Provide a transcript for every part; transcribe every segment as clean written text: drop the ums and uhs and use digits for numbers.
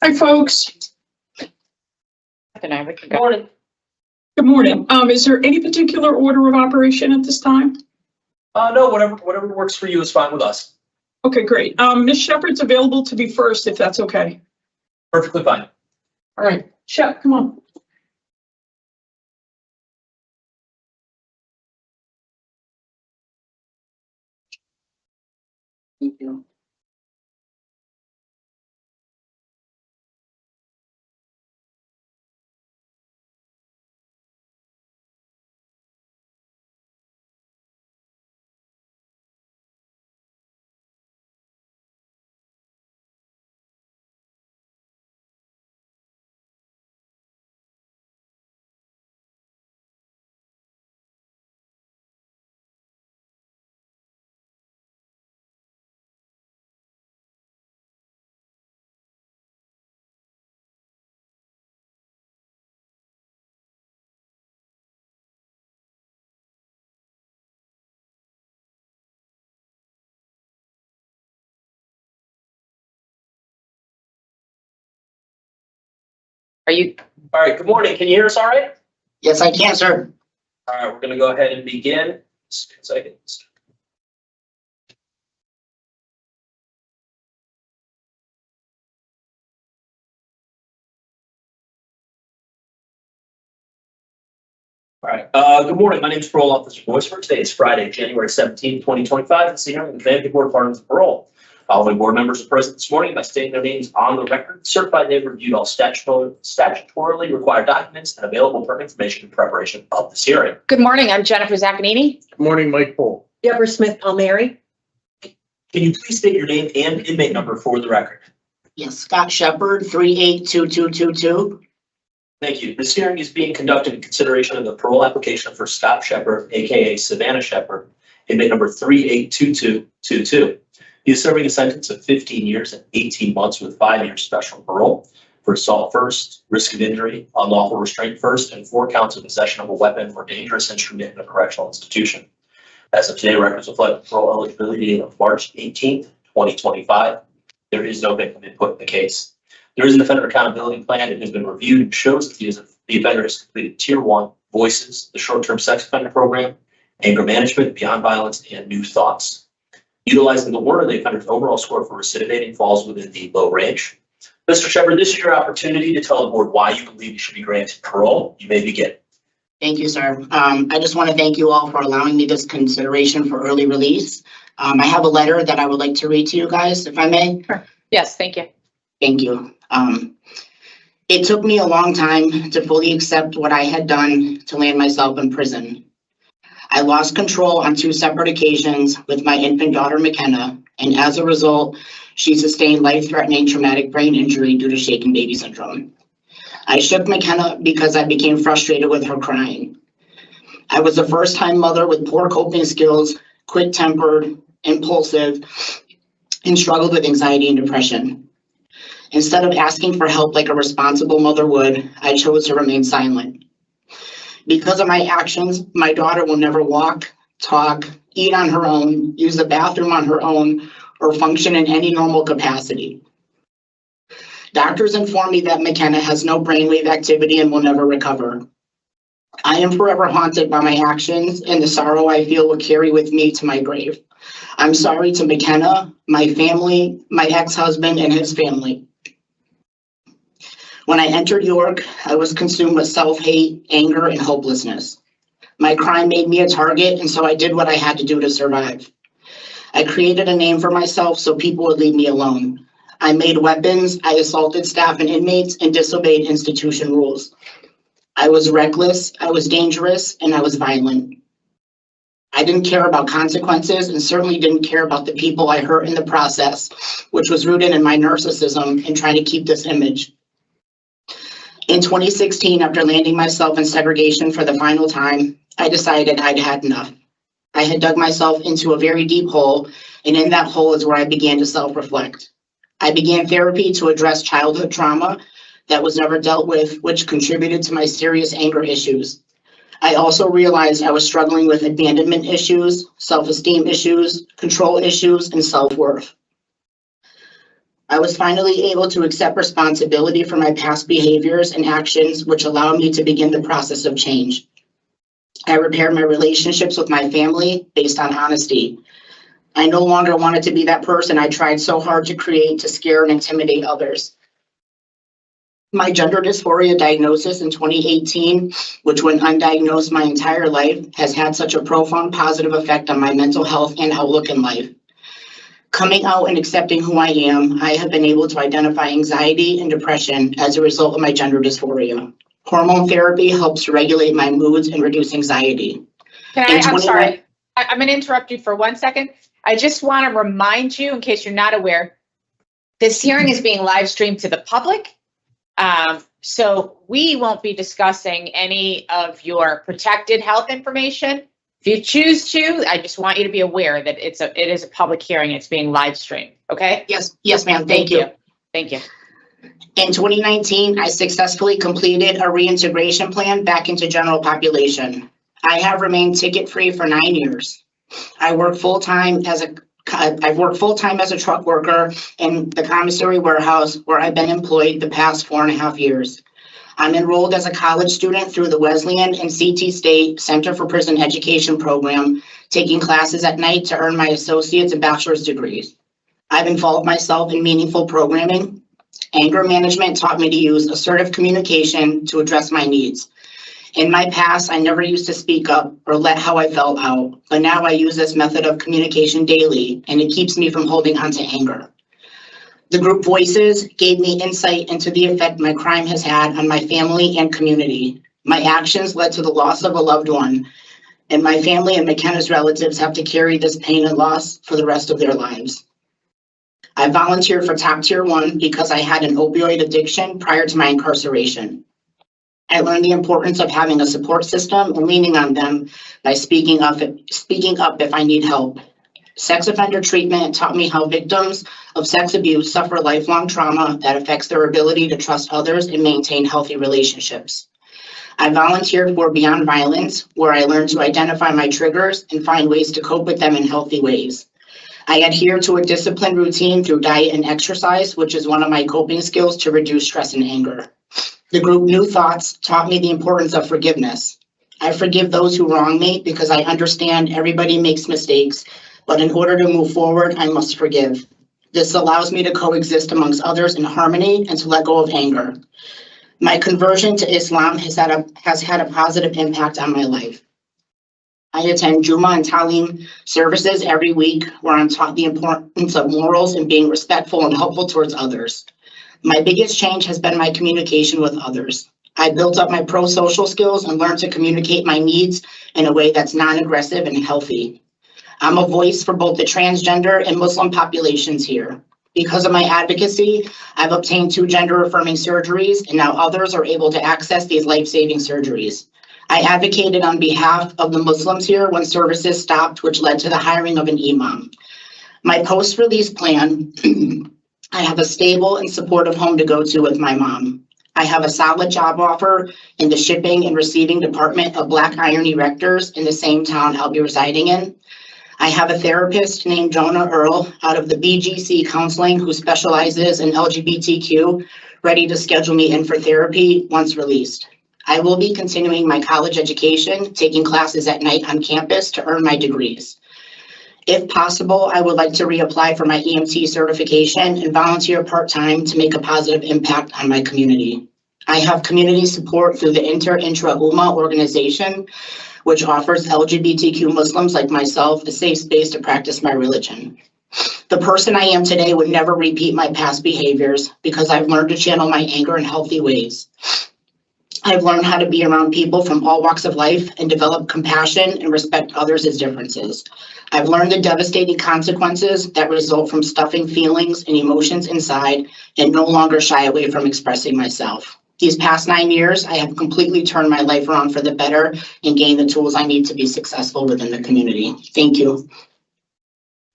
Hi, folks. Good morning. Good morning. Is there any particular order of operation at this time? No, whatever works for you is fine with us. Okay, great. Ms. Sheppard's available to be first, if that's okay. Perfectly fine. All right, Shep, come on. Thank you. Are you? All right, good morning. Can you hear us all right? Yes, I can, sir. All right, we're going to go ahead and begin. Just a second. All right, good morning. My name is Parole Officer Boisford. Today is Friday, January 17, 2025. This is the hearing of the Family Board Department of Parole. Following board members are present this morning by stating their names on the record. Certified they've reviewed all statutorily required documents and available pertinent information in preparation of this hearing. Good morning. I'm Jennifer Zaccanini. Good morning, Mike Poole. Deborah Smith Palmieri. Can you please state your name and inmate number for the record? Yes, Scott Sheppard, 382222. Thank you. This hearing is being conducted in consideration of the parole application for Scott Sheppard, aka Savannah Sheppard, inmate number 382222. He is serving a sentence of 15 years and 18 months with 5 years special parole for assault first, risk of injury, unlawful restraint first, and 4 counts of possession of a weapon or dangerous instrument in a correctional institution. As of today, records reflect parole eligibility of March 18th, 2025. There is no victim input in the case. There is an offender accountability plan. It has been reviewed and shows that the offender has completed Tier 1 Voices, the short-term sex offender program, anger management, beyond violence, and new thoughts. Utilizing the order, the offender's overall score for recidivating falls within the low range. Mr. Sheppard, this is your opportunity to tell the board why you believe you should be granted parole. You may begin. Thank you, sir. I just want to thank you all for allowing me this consideration for early release. I have a letter that I would like to read to you guys, if I may. Sure. Yes, thank you. Thank you. It took me a long time to fully accept what I had done to land myself in prison. I lost control on 2 separate occasions with my infant daughter, McKenna, and as a result, she sustained life-threatening traumatic brain injury due to shaken baby syndrome. I shook McKenna because I became frustrated with her crying. I was a first-time mother with poor coping skills, quick-tempered, impulsive, and struggled with anxiety and depression. Instead of asking for help like a responsible mother would, I chose to remain silent. Because of my actions, my daughter will never walk, talk, eat on her own, use the bathroom on her own, or function in any normal capacity. Doctors inform me that McKenna has no brainwave activity and will never recover. I am forever haunted by my actions and the sorrow I feel will carry with me to my grave. I'm sorry to McKenna, my family, my ex-husband, and his family. When I entered York, I was consumed with self-hate, anger, and hopelessness. My crime made me a target, and so I did what I had to do to survive. I created a name for myself so people would leave me alone. I made weapons, I assaulted staff and inmates, and disobeyed institution rules. I was reckless, I was dangerous, and I was violent. I didn't care about consequences and certainly didn't care about the people I hurt in the process, which was rooted in my narcissism and trying to keep this image. In 2016, after landing myself in segregation for the final time, I decided I'd had enough. I had dug myself into a very deep hole, and in that hole is where I began to self-reflect. I began therapy to address childhood trauma that was never dealt with, which contributed to my serious anger issues. I also realized I was struggling with abandonment issues, self-esteem issues, control issues, and self-worth. I was finally able to accept responsibility for my past behaviors and actions, which allowed me to begin the process of change. I repaired my relationships with my family based on honesty. I no longer wanted to be that person I tried so hard to create to scare and intimidate others. My gender dysphoria diagnosis in 2018, which went undiagnosed my entire life, has had such a profound positive effect on my mental health and outlook in life. Coming out and accepting who I am, I have been able to identify anxiety and depression as a result of my gender dysphoria. Hormone therapy helps to regulate my moods and reduce anxiety. I'm sorry. I'm going to interrupt you for 1 second. I just want to remind you, in case you're not aware, this hearing is being live streamed to the public. So we won't be discussing any of your protected health information. If you choose to, I just want you to be aware that it is a public hearing. It's being live streamed. Okay? Yes, ma'am. Thank you. Thank you. In 2019, I successfully completed a reintegration plan back into general population. I have remained ticket-free for 9 years. I've worked full-time as a truck worker in the commissary warehouse where I've been employed the past 4.5 years. I'm enrolled as a college student through the Wesleyan and CT State Center for Prison Education program, taking classes at night to earn my associate's and bachelor's degrees. I've involved myself in meaningful programming. Anger management taught me to use assertive communication to address my needs. In my past, I never used to speak up or let how I felt out, but now I use this method of communication daily, and it keeps me from holding on to anger. The group Voices gave me insight into the effect my crime has had on my family and community. My actions led to the loss of a loved one, and my family and McKenna's relatives have to carry this pain and loss for the rest of their lives. I volunteered for Top Tier 1 because I had an opioid addiction prior to my incarceration. I learned the importance of having a support system and leaning on them by speaking up if I need help. Sex offender treatment taught me how victims of sex abuse suffer lifelong trauma that affects their ability to trust others and maintain healthy relationships. I volunteered for Beyond Violence, where I learned to identify my triggers and find ways to cope with them in healthy ways. I adhere to a disciplined routine through diet and exercise, which is one of my coping skills to reduce stress and anger. The group New Thoughts taught me the importance of forgiveness. I forgive those who wrong me because I understand everybody makes mistakes, but in order to move forward, I must forgive. This allows me to coexist amongst others in harmony and to let go of anger. My conversion to Islam has had a positive impact on my life. I attend Juma and Talim services every week where I'm taught the importance of morals and being respectful and helpful towards others. My biggest change has been my communication with others. I built up my pro-social skills and learned to communicate my needs in a way that's non-aggressive and healthy. I'm a voice for both the transgender and Muslim populations here. Because of my advocacy, I've obtained 2 gender-affirming surgeries, and now others are able to access these life-saving surgeries. I advocated on behalf of the Muslims here when services stopped, which led to the hiring of an imam. My post-release plan I have a stable and supportive home to go to with my mom. I have a solid job offer in the shipping and receiving department of Black Iron Erectors in the same town I'll be residing in. I have a therapist named Jonah Earl out of the BGC Counseling who specializes in LGBTQ, ready to schedule me in for therapy once released. I will be continuing my college education, taking classes at night on campus to earn my degrees. If possible, I would like to reapply for my EMT certification and volunteer part-time to make a positive impact on my community. I have community support through the Intra-UMA organization, which offers LGBTQ Muslims like myself a safe space to practice my religion. The person I am today would never repeat my past behaviors because I've learned to channel my anger in healthy ways. I've learned how to be around people from all walks of life and develop compassion and respect others' differences. I've learned the devastating consequences that result from stuffing feelings and emotions inside and no longer shy away from expressing myself. These past 9 years, I have completely turned my life around for the better and gained the tools I need to be successful within the community. Thank you.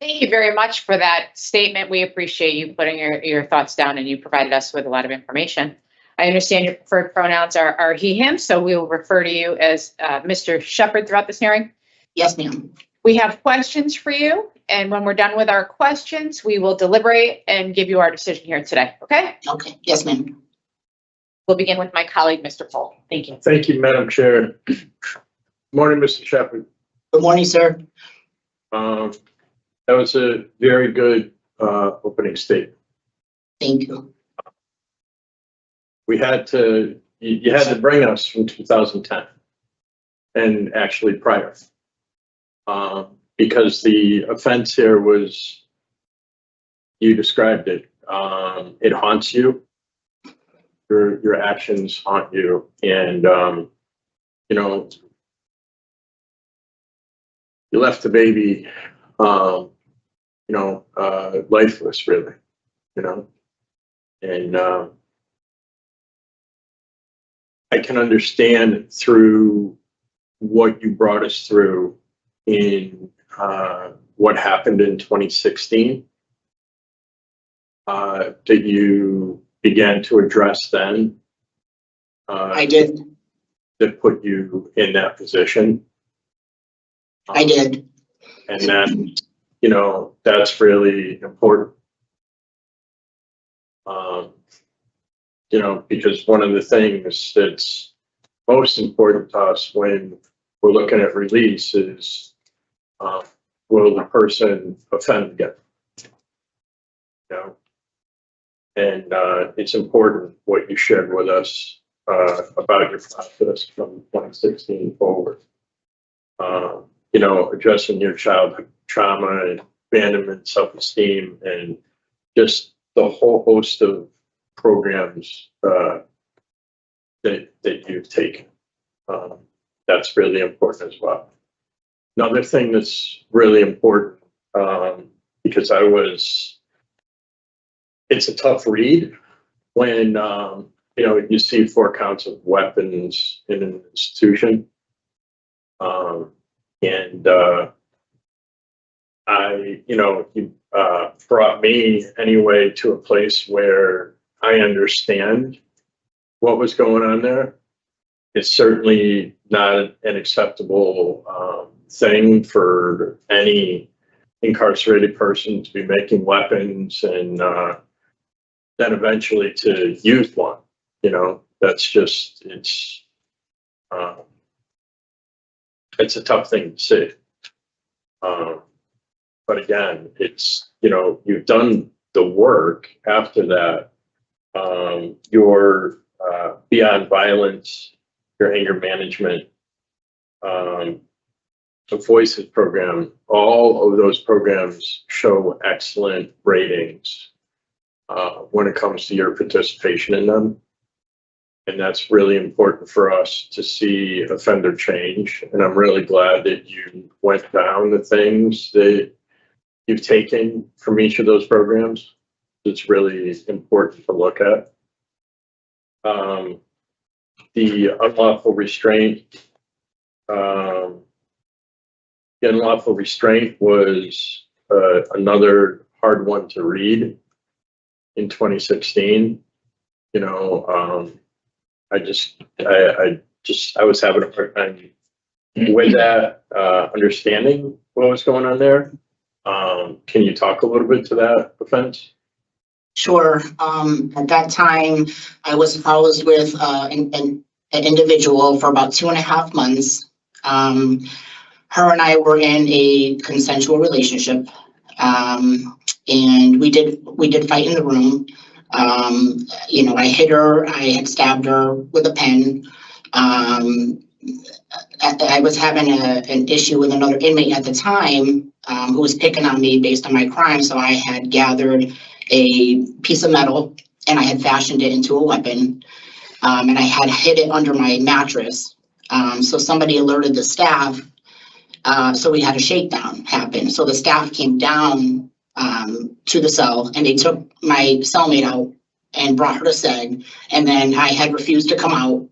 Thank you very much for that statement. We appreciate you putting your thoughts down, and you provided us with a lot of information. I understand your preferred pronouns are he, him, so we will refer to you as Mr. Sheppard throughout this hearing. Yes, ma'am. We have questions for you, and when we're done with our questions, we will deliberate and give you our decision here today, okay? Okay. Yes, ma'am. We'll begin with my colleague, Mr. Pohl. Thank you. Thank you, Madam Chair. Morning, Mr. Sheppard. Good morning, sir. That was a very good opening statement. Thank you. We had to, you had to bring us from 2010 and actually prior. Because the offense here was, you described it, it haunts you. Your actions haunt you, and you know, you left the baby, lifeless, really, and I can understand through what you brought us through in what happened in 2016 that you began to address then. I did. That put you in that position. I did. And then, that's really important. Because one of the things that's most important to us when we're looking at release is, will the person offend again? And it's important what you shared with us about your process from 2016 forward. Addressing your childhood trauma and abandonment, self-esteem, and just the whole host of programs that you've taken. That's really important as well. Another thing that's really important, because it's a tough read when, you see 4 counts of weapons in an institution. You brought me anyway to a place where I understand what was going on there. It's certainly not an acceptable thing for any incarcerated person to be making weapons and then eventually to use one. That's just, it's a tough thing to see. But again, it's, you've done the work after that. Your beyond violence, your anger management, the Voices program, all of those programs show excellent ratings when it comes to your participation in them. And that's really important for us to see offender change. And I'm really glad that you went down the things that you've taken from each of those programs. It's really important to look at. The unlawful restraint. The unlawful restraint was another hard one to read. in 2016. You know, I was having a hard time with that, understanding what was going on there. Can you talk a little bit to that offense? Sure. At that time, I was housed with an individual for about 2.5 months. Her and I were in a consensual relationship, and we did fight in the room. You know, I hit her. I had stabbed her with a pen. I was having an issue with another inmate at the time who was picking on me based on my crime. So I had gathered a piece of metal and I had fashioned it into a weapon, and I had hid it under my mattress. So somebody alerted the staff. So we had a shakedown happen. So the staff came down to the cell and they took my cellmate out and brought her to SEG. And then I had refused to come out.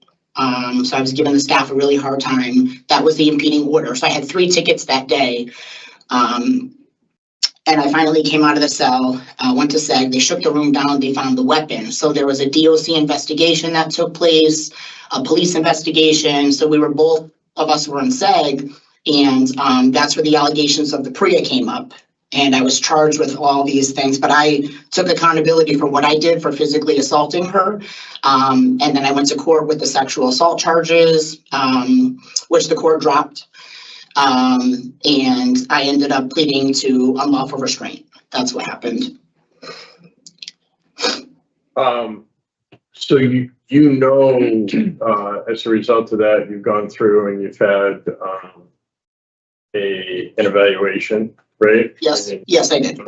So I was giving the staff a really hard time. That was the impeding order. So I had 3 tickets that day. And I finally came out of the cell, went to SEG. They shook the room down. They found the weapon. So there was a DOC investigation that took place, a police investigation. So we were both of us were in SEG. And that's where the allegations of the PREA came up. And I was charged with all these things, but I took accountability for what I did for physically assaulting her. And then I went to court with the sexual assault charges, which the court dropped. And I ended up pleading to unlawful restraint. That's what happened. So you know, as a result of that, you've gone through and you've had an evaluation, right? Yes, yes, I did.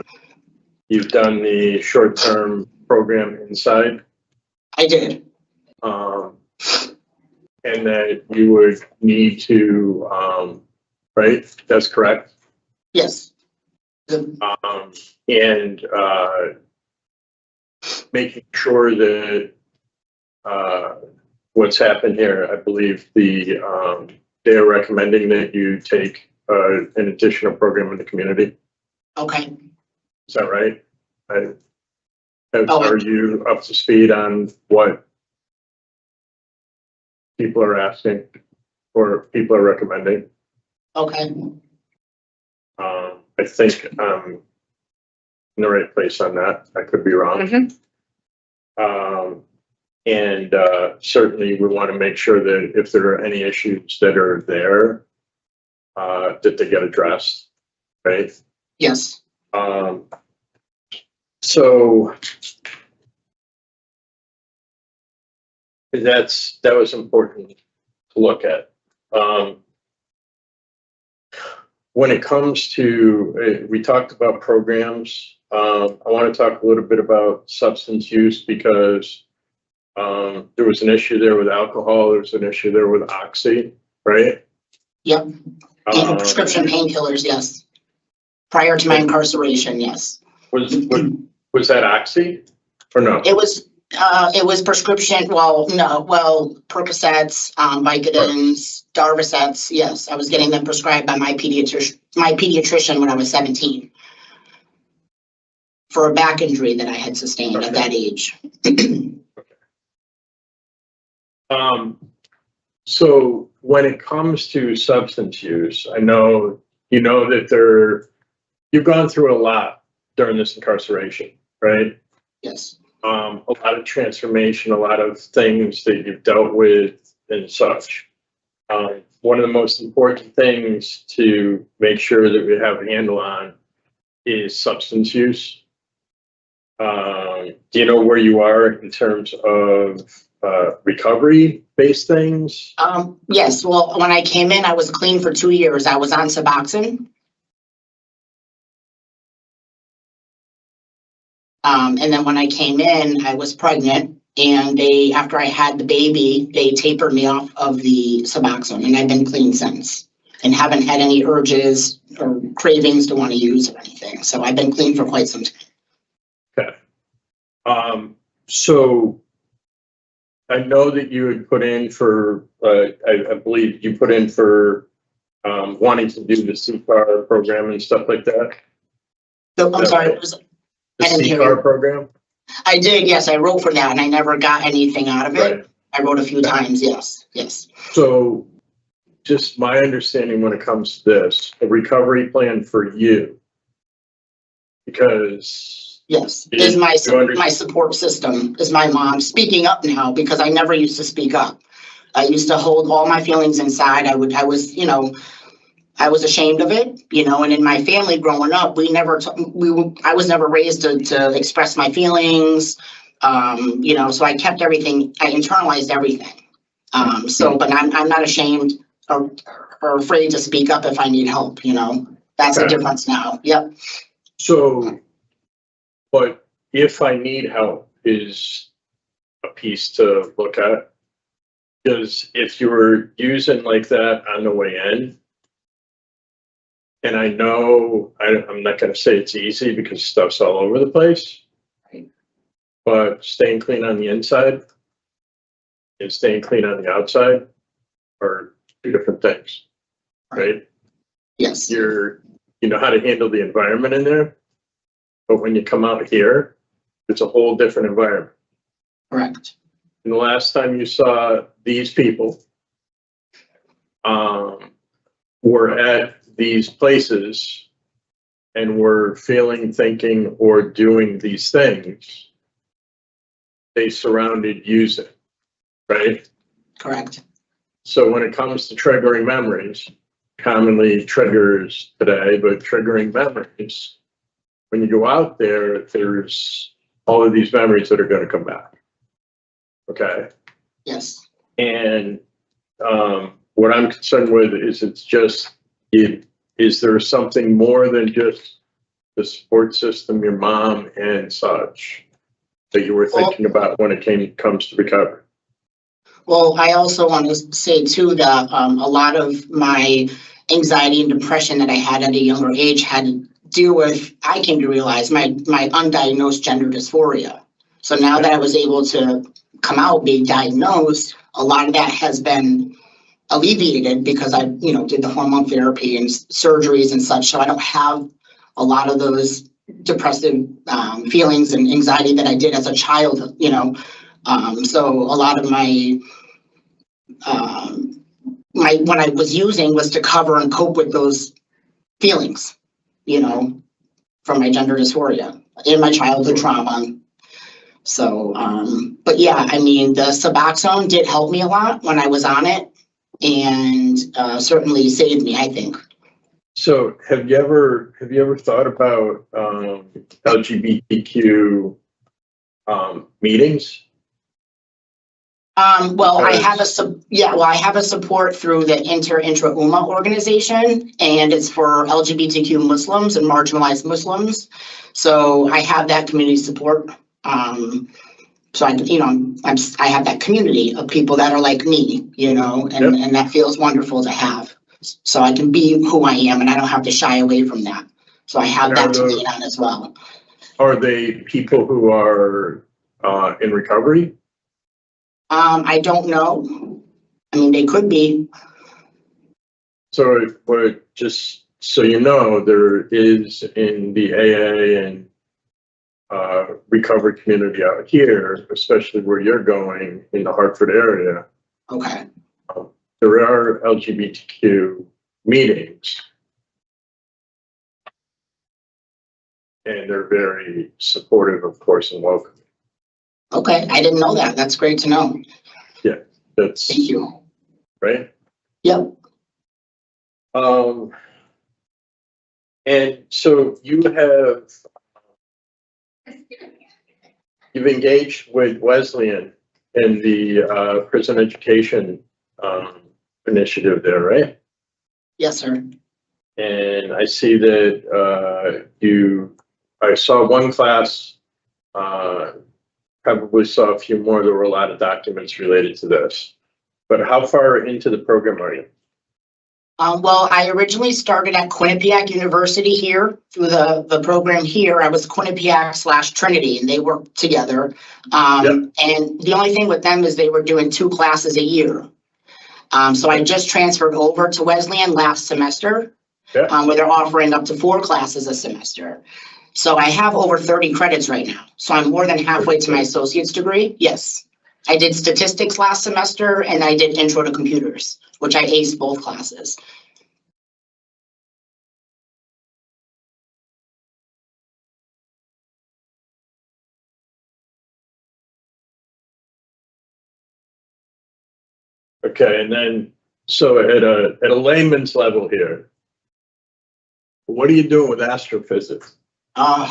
You've done the short-term program inside. I did. And that you would need to, right? That's correct. Yes. And making sure that what's happened here, I believe they're recommending that you take an additional program in the community. Okay. Is that right? Are you up to speed on what people are asking or people are recommending? Okay. I think I'm in the right place on that. I could be wrong. And certainly we want to make sure that if there are any issues that are there, that they get addressed, right? Yes. So that was important to look at. When it comes to, we talked about programs. I want to talk a little bit about substance use because there was an issue there with alcohol. There was an issue there with Oxy, right? Yep. And prescription painkillers, yes. Prior to my incarceration, yes. Was that Oxy or no? It was prescription, Percocets, Vicodins, Darvocets, yes. I was getting them prescribed by my pediatrician when I was 17 for a back injury that I had sustained at that age. So when it comes to substance use, I know, you know that you've gone through a lot during this incarceration, right? Yes. A lot of transformation, a lot of things that you've dealt with and such. One of the most important things to make sure that we have a handle on is substance use. Do you know where you are in terms of recovery-based things? Yes. Well, when I came in, I was clean for 2 years. I was on Suboxone. And then when I came in, I was pregnant, and after I had the baby, they tapered me off of the Suboxone, and I've been clean since and haven't had any urges or cravings to want to use or anything. So I've been clean for quite some time. Okay. So I know that you had put in for, I believe you put in for wanting to do the CCAR program and stuff like that. So, I'm sorry, it was The CCAR program? I did, yes, I wrote for that and I never got anything out of it. Right. I wrote a few times, yes, yes. So just my understanding when it comes to this, a recovery plan for you, because Yes, You- is my, you under- my support system, is my mom speaking up now because I never used to speak up. I used to hold all my feelings inside. I was, you know, I was ashamed of it, you know, and in my family growing up, I was never raised to express my feelings. You know, so I kept everything, I internalized everything. But I'm not ashamed or afraid to speak up if I need help, you know, that's the Okay. difference now. Yep. so, but if I need help is a piece to look at. Because if you were using like that on the way in, and I know I'm not going to say it's easy because stuff's all over the place, Right. but staying clean on the inside and staying clean on the outside are two different things, right? Yes. You know how to handle the environment in there, but when you come out here, it's a whole different environment. Correct. And the last time you saw these people were at these places and were feeling, thinking, or doing these things, they surrounded using, right? Correct. So when it comes to triggering memories, commonly triggers today, but triggering memories, when you go out there, there's all of these memories that are going to come back. Okay. Yes. And what I'm concerned with is is there something more than just the support system, your mom and such, that you were thinking about when it comes to recovery? Well, I also want to say too that a lot of my anxiety and depression that I had at a younger age had to deal with, I came to realize, my undiagnosed gender dysphoria. So now that I was able to come out, being diagnosed, a lot of that has been alleviated because I, you know, did the hormone therapy and surgeries and such. So I don't have a lot of those depressive feelings and anxiety that I did as a child, you know. So a lot of my what I was using was to cover and cope with those feelings, you know, from my gender dysphoria and my childhood trauma. So, but yeah, I mean, the Suboxone did help me a lot when I was on it, and certainly saved me, I think. So have you ever thought about LGBTQ meetings? Well, I have a support through the Intra-UMA organization, and it's for LGBTQ Muslims and marginalized Muslims. So I have that community support. So I, you know, I have that community of people that are like me, you know, and that feels wonderful to have. So I can be who I am, and I don't have to shy away from that. So I have that to lean on as well. Are they people who are in recovery? I don't know. I mean, they could be. So just so you know, there is in the AA and recovery community out here, especially where you're going in the Hartford area, Okay. there are LGBTQ meetings. And they're very supportive, of course, and welcoming. Okay, I didn't know that. That's great to know. Yeah, that's Thank you. right. Yep. And so you've engaged with Wesleyan in the prison education initiative there, right? Yes, sir. And I see that I saw one class, probably saw a few more. There were a lot of documents related to this. But how far into the program are you? Well, I originally started at Quinnipiac University here through the program here. I was Quinnipiac / Trinity, and they worked together. And the only thing with them is they were doing 2 classes a year. So I just transferred over to Wesleyan last semester, where they're offering up to 4 classes a semester. So I have over 30 credits right now. So I'm more than halfway to my associate's degree. Yes. I did statistics last semester and I did intro to computers, which I aced both classes. Okay, and then, so at a layman's level here, what are you doing with astrophysics? I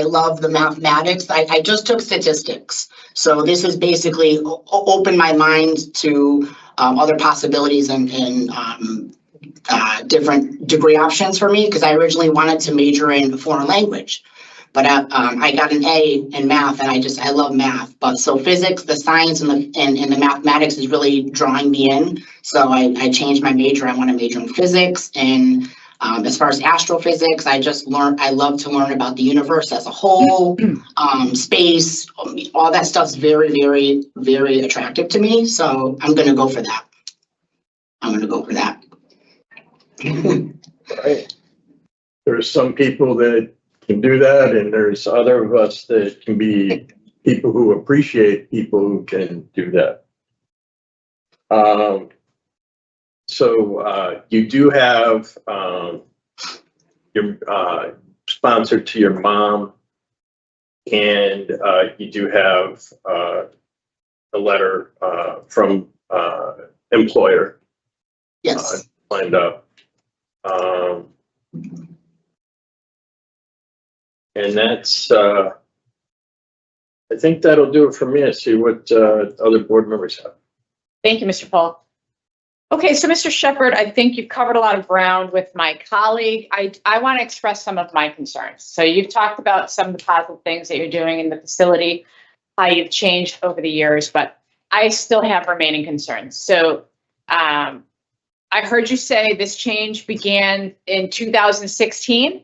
love the mathematics. I just took statistics. So this is basically opened my mind to other possibilities and different degree options for me, because I originally wanted to major in foreign language. But I got an A in math, and I love math. But so physics, the science, and the mathematics is really drawing me in. So I changed my major. I want to major in physics. And as far as astrophysics, I love to learn about the universe as a whole, space, all that stuff's very, very, very attractive to me. So I'm going to go for that. Right. There's some people that can do that, and there's other of us that can be people who appreciate people who can do that. So you do have your sponsor to your mom, and you do have a letter from employer Yes. lined up. And that's, I think that'll do it for me. I see what other board members have. Thank you, Mr. Paul. Okay, so Mr. Sheppard, I think you've covered a lot of ground with my colleague. I want to express some of my concerns. So you've talked about some of the positive things that you're doing in the facility, how you've changed over the years, but I still have remaining concerns. So I heard you say this change began in 2016?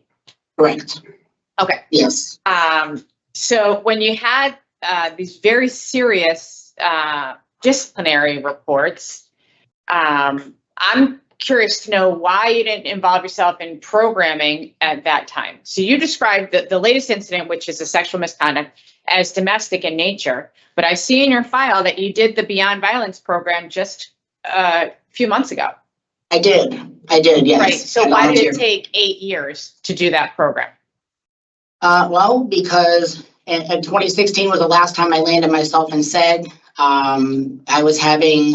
Correct. Okay. Yes. So when you had these very serious disciplinary reports, I'm curious to know why you didn't involve yourself in programming at that time. So you described the latest incident, which is a sexual misconduct, as domestic in nature, but I see in your file that you did the Beyond Violence program just a few months ago. I did, yes. Right, so why did it take 8 years to do that program? Well, because in 2016 was the last time I landed myself in SEG. I was having,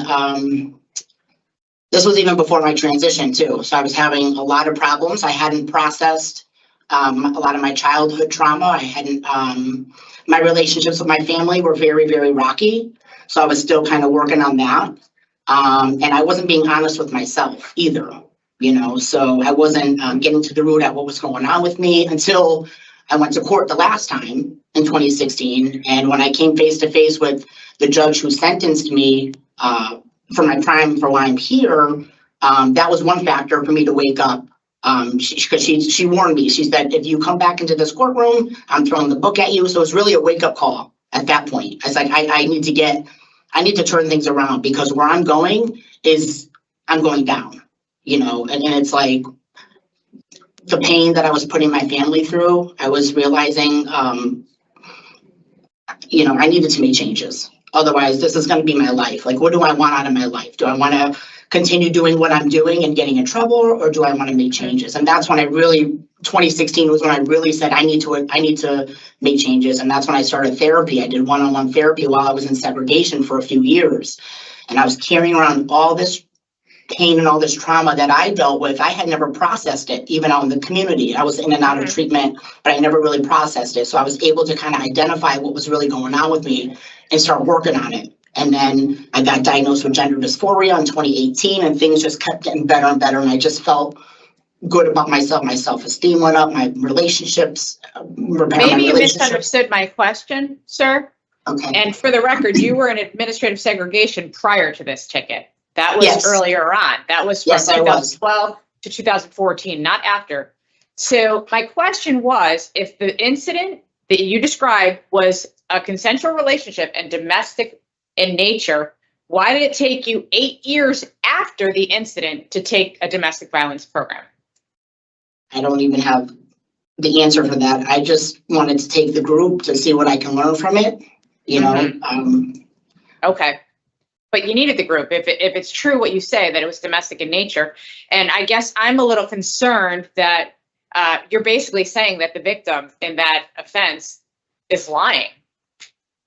this was even before my transition too. So I was having a lot of problems. I hadn't processed a lot of my childhood trauma. I hadn't, my relationships with my family were very, very rocky. So I was still kind of working on that. And I wasn't being honest with myself either, so I wasn't getting to the root at what was going on with me until I went to court the last time in 2016. And when I came face to face with the judge who sentenced me for my crime for why I'm here, that was one factor for me to wake up. Because she warned me. She said, if you come back into this courtroom, I'm throwing the book at you. So it's really a wake up call at that point. I was like, I need to turn things around, because where I'm going is I'm going down, and it's like the pain that I was putting my family through. I was realizing, I needed to make changes. Otherwise, this is going to be my life. Like, what do I want out of my life? Do I want to continue doing what I'm doing and getting in trouble, or do I want to make changes? And that's when 2016 was when I really said, I need to make changes. And that's when I started therapy. I did one-on-one therapy while I was in segregation for a few years. And I was carrying around all this pain and all this trauma that I dealt with. I had never processed it, even out in the community. I was in and out of treatment, but I never really processed it. So I was able to kind of identify what was really going on with me and start working on it. And then I got diagnosed with gender dysphoria in 2018, and things just kept getting better and better. And I just felt good about myself. My self-esteem went up, my relationships. Maybe you misunderstood my question, sir. Okay. And for the record, you were in administrative segregation prior to this ticket. That was earlier on. That was from 2012 to 2014, not after. So my question was, if the incident that you described was a consensual relationship and domestic in nature, why did it take you 8 years after the incident to take a domestic violence program? I don't even have the answer for that. I just wanted to take the group to see what I can learn from it, you know. Okay. But you needed the group if it's true what you say, that it was domestic in nature. And I guess I'm a little concerned that you're basically saying that the victim in that offense is lying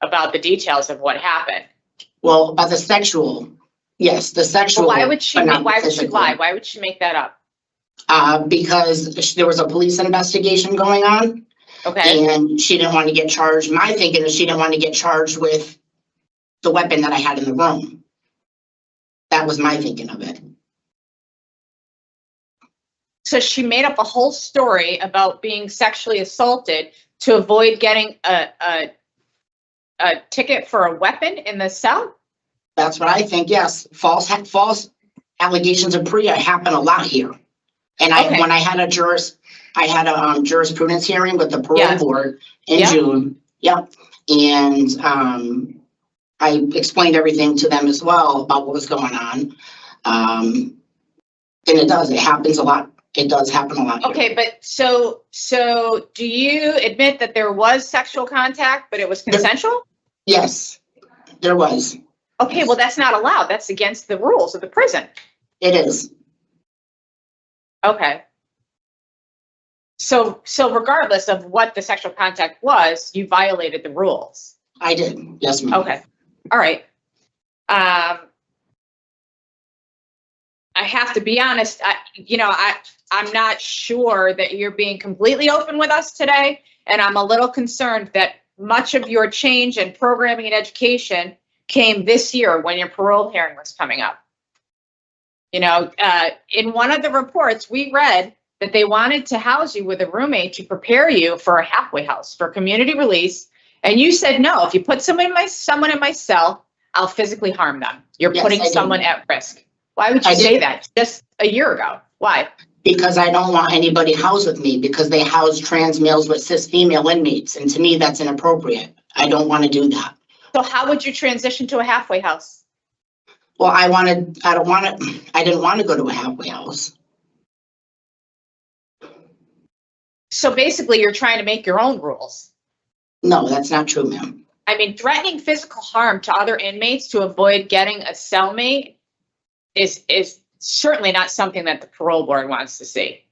about the details of what happened. Well, about the sexual, yes, the sexual. Well, why would she but not lie? physical. Why would she make that up? Because there was a police investigation going on. Okay. And she didn't want to get charged. My thinking is she didn't want to get charged with the weapon that I had in the room. That was my thinking of it. So she made up a whole story about being sexually assaulted to avoid getting a ticket for a weapon in the cell? That's what I think, yes. False allegations of PREA happen a lot here. And Okay. when I had a jurisprudence hearing with the parole board in June. Yep. And I explained everything to them as well about what was going on. And it happens a lot. It does happen a lot here. Okay, but so do you admit that there was sexual contact, but it was consensual? Yes, there was. Okay, well, that's not allowed. That's against the rules of the prison. It is. Okay. So regardless of what the sexual contact was, you violated the rules. I did. Yes, ma'am. Okay. All right. I have to be honest. I'm not sure that you're being completely open with us today, and I'm a little concerned that much of your change in programming and education came this year when your parole hearing was coming up. In one of the reports we read that they wanted to house you with a roommate to prepare you for a halfway house for community release. And you said, no, if you put someone in my cell, I'll physically harm them. You're putting someone at risk. Why would you say that just a year ago? Why? Because I don't want anybody housed with me because they house trans males with cis female inmates. And to me, that's inappropriate. I don't want to do that. So how would you transition to a halfway house? Well, I didn't want to go to a halfway house. So basically you're trying to make your own rules. No, that's not true, ma'am. I mean, threatening physical harm to other inmates to avoid getting a cellmate is certainly not something that the parole board wants to see.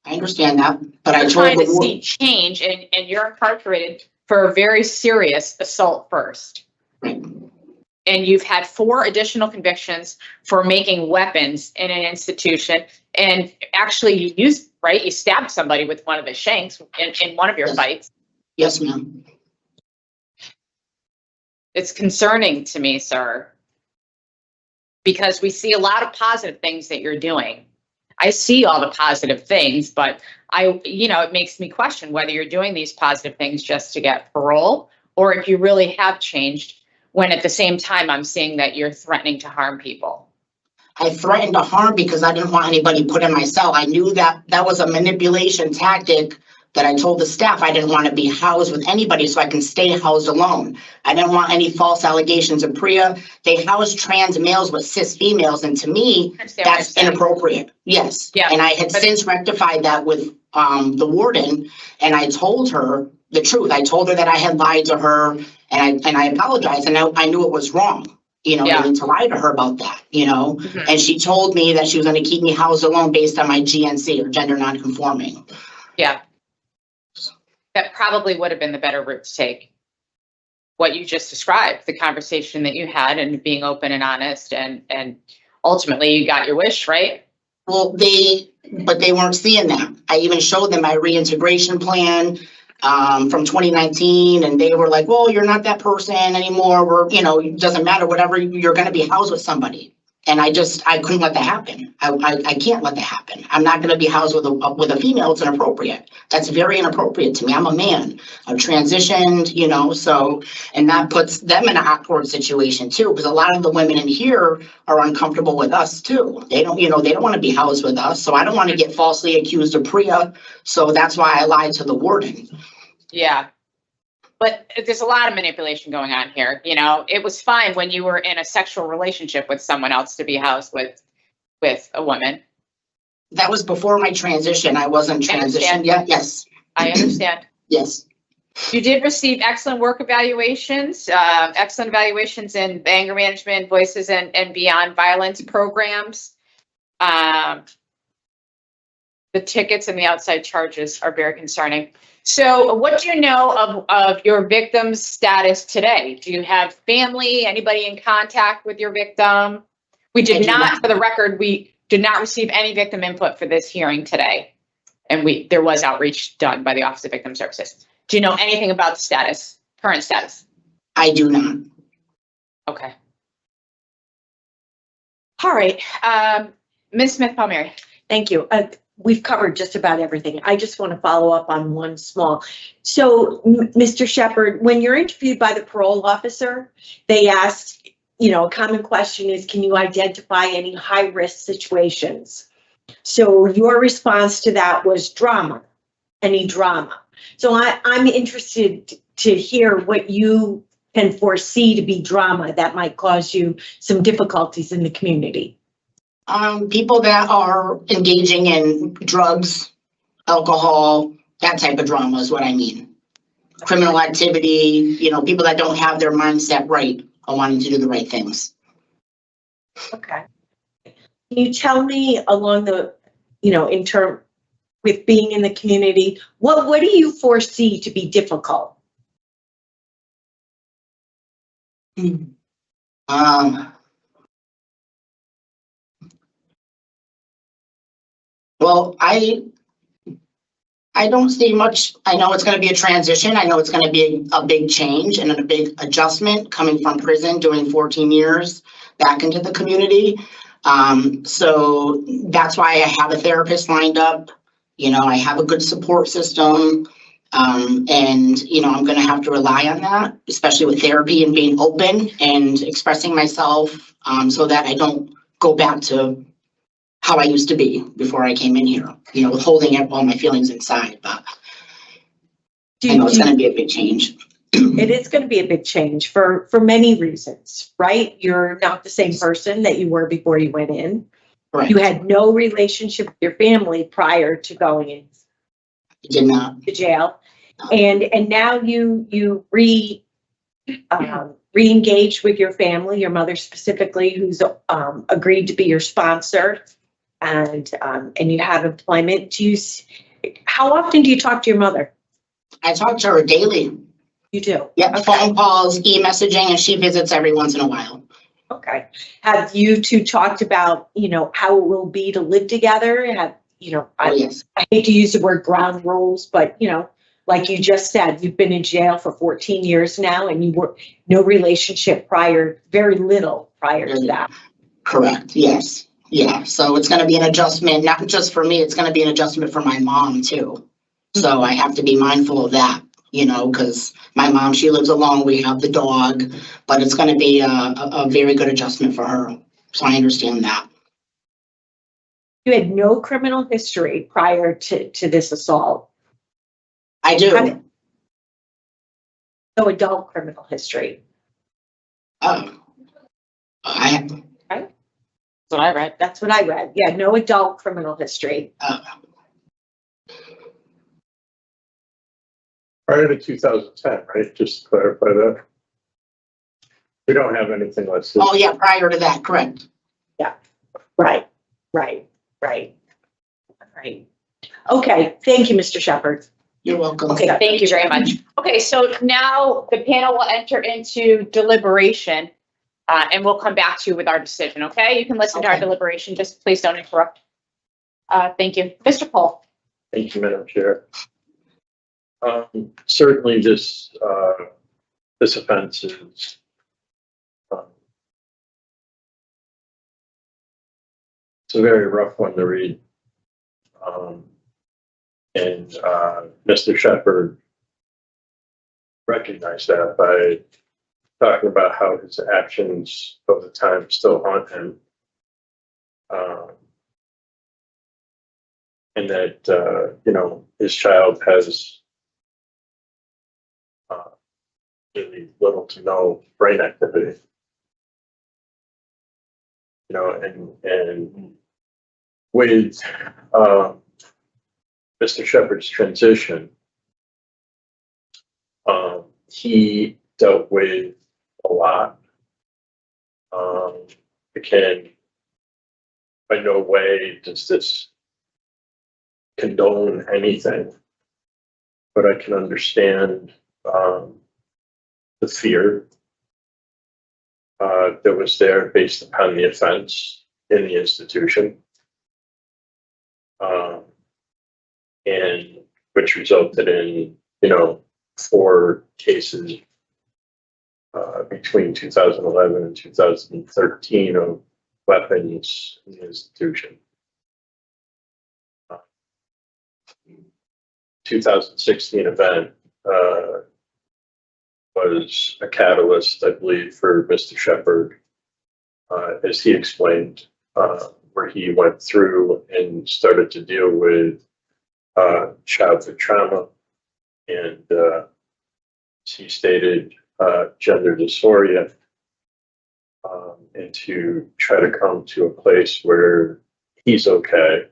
I understand that, but You're I told trying the to board. see change, and you're incarcerated for a very serious assault first. Right. And you've had 4 additional convictions for making weapons in an institution. And actually you stabbed somebody with one of the shanks in one of your fights. Yes, ma'am. It's concerning to me, sir, because we see a lot of positive things that you're doing. I see all the positive things, but it makes me question whether you're doing these positive things just to get parole or if you really have changed, when at the same time I'm seeing that you're threatening to harm people. I threatened to harm because I didn't want anybody put in my cell. I knew that was a manipulation tactic that I told the staff I didn't want to be housed with anybody so I can stay housed alone. I didn't want any false allegations of PREA. They house trans males with cis females, and to me, that's inappropriate. Yes. Yeah. And I had since rectified that with the warden, and I told her the truth. I told her that I had lied to her, and I apologized, and I knew it was wrong. I need to lie to her about that, Mm-hmm. And she told me that she was going to keep me housed alone based on my GNC, or gender nonconforming. Yeah. That probably would have been the better route to take. What you just described, the conversation that you had and being open and honest, and ultimately you got your wish, right? Well, but they weren't seeing that. I even showed them my reintegration plan from 2019, and they were like, well, you're not that person anymore. It doesn't matter, whatever, you're going to be housed with somebody. And I couldn't let that happen. I can't let that happen. I'm not going to be housed with a female. It's inappropriate. That's very inappropriate to me. I'm a man. I've transitioned, so, and that puts them in an awkward situation too, because a lot of the women in here are uncomfortable with us too. They don't want to be housed with us. So I don't want to get falsely accused of PREA. So that's why I lied to the warden. Yeah. But there's a lot of manipulation going on here. It was fine when you were in a sexual relationship with someone else to be housed with a woman. That was before my transition. I wasn't transitioned yet. Yes. I understand. Yes, You did receive excellent work evaluations, in anger management, voices and beyond violence programs. The tickets and the outside charges are very concerning. So what do you know of your victim's status today? Do you have family, anybody in contact with your victim? We I did do not, not. for the record, we did not receive any victim input for this hearing today. And there was outreach done by the Office of Victim Services. Do you know anything about the status, current status? I do not. Okay. All right, Ms. Smith-Palmieri. Thank you. We've covered just about everything. I just want to follow up on one small. So, Mr. Sheppard, when you're interviewed by the parole officer, they ask, a common question is, can you identify any high-risk situations? So your response to that was drama, any drama. So I'm interested to hear what you can foresee to be drama that might cause you some difficulties in the community. People that are engaging in drugs, alcohol, that type of drama is what I mean. Criminal activity, people that don't have their mindset right or wanting to do the right things. Okay. Can you tell me along the, in term with being in the community, what do you foresee to be difficult? Well, I don't see much. I know it's going to be a transition. I know it's going to be a big change and a big adjustment coming from prison, doing 14 years back into the community. So that's why I have a therapist lined up. I have a good support system. And, I'm going to have to rely on that, especially with therapy and being open and expressing myself so that I don't go back to how I used to be before I came in here, holding up all my feelings inside. But I know it's going to be a big change. It is going to be a big change for many reasons, right? You're not the same person that you were before you went in. Right. You had no relationship with your family prior to going in. Did not. To jail, and now you re-engaged with your family, your mother specifically, who's agreed to be your sponsor, and you have employment. How often do you talk to your mother? I talk to her daily. You do? Yep, Okay. phone calls, e-messaging, and she visits every once in a while. Okay. Have you two talked about, how it will be to live together? Oh, yes. I hate to use the word ground rules, but, like you just said, you've been in jail for 14 years now and you were no relationship prior, very little prior to that. Correct. Yes. Yeah. So it's going to be an adjustment, not just for me, it's going to be an adjustment for my mom too. So I have to be mindful of that, because my mom, she lives alone. We have the dog, but it's going to be a very good adjustment for her. So I understand that. You had no criminal history prior to this assault. I do. No adult criminal history. I That's what I read. That's what I read. Yeah, no adult criminal history. Prior to 2010, right? Just to clarify that. We don't have anything listed. Oh, yeah, prior to that, correct. Right. Okay, thank you, Mr. Sheppard. You're welcome. Okay, thank you very much. Okay, so now the panel will enter into deliberation, and we'll come back to you with our decision, okay? You can listen to our Okay. deliberation, just please don't interrupt. Thank you. Mr. Cole. Thank you, Madam Chair. Certainly this offense is it's a very rough one to read. And Mr. Sheppard recognized that by talking about how his actions of the time still haunt him. And that, his child has really little to no brain activity. And with Mr. Sheppard's transition, he dealt with a lot. Again, by no way does this condone anything, but I can understand the fear that was there based upon the offense in the institution, and which resulted in, 4 cases between 2011 and 2013 of weapons in the institution. 2016 event was a catalyst, I believe, for Mr. Sheppard, as he explained, where he went through and started to deal with childhood trauma, and he stated gender dysphoria, and to try to come to a place where he's okay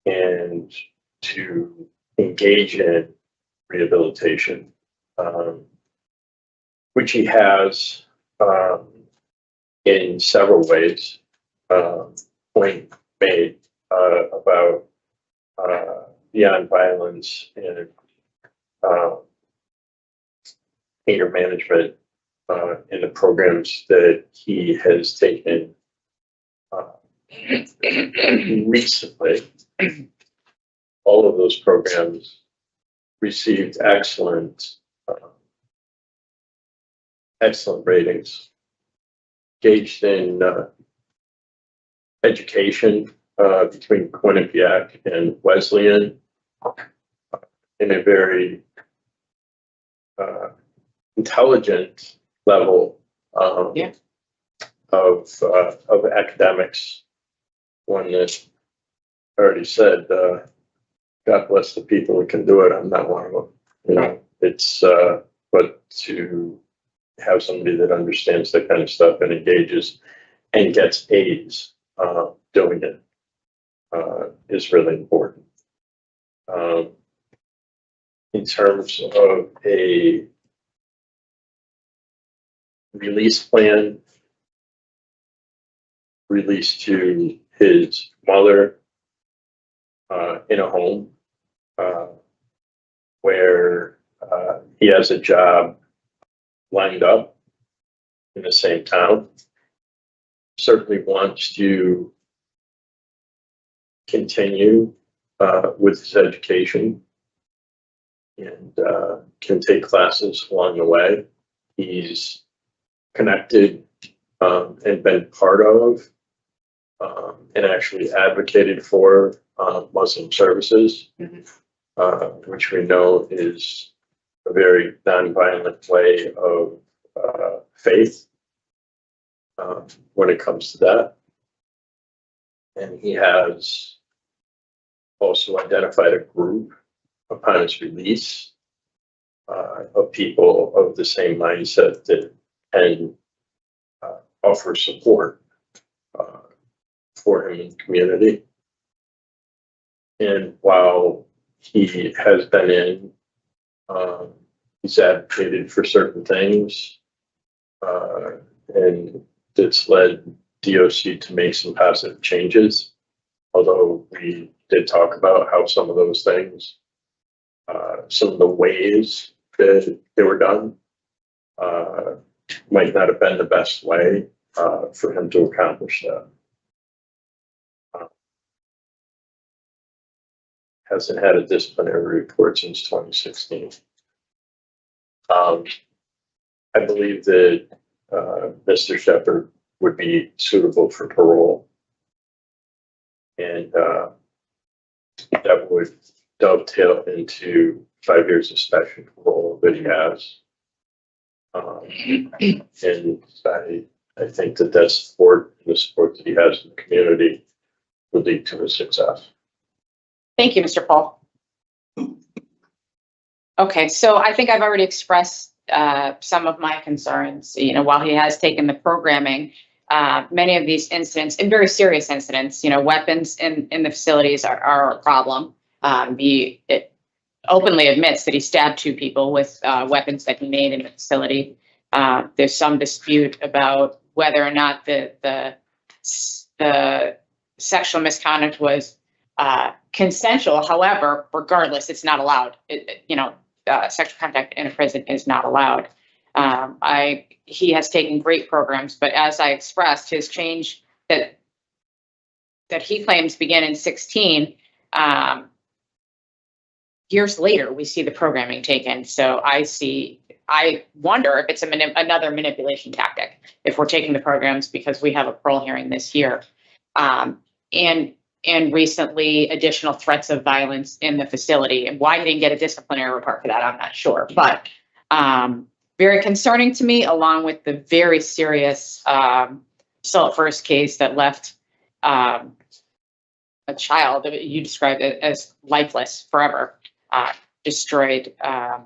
and to engage in rehabilitation, which he has in several ways. Point made about beyond violence and anger management in the programs that he has taken recently. All of those programs received excellent ratings. Engaged in education between Quinnipiac and Wesleyan in a very intelligent level of academics. One that I already said, God bless the people who can do it. I'm not one of them. It's but to have somebody that understands that kind of stuff and engages and gets A's doing it is really important. In terms of a release plan, release to his mother in a home where he has a job lined up in the same town, certainly wants to continue with his education and can take classes along the way. He's connected and been part of and actually advocated for Muslim services, which we know is a very nonviolent way of faith when it comes to that. And he has also identified a group upon his release of people of the same mindset that can offer support for him in the community. And while he has been in, he's advocated for certain things, and it's led DOC to make some positive changes. Although we did talk about how some of those things, some of the ways that they were done, might not have been the best way for him to accomplish that. Hasn't had a disciplinary report since 2016. I believe that Mr. Sheppard would be suitable for parole, and that would dovetail into 5 years of special parole that he has. And I think that support and the support that he has in the community would lead to his success. Thank you, Mr. Paul. Okay, so I think I've already expressed some of my concerns. While he has taken the programming, many of these incidents, and very serious incidents, weapons in the facilities are a problem. openly admits that he stabbed 2 people with weapons that he made in the facility. There's some dispute about whether or not the sexual misconduct was consensual. However, regardless, it's not allowed. Sexual contact in a prison is not allowed. He has taken great programs, but as I expressed, his change that he claims began in 16. Years later, we see the programming taken. So I wonder if it's another manipulation tactic, if we're taking the programs because we have a parole hearing this year. And recently additional threats of violence in the facility, and why he didn't get a disciplinary report for that, I'm not sure, but very concerning to me, along with the very serious assault first case that left a child that you described it as lifeless forever. Destroyed an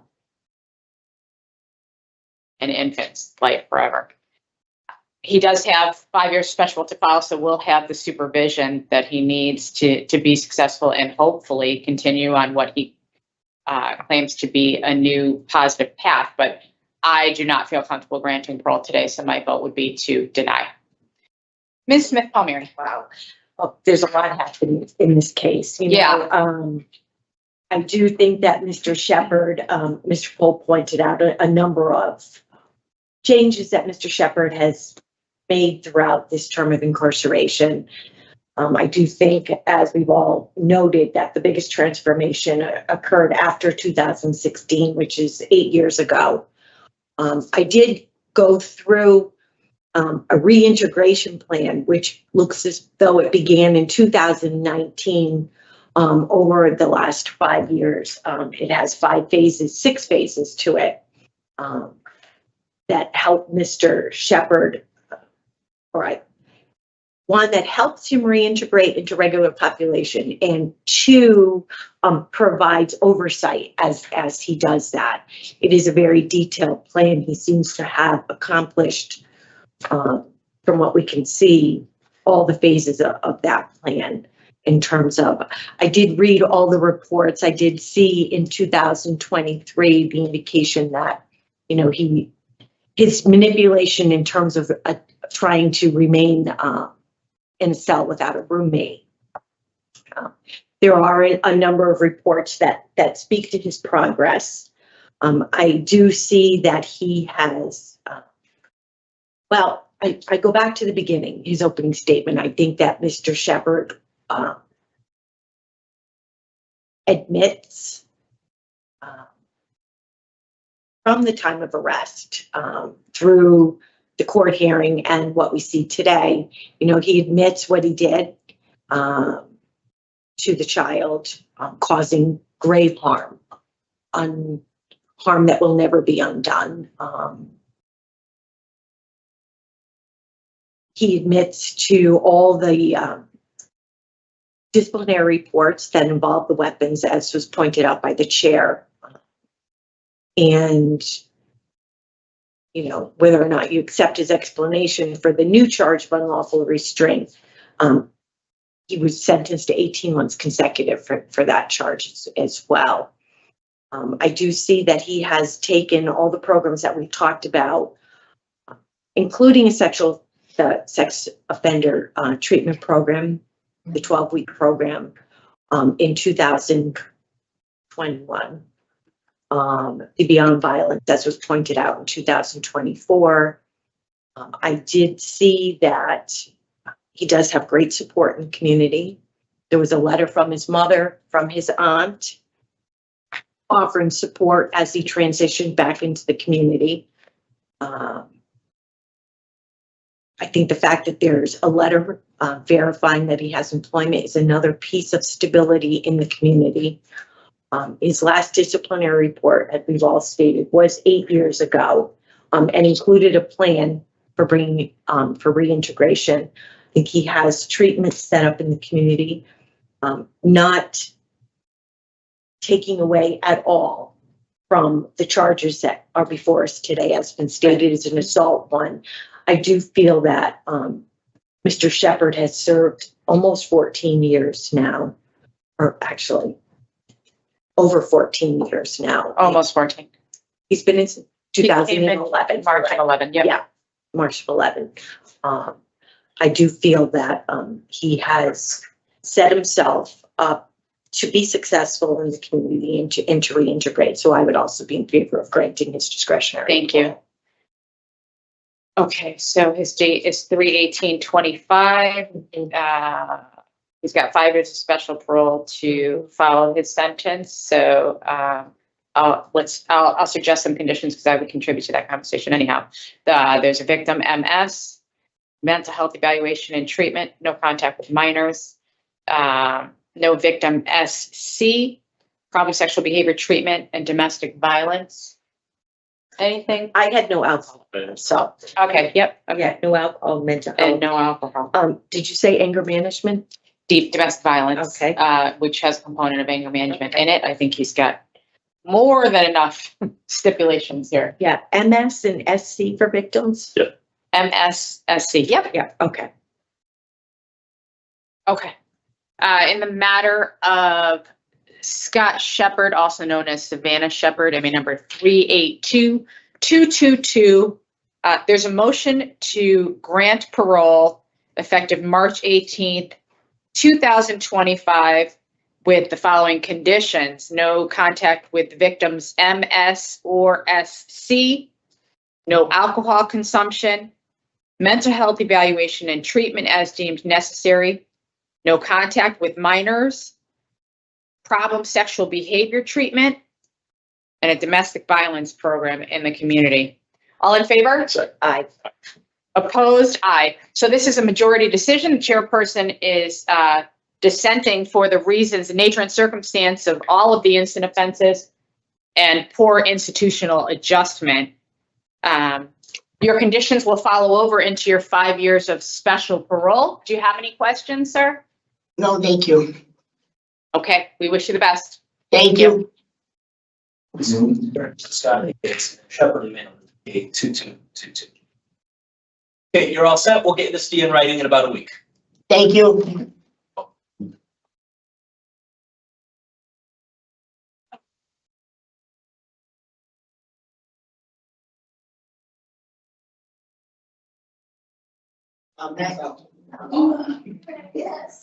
infant's life forever. He does have 5 years special to file, so we'll have the supervision that he needs to be successful and hopefully continue on what he claims to be a new positive path. But I do not feel comfortable granting parole today, so my vote would be to deny. Ms. Smith-Palmieri. Wow. Well, there's a lot happening in this case. I do think that Mr. Sheppard, Mr. Pohl pointed out a number of changes that Mr. Sheppard has made throughout this term of incarceration. I do think, as we've all noted, that the biggest transformation occurred after 2016, which is 8 years ago. I did go through a reintegration plan, which looks as though it began in 2019. Over the last 5 years. It has 6 phases to it that help Mr. Sheppard, one that helps him reintegrate into regular population, and 2, provides oversight as he does that. It is a very detailed plan. He seems to have accomplished, from what we can see, all the phases of that plan. In terms of, I did read all the reports. I did see in 2023 the indication that, his manipulation in terms of trying to remain in a cell without a roommate. There are a number of reports that speak to his progress. I do see that he has, I go back to the beginning, his opening statement. I think that Mr. Sheppard admits from the time of arrest through the court hearing and what we see today, he admits what he did to the child, causing grave harm that will never be undone. He admits to all the disciplinary reports that involve the weapons, as was pointed out by the chair. And, whether or not you accept his explanation for the new charge of unlawful restraint, he was sentenced to 18 months consecutive for that charge as well. I do see that he has taken all the programs that we've talked about, including a sex offender treatment program, the 12-week program, in 2021. The Beyond Violence, as was pointed out, in 2024. I did see that he does have great support in the community. There was a letter from his mother, from his aunt, offering support as he transitioned back into the community. I think the fact that there's a letter verifying that he has employment is another piece of stability in the community. His last disciplinary report, as we've all stated, was 8 years ago, and included a plan for bringing for reintegration. I think he has treatment set up in the community, not taking away at all from the charges that are before us today, as been stated as an assault one. I do feel that Mr. Sheppard has served almost 14 years now, or actually over 14 years now. Almost 14. He's been in 2011. March of 11, yep. Yeah, March of 11. I do feel that he has set himself up to be successful in the community and to reintegrate. So I would also be in favor of granting his discretionary. Thank you. Okay, so his date is 3/18/25. He's got 5 years of special parole to follow his sentence. So I'll suggest some conditions because I would contribute to that conversation anyhow. There's a victim MS, mental health evaluation and treatment, no contact with minors, no victim SC, probably sexual behavior treatment and domestic violence. Anything? I had no alcohol, so Okay, yep. Okay. yeah, no alcohol, mental And health. no alcohol. Did you say anger management? Deep domestic violence. Okay. Which has a component of anger management in it. I think he's got more than enough stipulations here. Yeah, MS and SC for victims? MSSC, yep. Yeah, okay. Okay. In the matter of Scott Sheppard, also known as Savannah Sheppard, I mean, number 382-222. There's a motion to grant parole effective March 18th, 2025 with the following conditions: no contact with victims MS or SC, no alcohol consumption, mental health evaluation and treatment as deemed necessary, no contact with minors, problem sexual behavior treatment, and a domestic violence program in the community. All in favor? Aye. Opposed? Aye. So this is a majority decision. The chairperson is dissenting for the reasons, the nature and circumstance of all of the instant offenses and poor institutional adjustment. Your conditions will follow over into your 5 years of special parole. Do you have any questions, sir? No, thank you. Okay, we wish you the best. Thank you. Scott, it's Sheppard, email 82222. Okay, you're all set. We'll get this to you in writing in about a week. Thank you. Yes.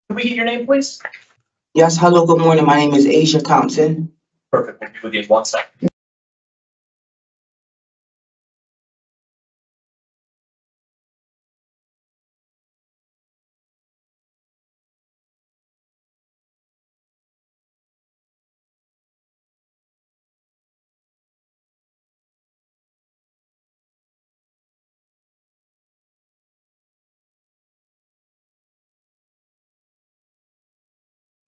Can we get your name, please? Yes, hello, good morning. My name is Asia Thompson. Perfect. We'll be with you in 1 second.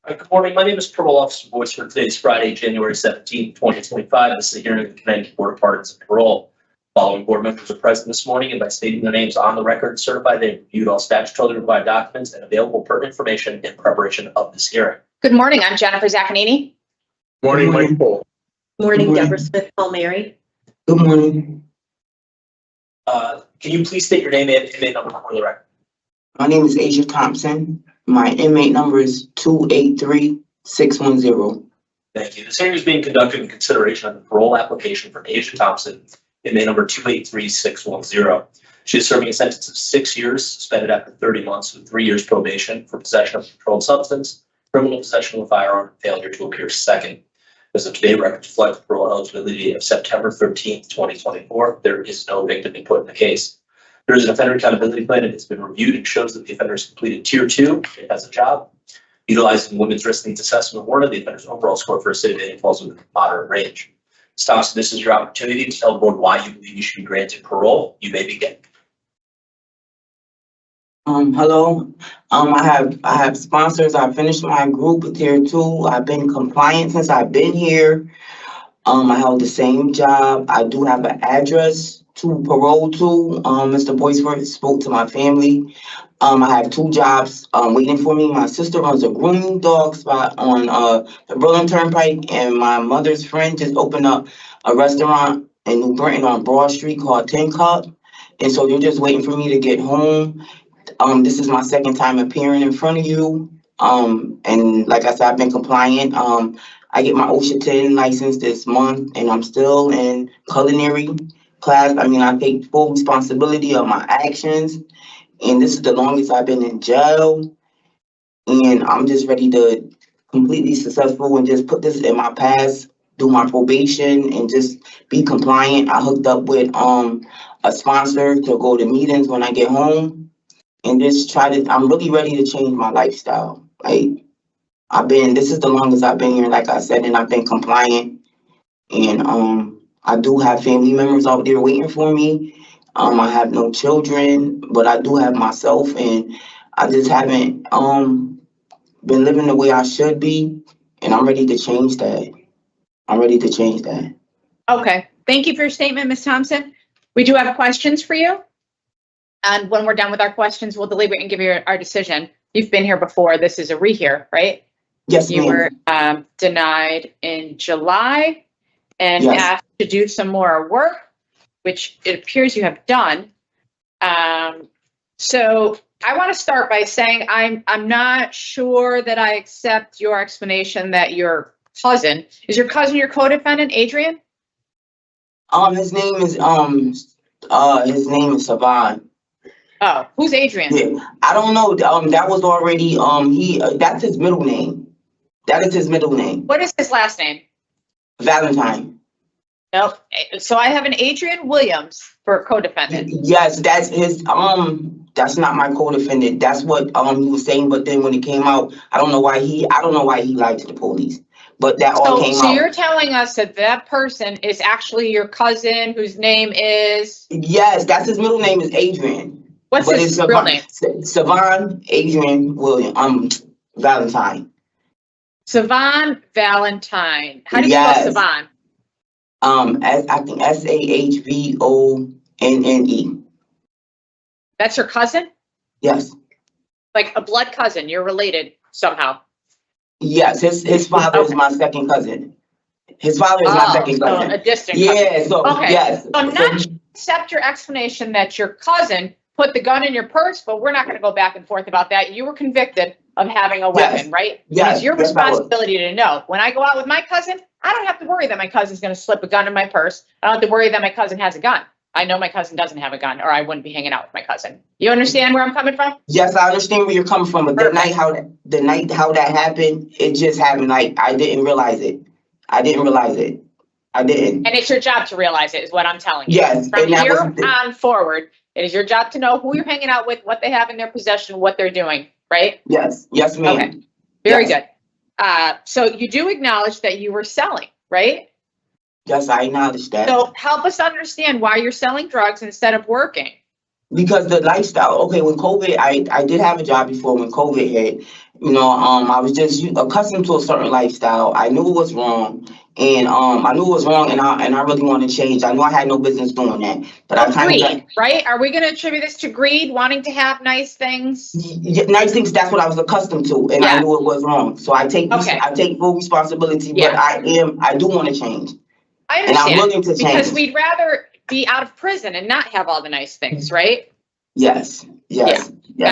Good morning. My name is Parole Officer Boyce for today's Friday, January 17th, 2025. This is a hearing of the Connecticut Board of Pardons and Parole. Following board members are present this morning and by stating their names on the record, certify they have reviewed all statutorily required documents and available pertinent information in preparation of this hearing. Good morning. I'm Jennifer Zaccanini. Morning, Mike Pohl. Morning, Morning. Deborah Smith Palmieri. Good morning. Can you please state your name and inmate number for the record? My name is Asia Thompson. My inmate number is 283610. Thank you. This hearing is being conducted in consideration of the parole application for Asia Thompson, inmate number 283610. She is serving a sentence of 6 years, suspended after 30 months with 3 years probation for possession of a controlled substance criminal possession of a firearm, and failure to appear second. As of today, records reflect the parole eligibility of September 13th, 2024. There is no victim input in the case. There is an offender accountability plan, and it's been reviewed and shows that the offender has completed tier 2. It has a job. Utilizing women's risk needs assessment of one, the offender's overall score for a city falls within the moderate range. Thompson, this is your opportunity to tell the board why you believe you should be granted parole. You may begin. Hello. I have sponsors. I finished my group with tier 2. I've been compliant since I've been here. I held the same job. I do have an address to parole to. Mr. Boyce spoke to my family. I have 2 jobs waiting for me. My sister runs a grooming dog spot on the Berlin Turnpike, and my mother's friend just opened up a restaurant in New Britain on Broad Street called Tin Cup. And so they're just waiting for me to get home. This is my second time appearing in front of you. And like I said, I've been compliant. I get my OSHA 10 license this month, and I'm still in culinary class. I mean, I take full responsibility of my actions. And this is the longest I've been in jail. And I'm just ready to completely successful and just put this in my past, do my probation, and just be compliant. I hooked up with a sponsor to go to meetings when I get home. And just I'm really ready to change my lifestyle. Like, this is the longest I've been here, like I said, and I've been compliant. And I do have family members out there waiting for me. I have no children, but I do have myself, and I just haven't been living the way I should be, and I'm ready to change that. Okay, thank you for your statement, Ms. Thompson. We do have questions for you. And when we're done with our questions, we'll deliberate and give you our decision. You've been here before. This is a rehear, right? Yes, You ma'am. were denied in July and Yes. asked to do some more work, which it appears you have done. So I want to start by saying I'm not sure that I accept your explanation that your cousin, is your cousin your co-defendant, Adrian? His name is Savannah. Oh, who's Adrian? Yeah, I don't know. That was already that's his middle name. That is his middle name. What is his last name? Valentine. Nope. So I have an Adrian Williams for co-defendant. Yes, that's his. That's not my co-defendant. That's what he was saying. But then when it came out, I don't know why he lied to the police. But that all came out. So you're telling us that that person is actually your cousin whose name is? Yes, that's his middle name is Adrian. What's his real name? Savannah Adrian William. Valentine. Savannah Valentine. How do you Yes. spell Savannah? I think SAHVONNE. That's your cousin? Yes. Like a blood cousin. You're related somehow. Yes, his father is my second cousin. His father is my second cousin. A distant cousin. Yeah, so Okay. yes. So I'm not sure I accept your explanation that your cousin put the gun in your purse, but we're not going to go back and forth about that. You were convicted of having a weapon, Yes. right? Yes, It's your yes, I was. responsibility to know. When I go out with my cousin, I don't have to worry that my cousin's going to slip a gun in my purse. I don't have to worry that my cousin has a gun. I know my cousin doesn't have a gun, or I wouldn't be hanging out with my cousin. You understand where I'm coming from? Yes, I understand where you're coming from, but Perfect. the night how that happened, it just happened. Like I didn't realize it. I didn't. And it's your job to realize it, is what I'm telling you. Yes, From and that here was on forward, it is your job to know who you're hanging out with, what they have in their possession, what they're doing, right? yes, ma'am. Okay. Very Yes. good. So you do acknowledge that you were selling, right? Yes, I acknowledge that. So help us understand why you're selling drugs instead of working. Because the lifestyle, okay, when COVID, I did have a job before when COVID hit, I was just accustomed to a certain lifestyle. I knew it was wrong, and I really wanted to change. I knew I had no business doing that, but I kind of Greed, right? Are we going to attribute this to greed, wanting to have nice things? nice things. That's what I was accustomed to, and Yeah. I knew it was wrong. So I take full responsibility, Yeah. but I do want to change, I and I'm understand, willing to because change. we'd rather be out of prison and not have all the nice things, right? Yes. I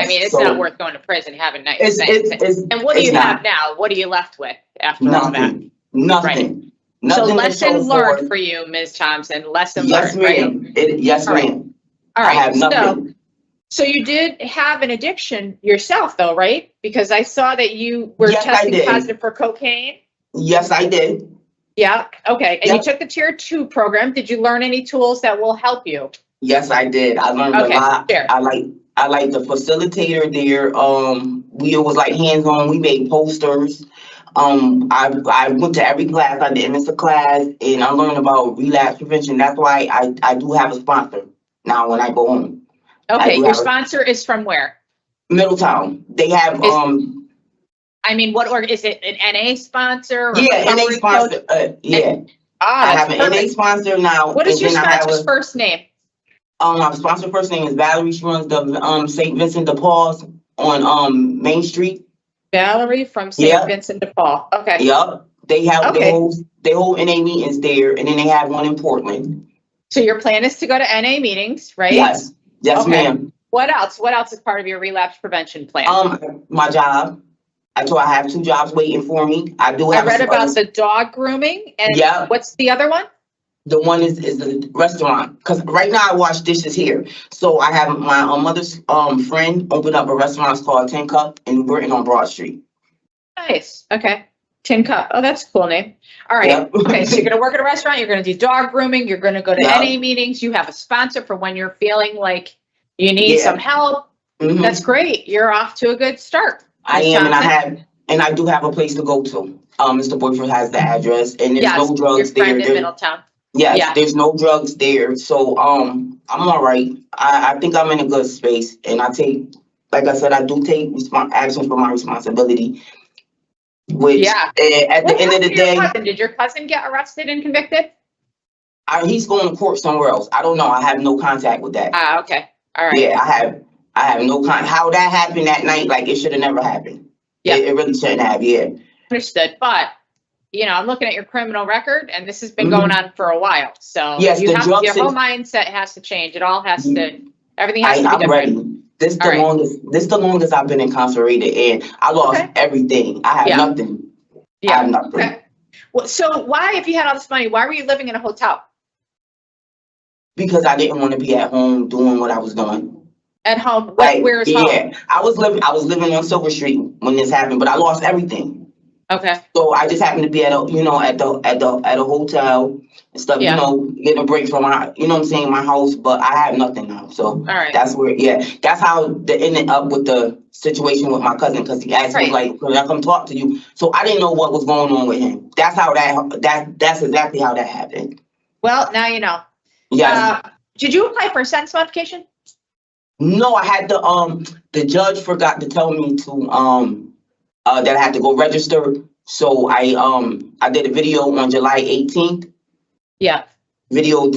mean, it's So, not worth going to prison having nice It's, things. it's, And what do it's you not. have now? What are you left with after all that? Nothing. Nothing. So Nothing to lesson show learned for for you, Ms. Thompson. Lesson Yes, learned, right? ma'am. Yes, All right. ma'am. All I right. have So nothing. So you did have an addiction yourself though, right? Because I saw that you were Yes, I testing did. positive for cocaine. Yes, I did. Yeah, okay. And you Yep. took the tier 2 program. Did you learn any tools that will help you? Yes, I did. I learned Okay, a lot. share. I like the facilitator there. It was like hands-on. We made posters. I went to every class. I didn't miss a class, and I learned about relapse prevention. That's why I do have a sponsor now when I go home. Okay, do your have a- sponsor is from where? Middletown. They have I mean, is it an NA sponsor? Or yeah, NA recovery sponsor. coach? Yeah, Ah, I that's have an NA perfect. sponsor now. What is and your then I have sponsor's first name? my sponsor first name is Valerie. She runs the St. Vincent de Paul's on Main Street. Valerie from St. Yeah. Vincent de Paul. Okay. Yep. They have Okay. they hold NA meetings there, and then they have one in Portland. So your plan is to go to NA meetings, right? Yes. Yes, Okay. ma'am. What else? What else is part of your relapse prevention plan? My job. I told I have 2 jobs waiting for me. I do I have read about the dog grooming and Yeah. what's the other one? the one is the restaurant, because right now I wash dishes here. So I have my mother's friend open up a restaurant. It's called 10 Cup in Britain on Broad Street. Nice. Okay. Tin Cup. Oh, that's a cool name. All right. Yep. Okay. So you're going to work at a restaurant. You're going to do dog grooming. You're going to go to Yep. NA meetings. You have a sponsor for when you're feeling like you need Yeah. some help. Mhm. That's great. You're off to a good start. I Ms. am, Thompson? and I do have a place to go to. Mr. Boyfriend has the address, and there's Yes, no your drugs friend there. in Middletown. Yes, Yeah. there's no drugs there. So I'm all right. I think I'm in a good space, and I take, like I said, I do take action for my responsibility. Which Yeah. at the What end of happened the to your day, cousin? Did your cousin get arrested and convicted? he's going to court somewhere else. I don't know. I have no contact with that. Ah, okay. All right. Yeah, I have no how that happened that night. Like, it should have never happened. Yeah. It really shouldn't have. Yeah. Understood. But, I'm looking at your criminal record and this has been going on for a while. So Yes, you the have, drug your whole mindset has to change. It all has to, everything has to be I'm different. ready. This All right. the longest I've been incarcerated, and I lost Okay. everything. I have Yeah. nothing. I Yeah. have nothing. Okay. Well, so why, if you had all this money, why were you living in a hotel? Because I didn't want to be at home doing what I was doing. At home? Like, Where is yeah, home? I was living on Silver Street when this happened, but I lost everything. Okay. So I just happened to be at a hotel and stuff, Yeah. getting a break from my, my house, but I have nothing now. So All right. that's how they ended up with the situation with my cousin, because he asked me, Right. like, "Can I come talk to you?" So I didn't know what was going on with him. That's how that's exactly how that happened. Well, now you know. Yes. Did you apply for a sentence modification? No, I had the judge forgot to tell me to that I had to go register. So I did a video on July 18th. Yeah. Video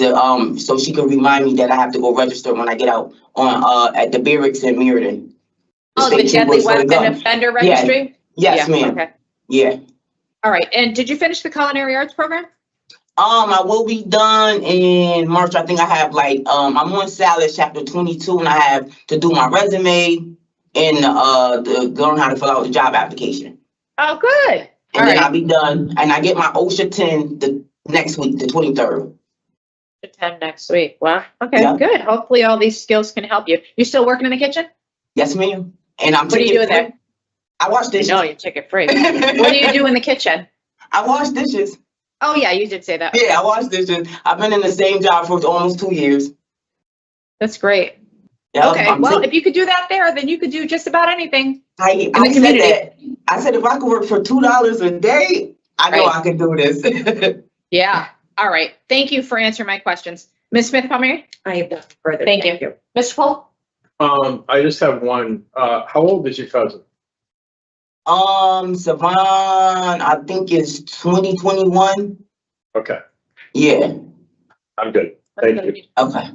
so she could remind me that I have to go register when I get out on at the barracks in Meriden. Oh, the state deadly troopers for the weapon gun. offender registry? Yes, Yeah, ma'am. Okay. Yeah. All right. And did you finish the culinary arts program? I will be done in March. I think I have I'm on Salad chapter 22, and I have to do my resume and learn how to fill out the job application. Oh, good. And All then right. I'll be done. And I get my OSHA 10 the next week, the 23rd. 10 next week. Wow. Okay, Yeah. good. Hopefully all these skills can help you. You still working in the kitchen? Yes, ma'am. And I'm What are you doing ticket-free. there? I wash I dishes. know you're ticket free. What do you do in the kitchen? I wash dishes. Oh, yeah, you did say that. Yeah, I wash dishes. I've been in the same job for almost 2 years. That's great. Yeah, Okay, well, if you could do that there, then you could do just about anything. I the said community. that. I said if I could work for $2 a day, I know Right. I could do this. Yeah. All right. Thank you for answering my questions. Ms. Smith-Palmieri? I have nothing further. Thank you. Mr. Pohl? I just have one. How old is your cousin? Savannah, I think it's 2021. Okay, Yeah. I'm good. Thank you. Okay.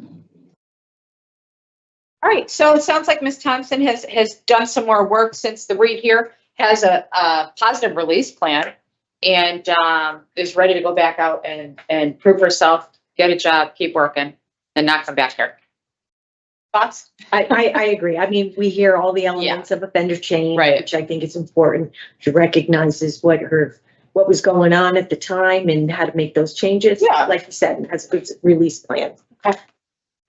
All right, so it sounds like Ms. Thompson has done some more work since the read here, has a positive release plan, and is ready to go back out and prove herself, get a job, keep working, and not come back here. Thoughts? I agree. I mean, we hear all the elements of offender change, Right. which I think is important. She recognizes what was going on at the time and how to make those changes. Yeah. Like you said, and has a good release plan.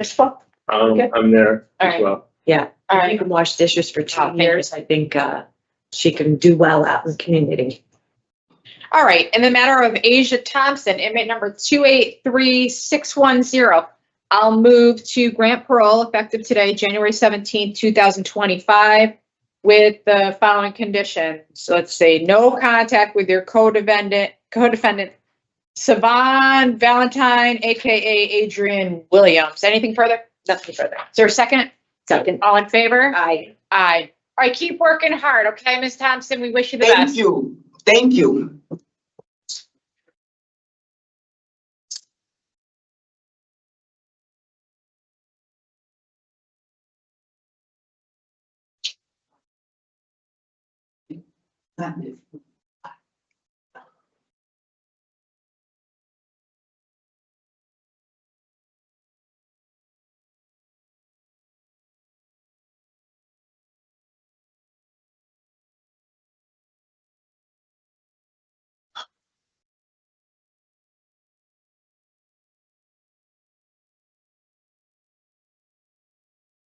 Mr. Pohl? Okay. I'm there All as right. well. Yeah, All if you right. can wash dishes for Oh, thank 2 years, I think, she can do well out in the community. All right, in the matter of Asia Thompson, inmate number 283610, I'll move to grant parole effective today, January 17th, 2025, with the following conditions. So let's say no contact with your co-defendant, Savannah Valentine, AKA Adrian Williams. Anything further? Nothing further. Is there a second? Second. All in favor? Aye. Aye. All right, keep working hard, okay, Ms. Thompson? We wish you the Thank best. you. Thank you.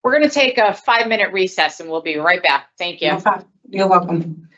We're going to take a 5-minute recess and we'll be right back. Thank you. You're welcome.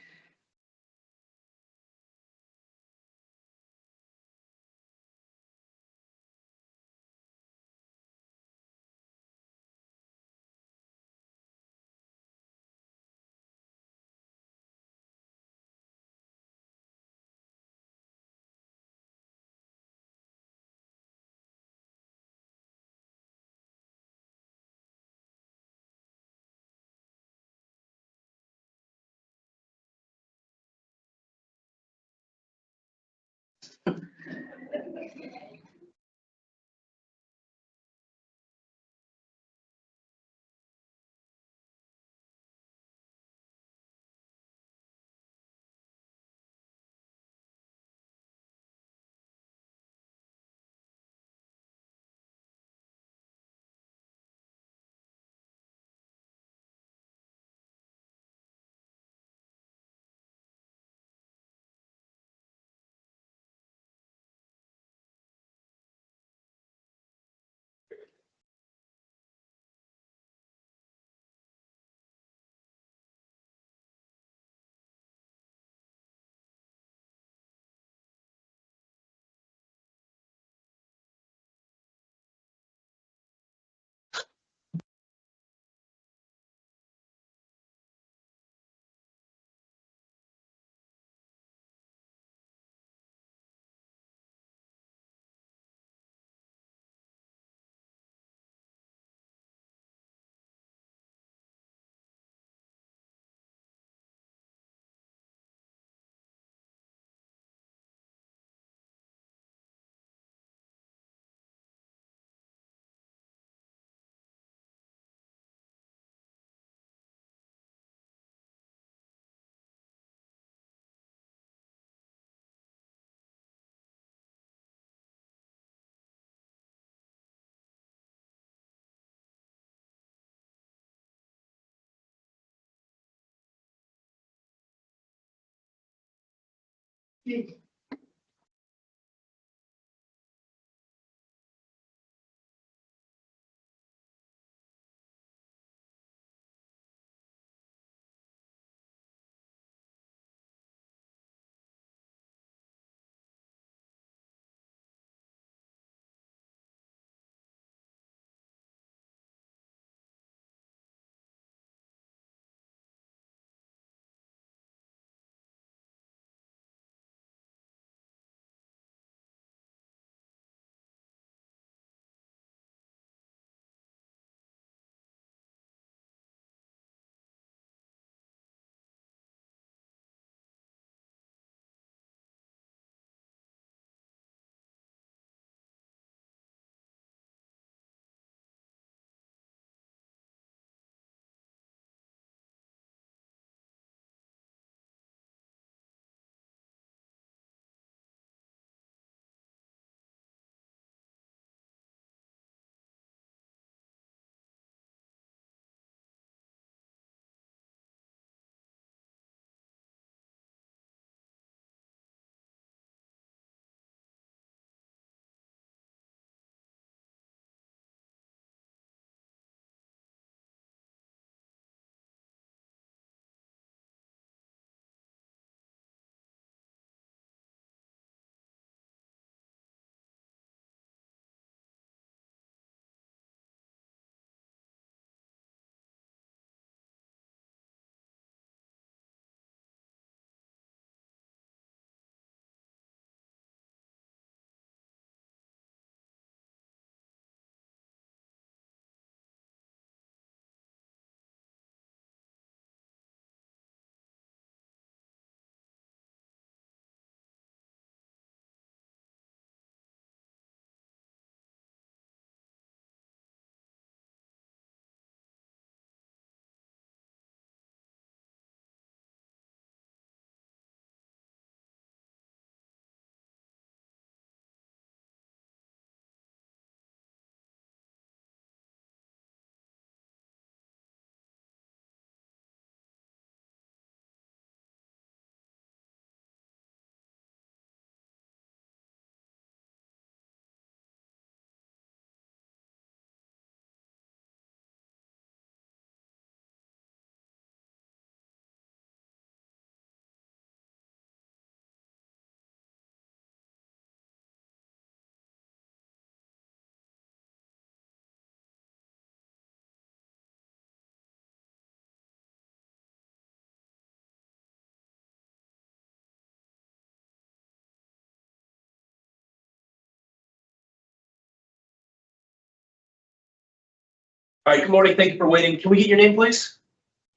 All right, good morning. Thank you for waiting. Can we get your name, please?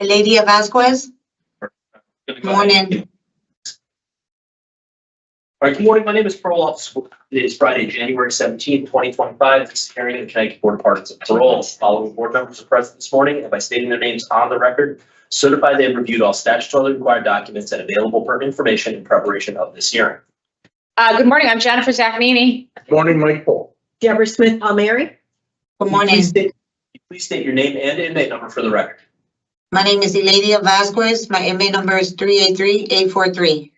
Eladia Vazquez. Good Morning. All right, good morning. My name is Parole Officer. It is Friday, January 17th, 2025. This is hearing of the Connecticut Board of Pardons and Parole. Following board members are present this morning and by stating their names on the record, certify they have reviewed all statutorily required documents and available pertinent information in preparation of this hearing. Good morning. I'm Jennifer Zaccanini. Morning, Michael. Deborah Smith Palmieri. Good morning. Please state your name and inmate number for the record. My name is Eladia Vazquez. My inmate number is 383-843.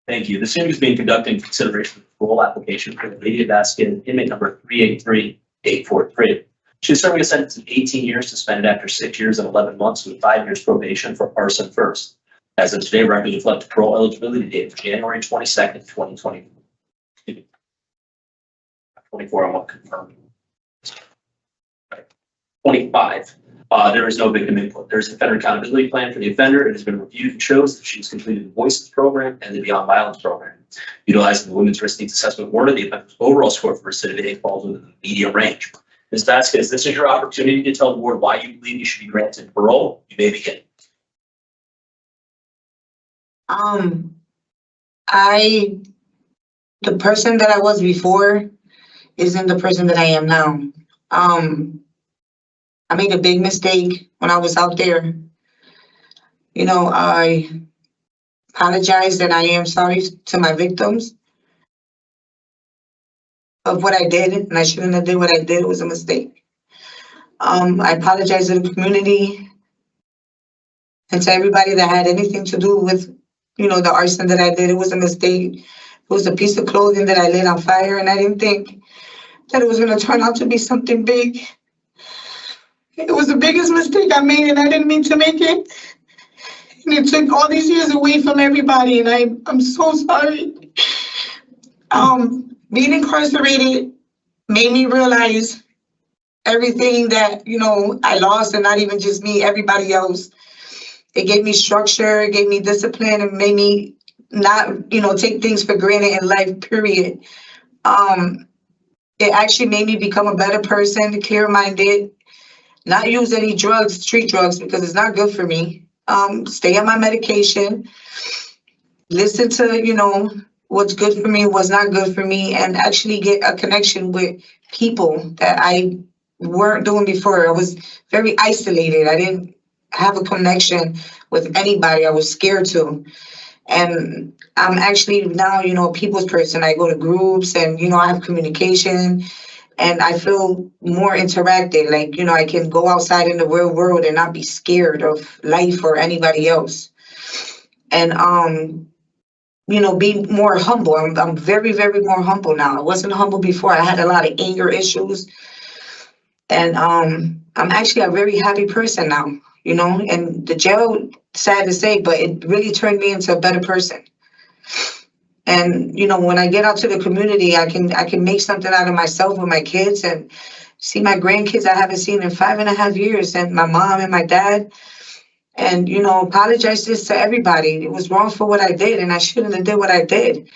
Thank you. This hearing is being conducted in consideration of the parole application for Eladia Vazquez, inmate number 383-843. She is serving a sentence of 18 years suspended after 6 years and 11 months with 5 years probation for arson first. As of today, record reflect parole eligibility date of January 22nd, 2020. 24, I want to confirm. 25. There is no victim input. There is an offender accountability plan for the offender. It has been reviewed and shows that she has completed the Voices program and the Beyond Violence program. Utilizing the Women's Risk Needs Assessment Order, the offender's overall score for recidivity falls within the medium range. Ms. Vazquez, this is your opportunity to tell the board why you believe you should be granted parole. You may begin. The person that I was before isn't the person that I am now. I made a big mistake when I was out there. You know, I apologize and I am sorry to my victims of what I did, and I shouldn't have did what I did. It was a mistake. I apologize to the community and to everybody that had anything to do with, you know, the arson that I did. It was a mistake. It was a piece of clothing that I lit on fire, and I didn't think that it was going to turn out to be something big. It was the biggest mistake I made, and I didn't mean to make it. And it took all these years away from everybody, and I'm so sorry. Being incarcerated made me realize everything that, you know, I lost, and not even just me, everybody else. It gave me structure, it gave me discipline, and made me not, you know, take things for granted in life, period. It actually made me become a better person, clear-minded, not use any drugs, street drugs, because it's not good for me. Stay on my medication, listen to, you know, what's good for me, what's not good for me, and actually get a connection with people that I weren't doing before. I was very isolated. I didn't have a connection with anybody. I was scared to. And I'm actually now, you know, a people's person. I go to groups and, you know, I have communication and I feel more interacted. Like, you know, I can go outside in the real world and not be scared of life or anybody else. And, you know, be more humble. I'm very, very more humble now. I wasn't humble before. I had a lot of anger issues. And I'm actually a very happy person now, you know, and the jail, sad to say, but it really turned me into a better person. And, you know, when I get out to the community, I can make something out of myself with my kids and see my grandkids I haven't seen in 5.5 years, and my mom and my dad. And, you know, apologize this to everybody. It was wrong for what I did, and I shouldn't have did what I did.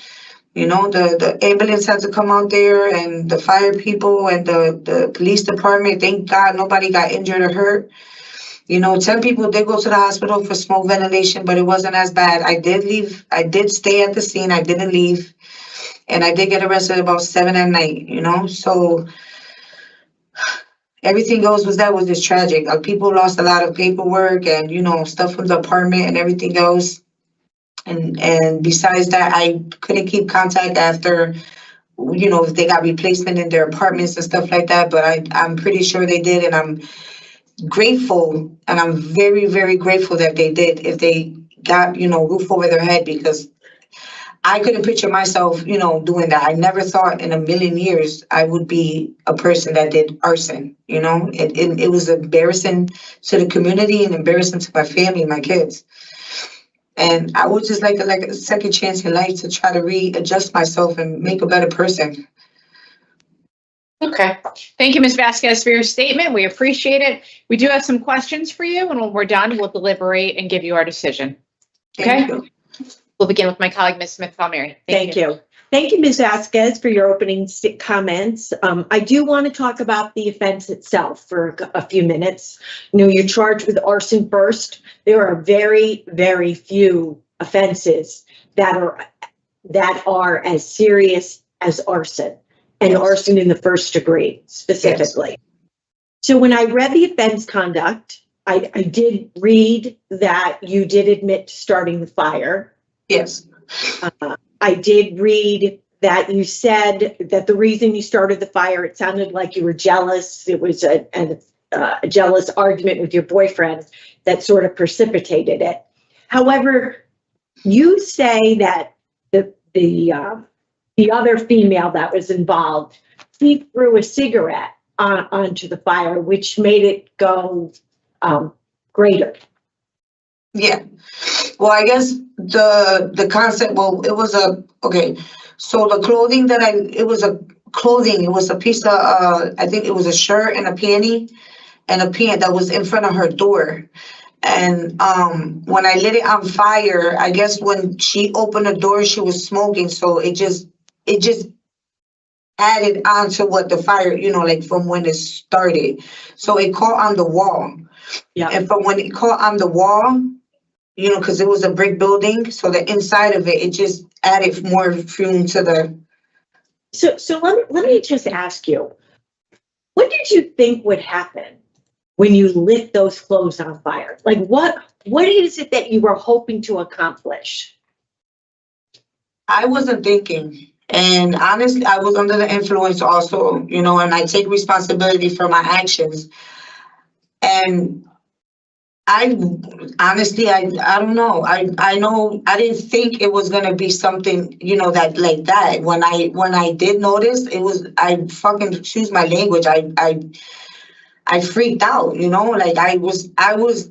You know, the ambulance had to come out there, and the fire people and the police department. Thank God nobody got injured or hurt. You know, 10 people did go to the hospital for smoke ventilation, but it wasn't as bad. I did leave. I did stay at the scene. I didn't leave. And I did get arrested about 7 at night, you know. So everything else was just tragic. People lost a lot of paperwork and, you know, stuff from the apartment and everything else. And besides that, I couldn't keep contact after, you know, if they got replacement in their apartments and stuff like that. But I'm pretty sure they did. And I'm grateful, and I'm very, very grateful that they did, if they got, you know, roof over their head, because I couldn't picture myself, you know, doing that. I never thought in a million years I would be a person that did arson, you know. It was embarrassing to the community and embarrassing to my family, my kids. And I would just like a second chance in life to try to readjust myself and make a better person. Okay. Thank you, Ms. Vazquez, for your statement. We appreciate it. We do have some questions for you, and when we're done, we'll deliberate and give you our decision. Okay? Thank you. We'll begin with my colleague, Ms. Smith Palmieri. Thank you. Thank you, Ms. Vazquez, for your opening comments. I do want to talk about the offense itself for a few minutes. You know, you're charged with arson first. There are very, very few offenses that are as serious as arson, and arson in the first degree specifically. Yes. So when I read the offense conduct, I did read that you did admit to starting the fire. Yes. I did read that you said that the reason you started the fire, it sounded like you were jealous. It was a jealous argument with your boyfriend that sort of precipitated it. However, you say that the other female that was involved, she threw a cigarette onto the fire, which made it go greater. Yeah. Well, I guess the concept, well, it was okay. So the clothing that it was a piece of, I think it was a shirt and a panty and a pant that was in front of her door. And when I lit it on fire, I guess when she opened the door, she was smoking. So it just added on to what the fire, you know, like from when it started. So it caught on the wall. Yeah. And from when it caught on the wall, you know, because it was a brick building, so the inside of it just added more fume to the. So let me just ask you, what did you think would happen when you lit those clothes on fire? Like what is it that you were hoping to accomplish? I wasn't thinking. And honestly, I was under the influence also, you know, and I take responsibility for my actions. And I honestly, I don't know. I know I didn't think it was gonna be something, you know, that like that. When I did notice, it was, I fucking, excuse my language, I freaked out, you know, like I was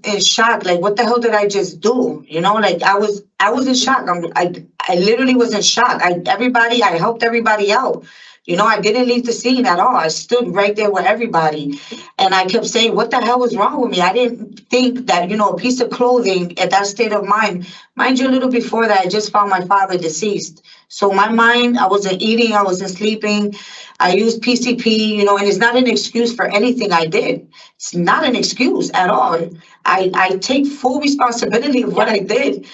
in shock. Like, what the hell did I just do? You know, like I was in shock. I literally was in shock. I helped everybody out. You know, I didn't leave the scene at all. I stood right there with everybody. And I kept saying, what the hell was wrong with me? I didn't think that, you know, a piece of clothing at that state of mind you, a little before that, I just found my father deceased. So my mind, I wasn't eating, I wasn't sleeping. I used PCP, you know, and it's not an excuse for anything I did. It's not an excuse at all. I take full responsibility of what I did.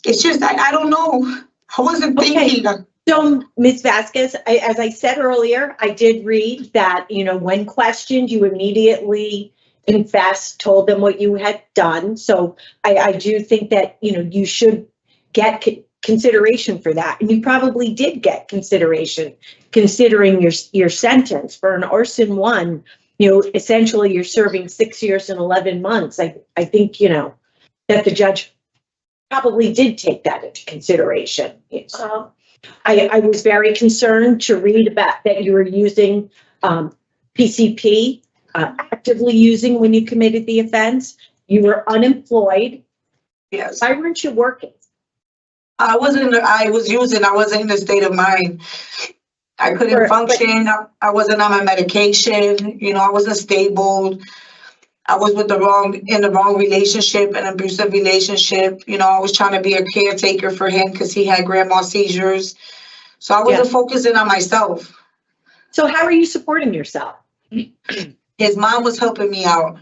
It's just, I don't know. I wasn't thinking. So, Ms. Vazquez, as I said earlier, I did read that, you know, when questioned, you immediately confessed, told them what you had done. So I do think that, you know, you should get consideration for that. And you probably did get consideration considering your sentence for an arson one. You know, essentially you're serving 6 years and 11 months. I think, you know, that the judge probably did take that into consideration. I was very concerned to read about that you were using PCP, actively using when you committed the offense. You were unemployed. Yes. Why weren't you working? I was in a state of mind. I couldn't function. I wasn't on my medication. You know, I wasn't stable. I was in the wrong relationship, an abusive relationship. You know, I was trying to be a caretaker for him because he had grandma seizures. So I wasn't focusing on myself. So how are you supporting yourself? His mom was helping me out.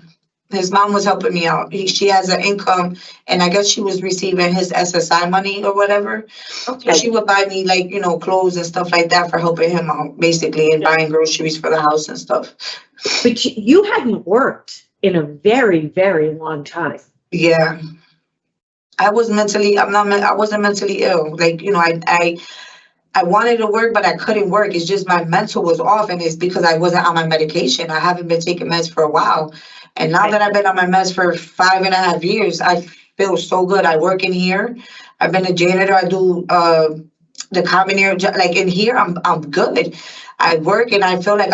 She has an income, and I guess she was receiving his SSI money or whatever. Okay. So she would buy me, like, you know, clothes and stuff like that for helping him out, basically, and buying groceries for the house and stuff. But you hadn't worked in a very, very long time. Yeah. I wasn't mentally ill. Like, you know, I wanted to work, but I couldn't work. It's just my mental was off, and it's because I wasn't on my medication. I haven't been taking meds for a while. And now that I've been on my meds for 5.5 years, I feel so good. I work in here. I've been a janitor. I do the common area, like in here, I'm good. I work and I feel like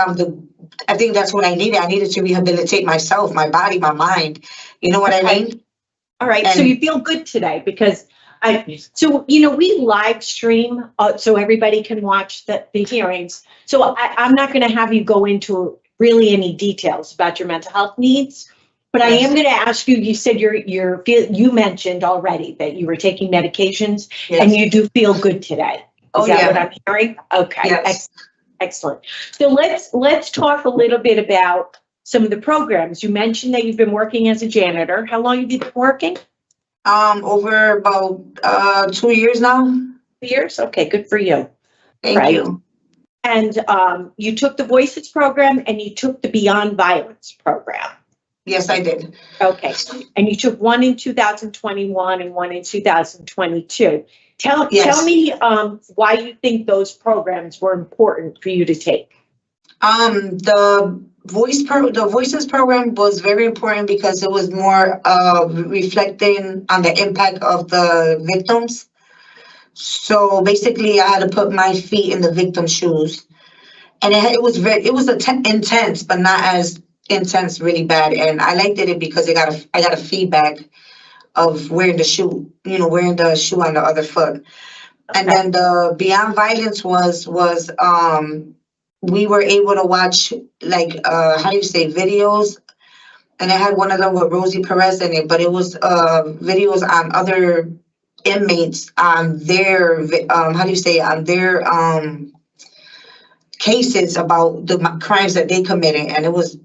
I think that's what I needed. I needed to rehabilitate myself, my body, my mind. You know what I mean? All right. So you feel good today because so, you know, we live stream so everybody can watch the hearings. So I'm not going to have you go into really any details about your mental health needs, but I am going to ask you, you said you mentioned already that you were taking medications and you do feel good today. Oh, Is that yeah. what I'm hearing? Okay. Yes. Excellent. So let's talk a little bit about some of the programs. You mentioned that you've been working as a janitor. How long have you been working? Over about 2 years now. 2 years? Okay, good for you. Thank Right. you. And you took the Voices program and you took the Beyond Violence program. Yes, I did. Okay. And you took one in 2021 and one in 2022. Tell me why you think those programs were important for you to take. The Voices program was very important because it was more reflecting on the impact of the victims. So basically, I had to put my feet in the victim's shoes, and it was intense, but not as intense, really bad. And I liked it because I got a feedback of wearing the shoe, wearing the shoe on the other foot. And then the Beyond Violence was we were able to watch videos, and I had one of them with Rosie Perez in it, but it was videos on other inmates on their on their cases about the crimes that they committed, and it was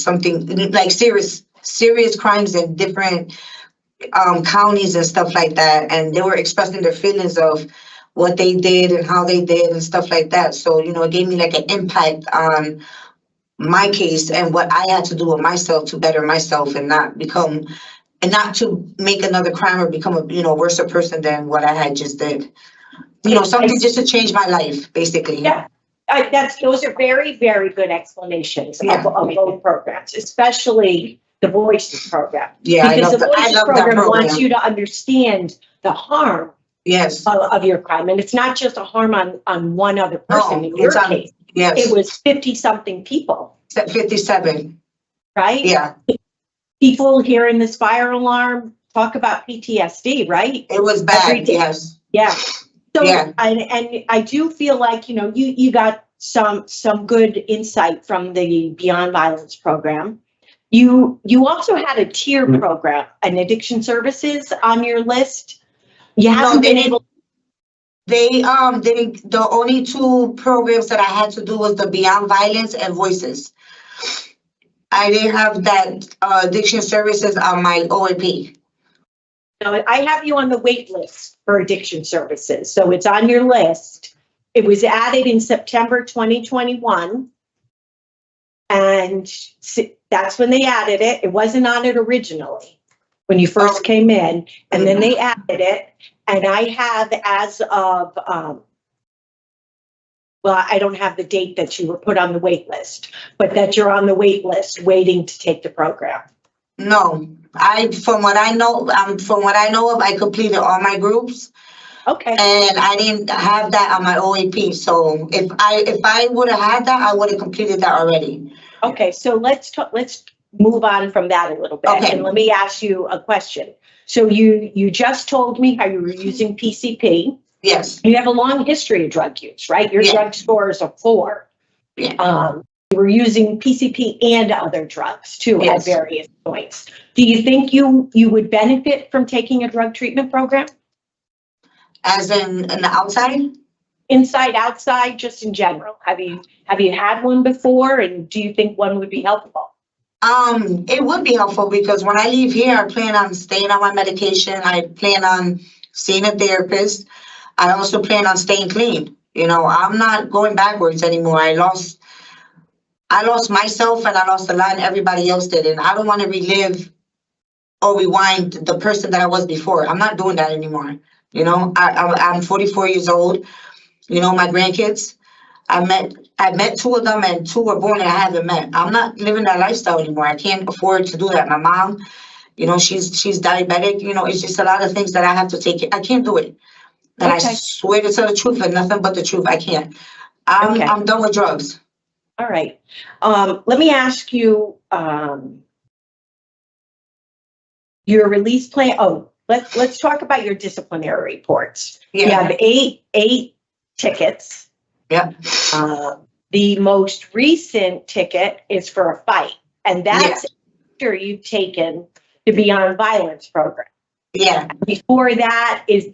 something like serious crimes in different counties and stuff like that, and they were expressing their feelings of what they did and how they did and stuff like that. So it gave me like an impact on my case and what I had to do with myself to better myself and not to make another crime or become a worse person than what I had just did. Something just to change my life, basically. Yeah. Those are very, very good explanations of both programs, especially the Voices program. Yeah, because the I Voices love that program wants program. you to understand the harm Yes. of your crime. And it's not just a harm on one other person. In your case, yes. it was 50-something people. 57. Right? Yeah. People hearing this fire alarm talk about PTSD, right? It was bad. Every day. Yes. Yeah. So, Yeah. and I do feel like, you got some good insight from the Beyond Violence program. You also had a tier program, an addiction services on your list. You haven't been able. The only two programs that I had to do was the Beyond Violence and Voices. I didn't have that addiction services on my OAP. No, I have you on the wait list for addiction services. So it's on your list. It was added in September 2021. And that's when they added it. It wasn't on it originally when you first came in. And then they added it. And I have as of, I don't have the date that you were put on the wait list, but that you're on the wait list waiting to take the program. No, from what I know of, I completed all my groups. Okay. And I didn't have that on my OAP. So if I would have had that, I would have completed that already. Okay, so let's move on from that a little bit. Okay. And let me ask you a question. So you just told me how you were using PCP. Yes. You have a long history of drug use, right? Your drug score is a 4. Yeah. You were using PCP and other drugs too at Yes. various points. Do you think you would benefit from taking a drug treatment program? As in the outside? Inside, outside, just in general. Have you had one before, and do you think one would be helpful? It would be helpful because when I leave here, I plan on staying on my medication. I plan on seeing a therapist. I also plan on staying clean. I'm not going backwards anymore. I lost myself and I lost a lot, and everybody else did. And I don't want to relive or rewind the person that I was before. I'm not doing that anymore. I'm 44 years old. My grandkids, I met 2 of them, and 2 were born and I haven't met. I'm not living that lifestyle anymore. I can't afford to do that. My mom, she's diabetic. It's just a lot of things that I have to take. I can't do it. And Okay. I swear to tell the truth and nothing but the truth. I can't. I'm done with drugs. All right. Let me ask you, your release plan. Oh, let's talk about your disciplinary reports. Yeah. You have eight tickets. Yep. The most recent ticket is for a fight, and that's after you've taken the Beyond Violence program. Yeah, Before that is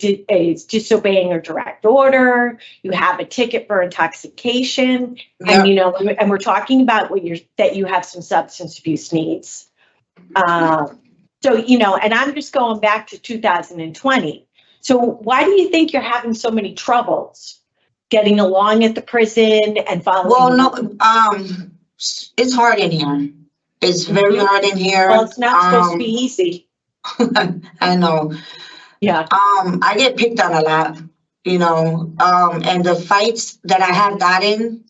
disobeying a direct order. You have a ticket for intoxication, yeah. and and we're talking about that you have some substance abuse needs. So and I'm just going back to 2020. So why do you think you're having so many troubles getting along at the prison and following? Well, no, it's hard in here. It's very hard in here. Well, it's not supposed to be easy. I know. Yeah. I get picked on a lot, and the fights that I have gotten,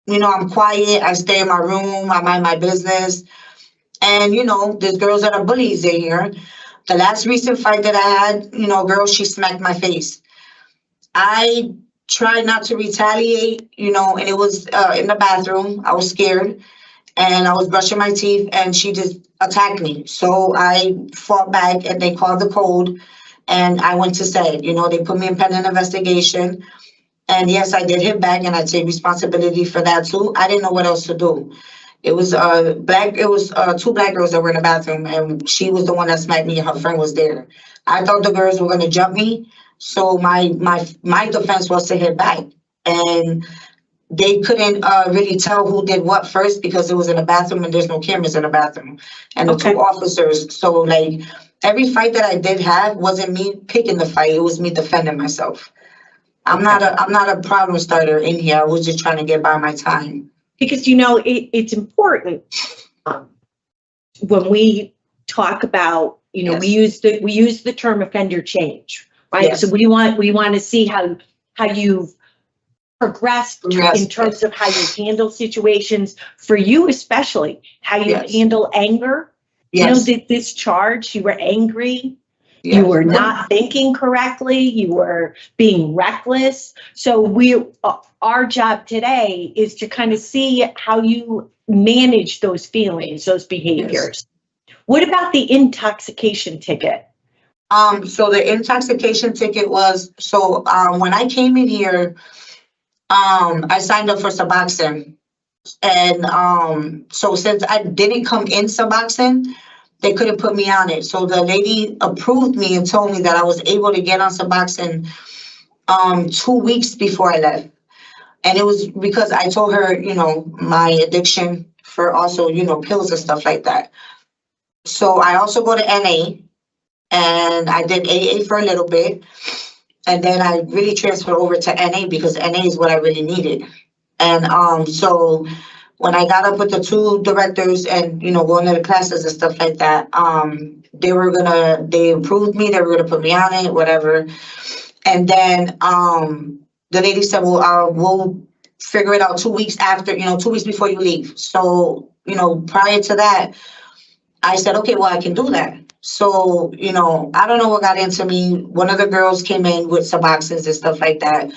I'm quiet. I stay in my room. I mind my business. And, there's girls that are bullies in here. The last recent fight that I had, girl, she smacked my face. I tried not to retaliate, and it was in the bathroom. I was scared and I was brushing my teeth and she just attacked me. So I fought back and they called the code and I went to say, they put me in pending investigation. And yes, I did hit back and I take responsibility for that too. I didn't know what else to do. It was two black girls that were in the bathroom and she was the one that smacked me and her friend was there. I thought the girls were going to jump me. So my defense was to hit back. And they couldn't really tell who did what first because it was in the bathroom and there's no cameras in the bathroom. And the two officers. So like every fight that I did have wasn't me picking the fight. It was me defending myself. I'm not a problem starter in here. I was just trying to get by my time. Because it's important when we talk about Yes. we use the term offender change, right? Yes. So we want to see how you've progressed in terms of how you handle situations. For you especially, how you handle anger. Yes. This charge, you were angry. Yes. You were not thinking correctly. You were being reckless. So our job today is to kind of see how you manage those feelings, those behaviors. Yes. What about the intoxication ticket? So the intoxication ticket was, when I came in here, I signed up for Suboxone. And so since I didn't come in Suboxone, they couldn't put me on it. So the lady approved me and told me that I was able to get on Suboxone 2 weeks before I left. And it was because I told her, my addiction for also, pills and stuff like that. So I also go to NA and I did AA for a little bit. And then I really transferred over to NA because NA is what I really needed. And so when I got up with the two directors and, going to the classes and stuff like that, they approved me, they were going to put me on it, whatever. And then the lady said, well, we'll figure it out 2 weeks after, 2 weeks before you leave. So, prior to that, I said, okay, well, I can do that. So, I don't know what got into me. One of the girls came in with Suboxone and stuff like that.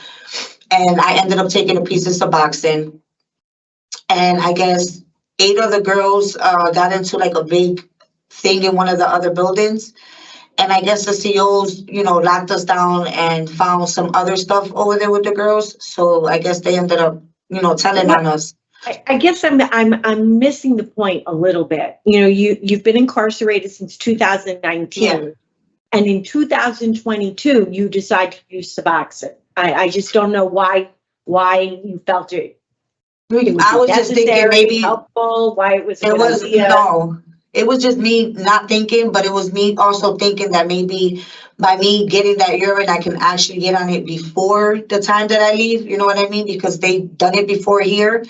And I ended up taking a piece of Suboxone. And I guess 8 of the girls got into like a big thing in one of the other buildings. And I guess the COs, locked us down and found some other stuff over there with the girls. So I guess they ended up, telling on us. I guess I'm missing the point a little bit. You've been incarcerated since 2019. Yeah. And in 2022, you decide to use Suboxone. I just don't know why you felt it. I was just thinking maybe helpful. Why it was. It was just me not thinking, but it was me also thinking that maybe by me getting that urine, I can actually get on it before the time that I leave. You know what I mean? Because they done it before here,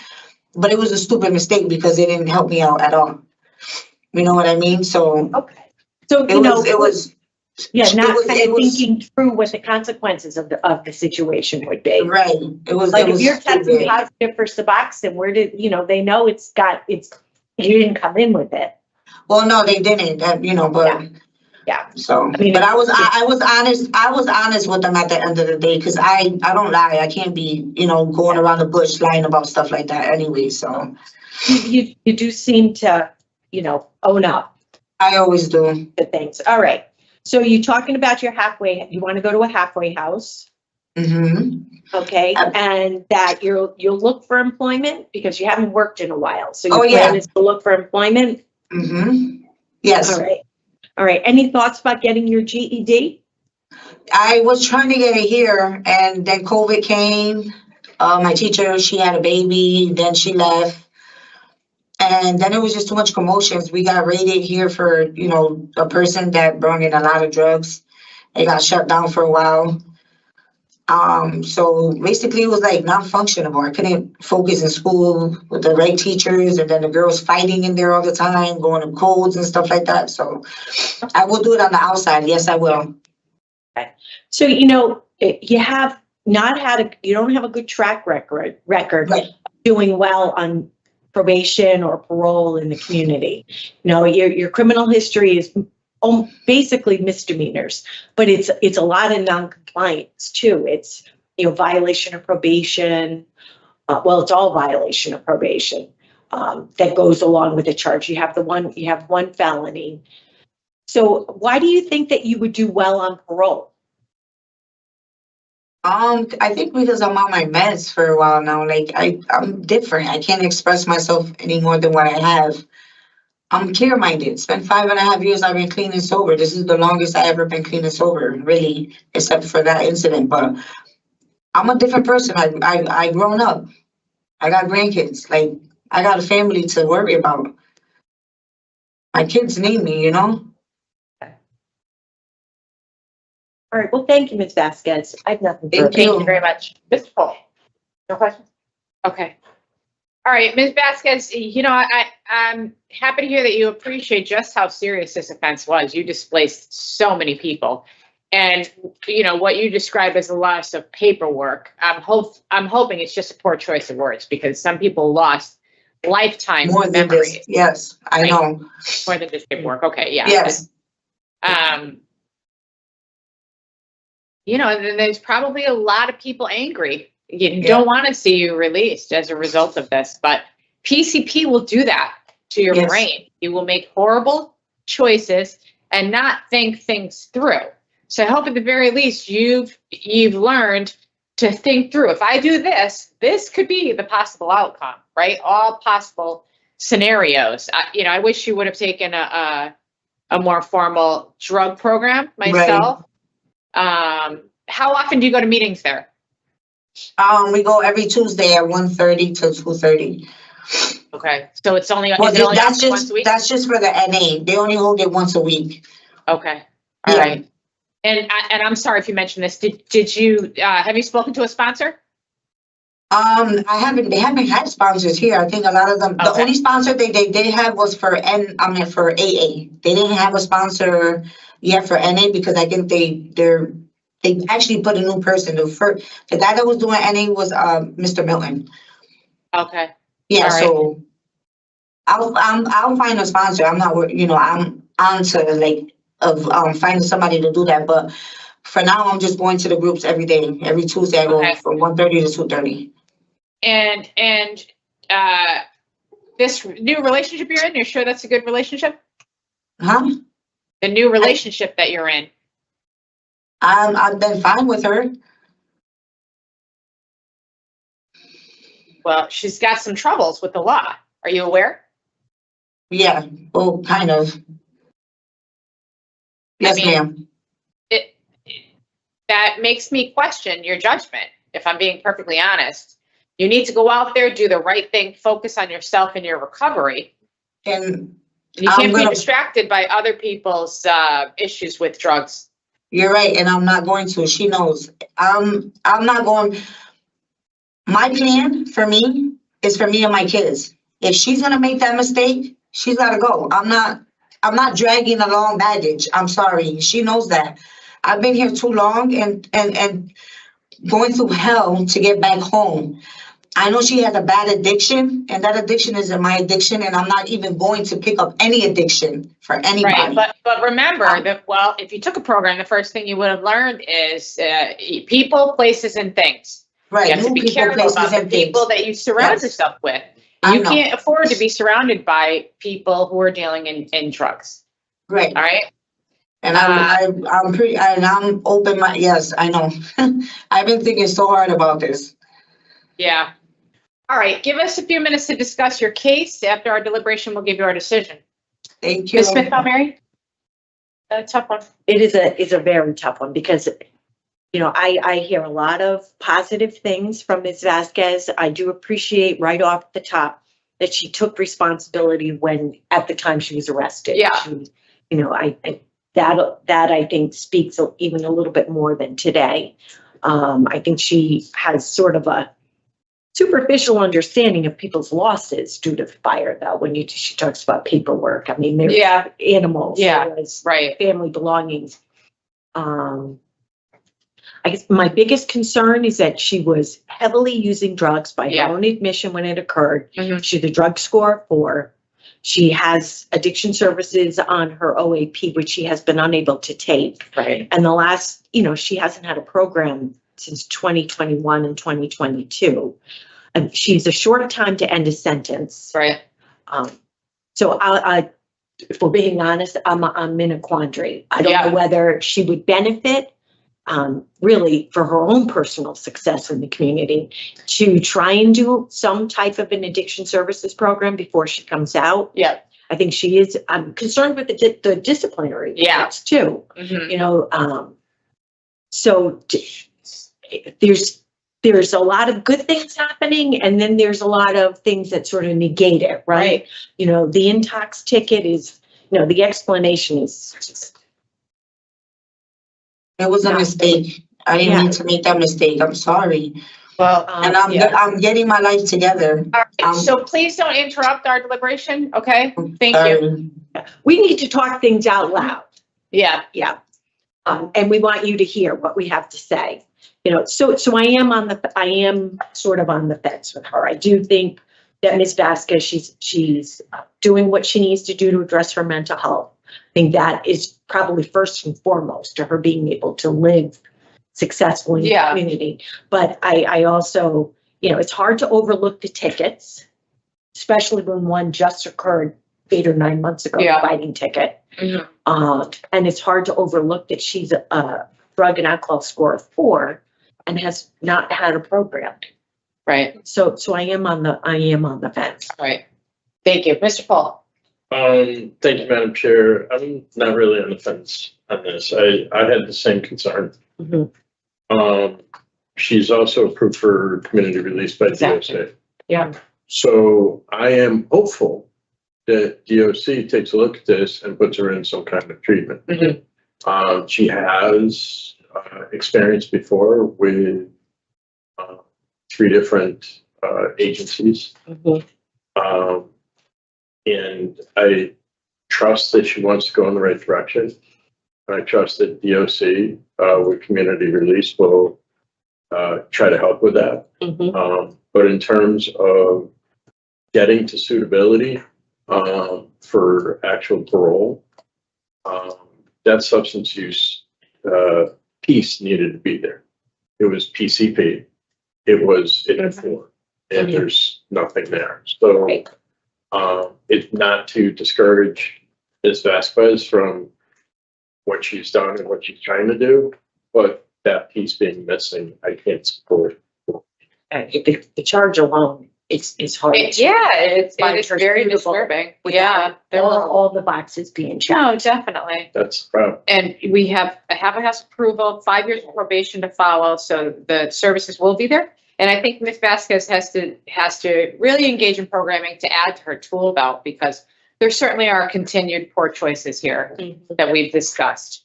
but it was a stupid mistake because it didn't help me out at all. You know what I mean? So okay. So it was. Yeah, thinking through what the consequences of the situation would be. Right. It was like if you're testing positive for Suboxone, where did they know you didn't come in with it. Well, no, they didn't. But yeah. So, but I was honest. I was honest with them at the end of the day because I don't lie. I can't be going around the bush lying about stuff like that anyway. So you do seem to own up. I always do the things. All right. So you're talking about you want to go to a halfway house. Mm-hmm. Okay. And that you'll look for employment because you haven't worked in a while. So your plan is to look for employment. Mm-hmm. Yes. All right. All right. Any thoughts about getting your GED? I was trying to get it here and then COVID came. My teacher, she had a baby, then she left. And then it was just too much commotions. We got raided here for, a person that brought in a lot of drugs. It got shut down for a while. So basically it was like non-functionable. I couldn't focus in school with the right teachers, and then the girls fighting in there all the time, going to codes and stuff like that. So I will do it on the outside. Yes, I will. So, you have not had you don't have a good track record Right. doing well on probation or parole in the community. Your criminal history is basically misdemeanors, but it's a lot of non-compliance too. It's, violation of probation. It's all violation of probation that goes along with the charge. You have one felony. So why do you think that you would do well on parole? I think because I'm on my meds for a while now, like I'm different. I can't express myself any more than what I have. I'm clear-minded. Spent 5.5 years I've been clean and sober. This is the longest I ever been clean and sober, really, except for that incident. But I'm a different person. I grown up. I got grandkids. Like, I got a family to worry about. My kids need me, All right. Well, thank you, Ms. Vazquez. I have nothing further. Thank Thank you. you very much. Mr. Paul? No questions? Okay. All right, Ms. Vazquez, I'm happy to hear that you appreciate just how serious this offense was. You displaced so many people. And, what you described as a loss of paperwork, I'm hoping it's just a poor choice of words, because some people lost lifetime More than memories. this. Yes, I know. More than just paperwork. Okay, yeah. Yes. And then there's probably a lot of people angry. You don't want to see you released as a result of this, but PCP will do that to your Yes. brain. You will make horrible choices and not think things through. So I hope at the very least you've learned to think through. If I do this, this could be the possible outcome, right? All possible scenarios. I wish you would have taken a more formal drug program myself. How often do you go to meetings there? We go every Tuesday at 1:30 to 2:30. Okay, so it's only, Well, is it only that's once a week? just for the NA. They only hold it once a week. Okay, all Yeah. right. And I'm sorry if you mentioned this. Did you have you spoken to a sponsor? They haven't had sponsors here. I think a lot of them, the Okay. only sponsor they had was for for AA. They didn't have a sponsor yet for NA because I think they actually put a new person. The guy that was doing NA was Mr. Milton. Okay, Yeah, All right. so I'll find a sponsor. I'm not I'm on to finding somebody to do that. But for now, I'm just going to the groups every day. Every Tuesday, I go Okay. from 1:30 to 2:30. and this new relationship you're in, you're sure that's a good relationship? Huh? The new relationship that you're in. I've been fine with her. Well, she's got some troubles with the law. Are you aware? Yeah, well, kind of. Yes, mean- ma'am. That makes me question your judgment, if I'm being perfectly honest. You need to go out there, do the right thing, focus on yourself and your recovery. And You I'm can't be gonna- distracted by other people's issues with drugs. you're right, and I'm not going to. She knows. I'm not going. My plan for me is for me and my kids. If she's gonna make that mistake, she's gotta go. I'm not dragging along baggage. I'm sorry. She knows that. I've been here too long and going through hell to get back home. I know she has a bad addiction, and that addiction isn't my addiction, and I'm not even going to pick up any addiction for anybody. Right, but remember that, well, if you took a program, the first thing you would have learned is people, places, and things. Right, You have to new be people, careful places, about the and things. people that you surround Yes. yourself with. I You know. can't afford to be surrounded by people who are dealing in drugs, Right. all right? And I'm open yes, I know. I've been thinking so hard about this. Yeah. All right, give us a few minutes to discuss your case. After our deliberation, we'll give you our decision. Thank you. Ms. Smith, Mary? A tough one. It is a very tough one because, you know, I hear a lot of positive things from Ms. Vazquez. I do appreciate right off the top that she took responsibility when, at the time she was arrested. Yeah. She, you know, that I think speaks even a little bit more than today. I think she has sort of a superficial understanding of people's losses due to fire, though, when she talks about paperwork. I mean, there's Yeah. animals, Yeah. there's Right. family belongings. I guess my biggest concern is that she was heavily using drugs by Yeah. her own admission when it occurred. Mhm. She's a drug score of 4. She has addiction services on her OAP, which she has been unable to take. Right. And the last, you know, she hasn't had a program since 2021 and 2022. And she's a short time to end a sentence. Right. So if we're being honest, I'm in a quandary. I don't Yeah. know whether she would benefit really for her own personal success in the community to try and do some type of an addiction services program before she comes out. Yeah. I think she is, I'm concerned with the disciplinary Yeah. efforts too, Mhm. you know, so there's a lot of good things happening, and then there's a lot of things that sort of negate it, right? You know, the intox ticket is, you know, the explanation is just. It was a Yeah. mistake. I didn't Yeah. mean to make that mistake. I'm sorry. Well, And yeah. I'm getting my life together. All right. So please don't interrupt our deliberation. Okay. Thank you. We need to talk things out loud. Yeah. Yeah. And we want you to hear what we have to say. You know, so I am sort of on the fence with her. I do think that Ms. Vazquez, she's doing what she needs to do to address her mental health. I think that is probably first and foremost to her being able to live successfully in the community. But I also, you know, it's hard to overlook the tickets, especially when one just occurred 8 or 9 months ago, Yeah. a fighting ticket. Mhm. And it's hard to overlook that she's a drug and alcohol score of 4 and has not had a program. Right. So I am on the fence. Right. Thank you. Mr. Paul. Thank you, Madam Chair. I'm not really on the fence on this. I had the same concern. Mhm. She's also approved for community release by Exactly. DOC. Yeah. So I am hopeful that DOC takes a look at this and puts her in some kind of treatment. Mhm. She has experience before with 3 different agencies. Mhm. And I trust that she wants to go in the right direction. I trust that DOC with community release will try to help with that. Mhm. But in terms of getting to suitability for actual parole, that substance use piece needed to be there. It was PCP. It was informed, and Mhm. there's nothing there. So Right. it's not to discourage Ms. Vazquez from what she's done and what she's trying to do, but that piece being missing, I can't support. The charge alone, it's hard. It's Find it's her very suitable disturbing. without Yeah. There were all the boxes being checked. No, definitely. That's the problem. And we have a house approval, 5 years of probation to follow, so the services will be there. And I think Ms. Vazquez has to really engage in programming to add to her tool belt, because there certainly are continued poor choices here that we've discussed.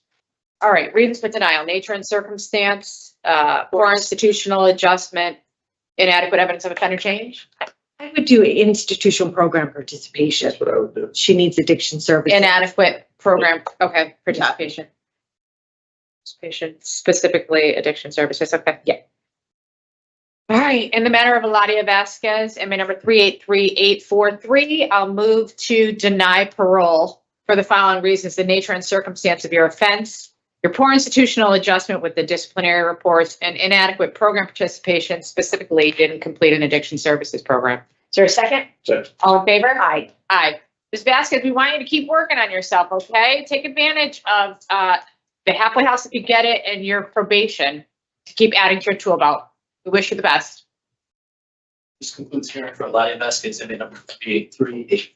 All right, reasons for denial: nature and circumstance, poor institutional adjustment, inadequate evidence of offender change, I would do institutional program participation. That's what I would do. She needs addiction services. inadequate program, okay, participation. Participation, specifically addiction services, okay. Yeah. All right, in the matter of Eladia Vazquez, MA number 383843, I'll move to deny parole for the following reasons: the nature and circumstance of your offense, your poor institutional adjustment with the disciplinary reports, and inadequate program participation, specifically didn't complete an addiction services program. Is there a second? Second. All in favor? Aye. Aye. Ms. Vazquez, we want you to keep working on yourself, okay? Take advantage of the halfway house if you get it, and your probation to keep adding to your tool belt. We wish you the best. This concludes hearing for Eladia Vazquez, MA number 3838.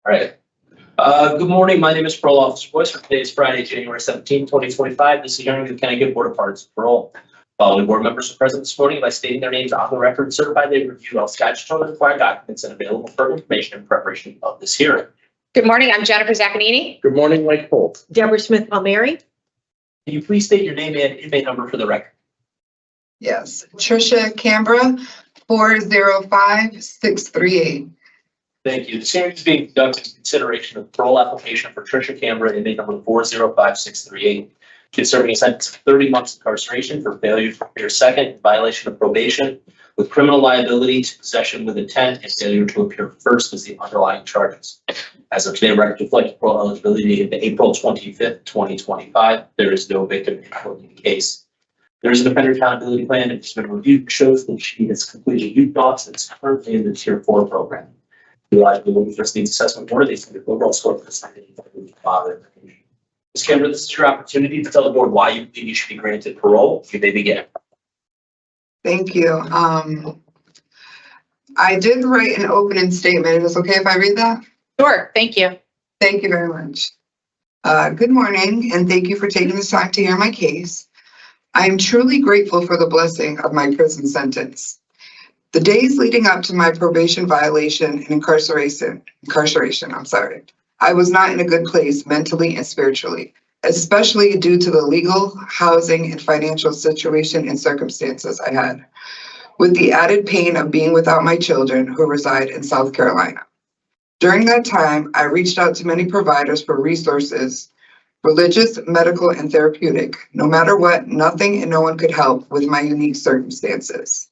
All right. Good morning. My name is Parole Officer Boyce. Today is Friday, January 17, 2025. This is hearing of the Connecticut Board of Pardons and Parole. Following board members are present this morning by stating their names on the record, certified they review all statutory required documents and available for information in preparation of this hearing. Good morning, I'm Jennifer Zaccanini. Good morning, Mike Holt. Deborah Smith Palmieri. Can you please state your name and inmate number for the record? Yes, Trysha, Cambra, 405638. Thank you. This hearing is being conducted in consideration of the parole application for Trysha Cambra, inmate number 405638. She is serving a sentence of 30 months incarceration for failure to appear second in violation of probation with criminal liability to possession with intent and failure to appear first as the underlying charges. As of today, record reflects parole eligibility of April 25th, 2025. There is no victim in the case. There is an offender accountability plan and it's been reviewed, shows that she has completed youth talks and is currently in the Tier 4 program. The eligibility for needs assessment board, they see the overall score for the second father. Ms. Cambra, this is your opportunity to tell the board why you believe you should be granted parole. You may begin. Thank you. I did write an opening statement. Is it okay if I read that? Sure, thank you. Thank you very much. Good morning, and thank you for taking this time to hear my case. I am truly grateful for the blessing of my prison sentence. The days leading up to my probation violation and incarceration, I was not in a good place mentally and spiritually, especially due to the legal, housing, and financial situation and circumstances I had, with the added pain of being without my children who reside in South Carolina. During that time, I reached out to many providers for resources, religious, medical, and therapeutic. No matter what, nothing and no one could help with my unique circumstances.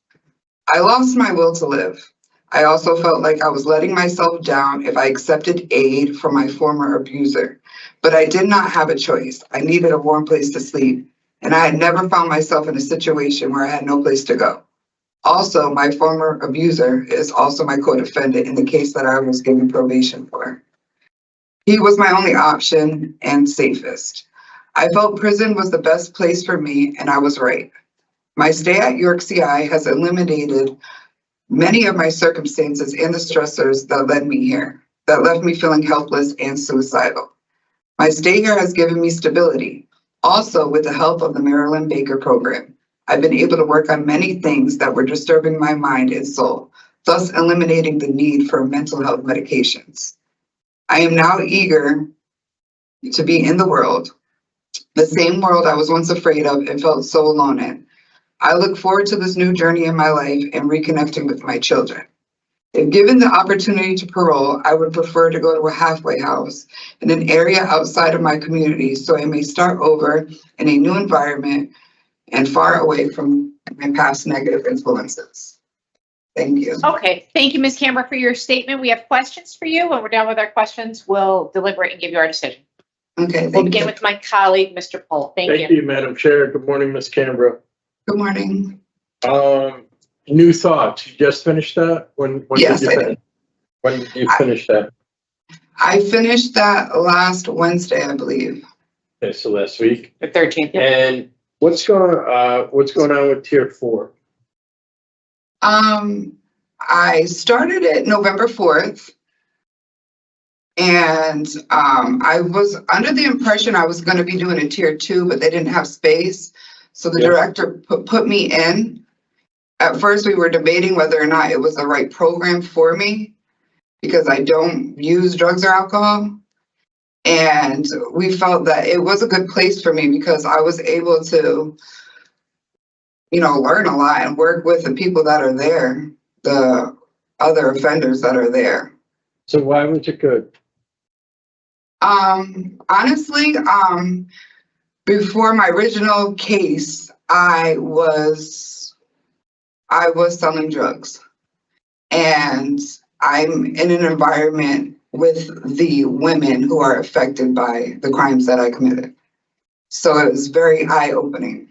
I lost my will to live. I also felt like I was letting myself down if I accepted aid from my former abuser, but I did not have a choice. I needed a warm place to sleep, and I had never found myself in a situation where I had no place to go. Also, my former abuser is also my co-defendant in the case that I was given probation for. He was my only option and safest. I felt prison was the best place for me, and I was right. My stay at York CI has eliminated many of my circumstances and the stressors that led me here, that left me feeling helpless and suicidal. My stay here has given me stability. Also, with the help of the Marilyn Baker program, I've been able to work on many things that were disturbing my mind and soul, thus eliminating the need for mental health medications. I am now eager to be in the world, the same world I was once afraid of and felt so alone in. I look forward to this new journey in my life and reconnecting with my children. If given the opportunity to parole, I would prefer to go to a halfway house in an area outside of my community so I may start over in a new environment and far away from my past negative influences. Thank you. Okay, thank you, Ms. Cambra, for your statement. We have questions for you. When we're done with our questions, we'll deliberate and give you our decision. Okay, We'll thank begin you. with my colleague, Mr. Pohl. Thank you, Madam Chair. Good morning, Ms. Cambra. Good morning. New thoughts. You just finished that? When Yes, did I you did. finish? When did you finish that? I finished that last Wednesday, I believe. Okay, so last week. The 13th. And what's going on with Tier 4? I started it November 4th. And I was under the impression I was going to be doing a Tier 2, but they didn't have space. So the director put me in. At first, we were debating whether or not it was the right program for me because I don't use drugs or alcohol. And we felt that it was a good place for me because I was able to, learn a lot and work with the people that are there, the other offenders that are there. So why was it good? Honestly, before my original case, I was selling drugs, and I'm in an environment with the women who are affected by the crimes that I committed. So it was very eye-opening,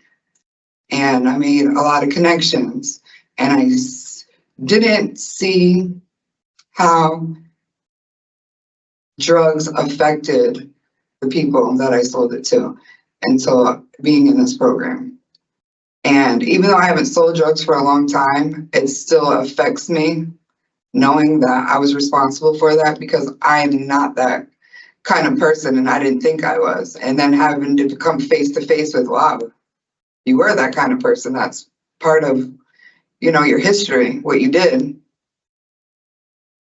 and I made a lot of connections, and I didn't see how drugs affected the people that I sold it to until being in this program. And even though I haven't sold drugs for a long time, it still affects me knowing that I was responsible for that, because I am not that kind of person and I didn't think I was. And then having to come face to face with, wow, you were that kind of person. That's part of, your history, what you did.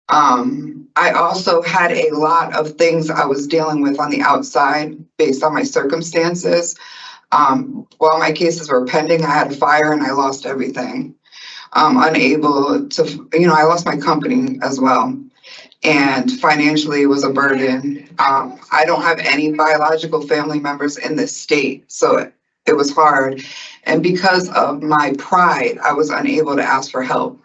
I also had a lot of things I was dealing with on the outside based on my circumstances. While my cases were pending, I had a fire and I lost everything. Unable to, I lost my company as well. And financially it was a burden. I don't have any biological family members in this state, so it was hard. And because of my pride, I was unable to ask for help,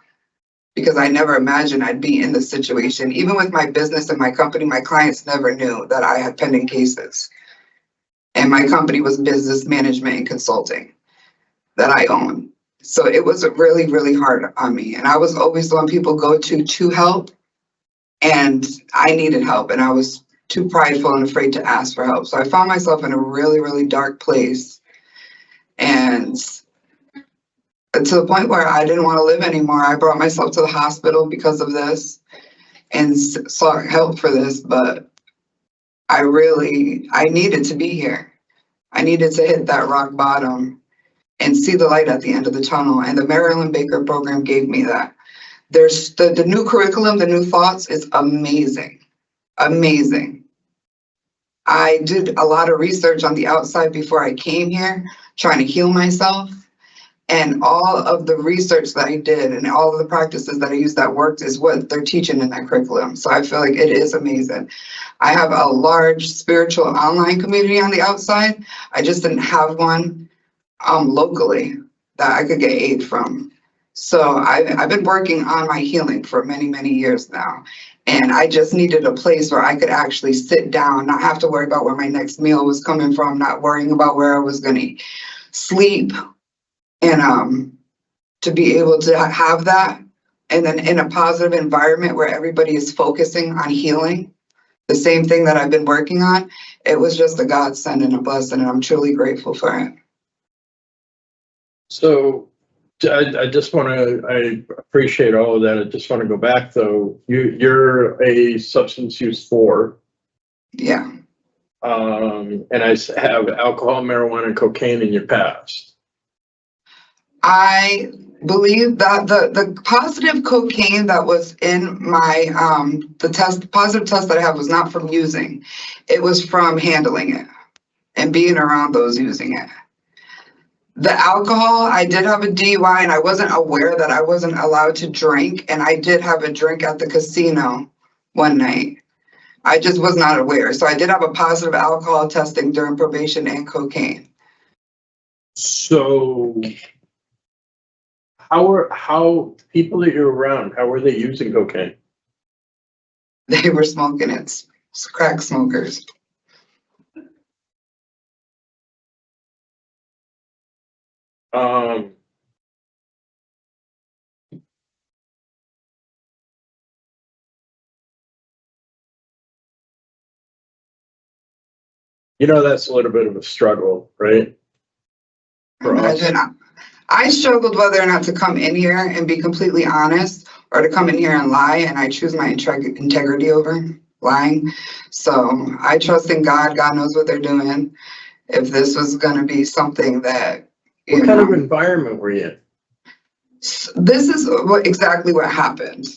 because I never imagined I'd be in this situation. Even with my business and my company, my clients never knew that I had pending cases. And my company was business management and consulting that I own. So it was really, really hard on me. And I was always the one people go to help. And I needed help, and I was too prideful and afraid to ask for help. So I found myself in a really, really dark place. And to the point where I didn't want to live anymore. I brought myself to the hospital because of this and sought help for this, but I needed to be here. I needed to hit that rock bottom and see the light at the end of the tunnel. And the Marilyn Baker program gave me that. There's the new curriculum, the new thoughts is amazing, amazing. I did a lot of research on the outside before I came here, trying to heal myself. And all of the research that I did and all of the practices that I used that worked is what they're teaching in that curriculum. So I feel like it is amazing. I have a large spiritual online community on the outside. I just didn't have one locally that I could get aid from. So I've been working on my healing for many, many years now. And I just needed a place where I could actually sit down, not have to worry about where my next meal was coming from, not worrying about where I was going to sleep. And to be able to have that, and then in a positive environment where everybody is focusing on healing, the same thing that I've been working on, it was just a godsend and a blessing, and I'm truly grateful for it. So I just want to, I appreciate all of that. I just want to go back though. You're a substance use 4. Yeah. And I have alcohol, marijuana, and cocaine in your past. I believe that the positive cocaine that was in my positive test that I have was not from using. It was from handling it and being around those using it. The alcohol, I did have a DUI and I wasn't aware that I wasn't allowed to drink. And I did have a drink at the casino one night. I just was not aware. So I did have a positive alcohol testing during probation and cocaine. So how people that you're around, how were they using cocaine? They were smoking it, crack smokers. That's a little bit of a struggle, right? For us. I struggled whether or not to come in here and be completely honest or to come in here and lie, and I choose my integrity over lying. So I trust in God. God knows what they're doing. If this was going to be something that, what kind of environment were you in? This is exactly what happened.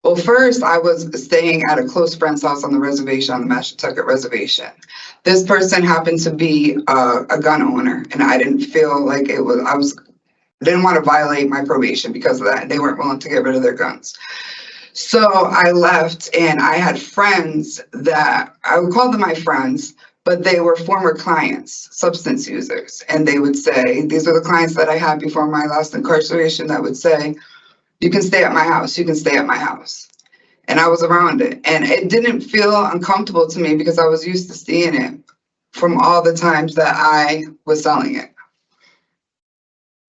Well, first I was staying at a close friend's house on the reservation, on the Mashantucket Reservation. This person happened to be a gun owner, and I didn't feel like didn't want to violate my probation because of that. They weren't willing to get rid of their guns. So I left, and I had friends that I would call them my friends, but they were former clients, substance users. And they would say, these are the clients that I had before my last incarceration that would say, you can stay at my house, you can stay at my house. And I was around it. And it didn't feel uncomfortable to me because I was used to seeing it from all the times that I was selling it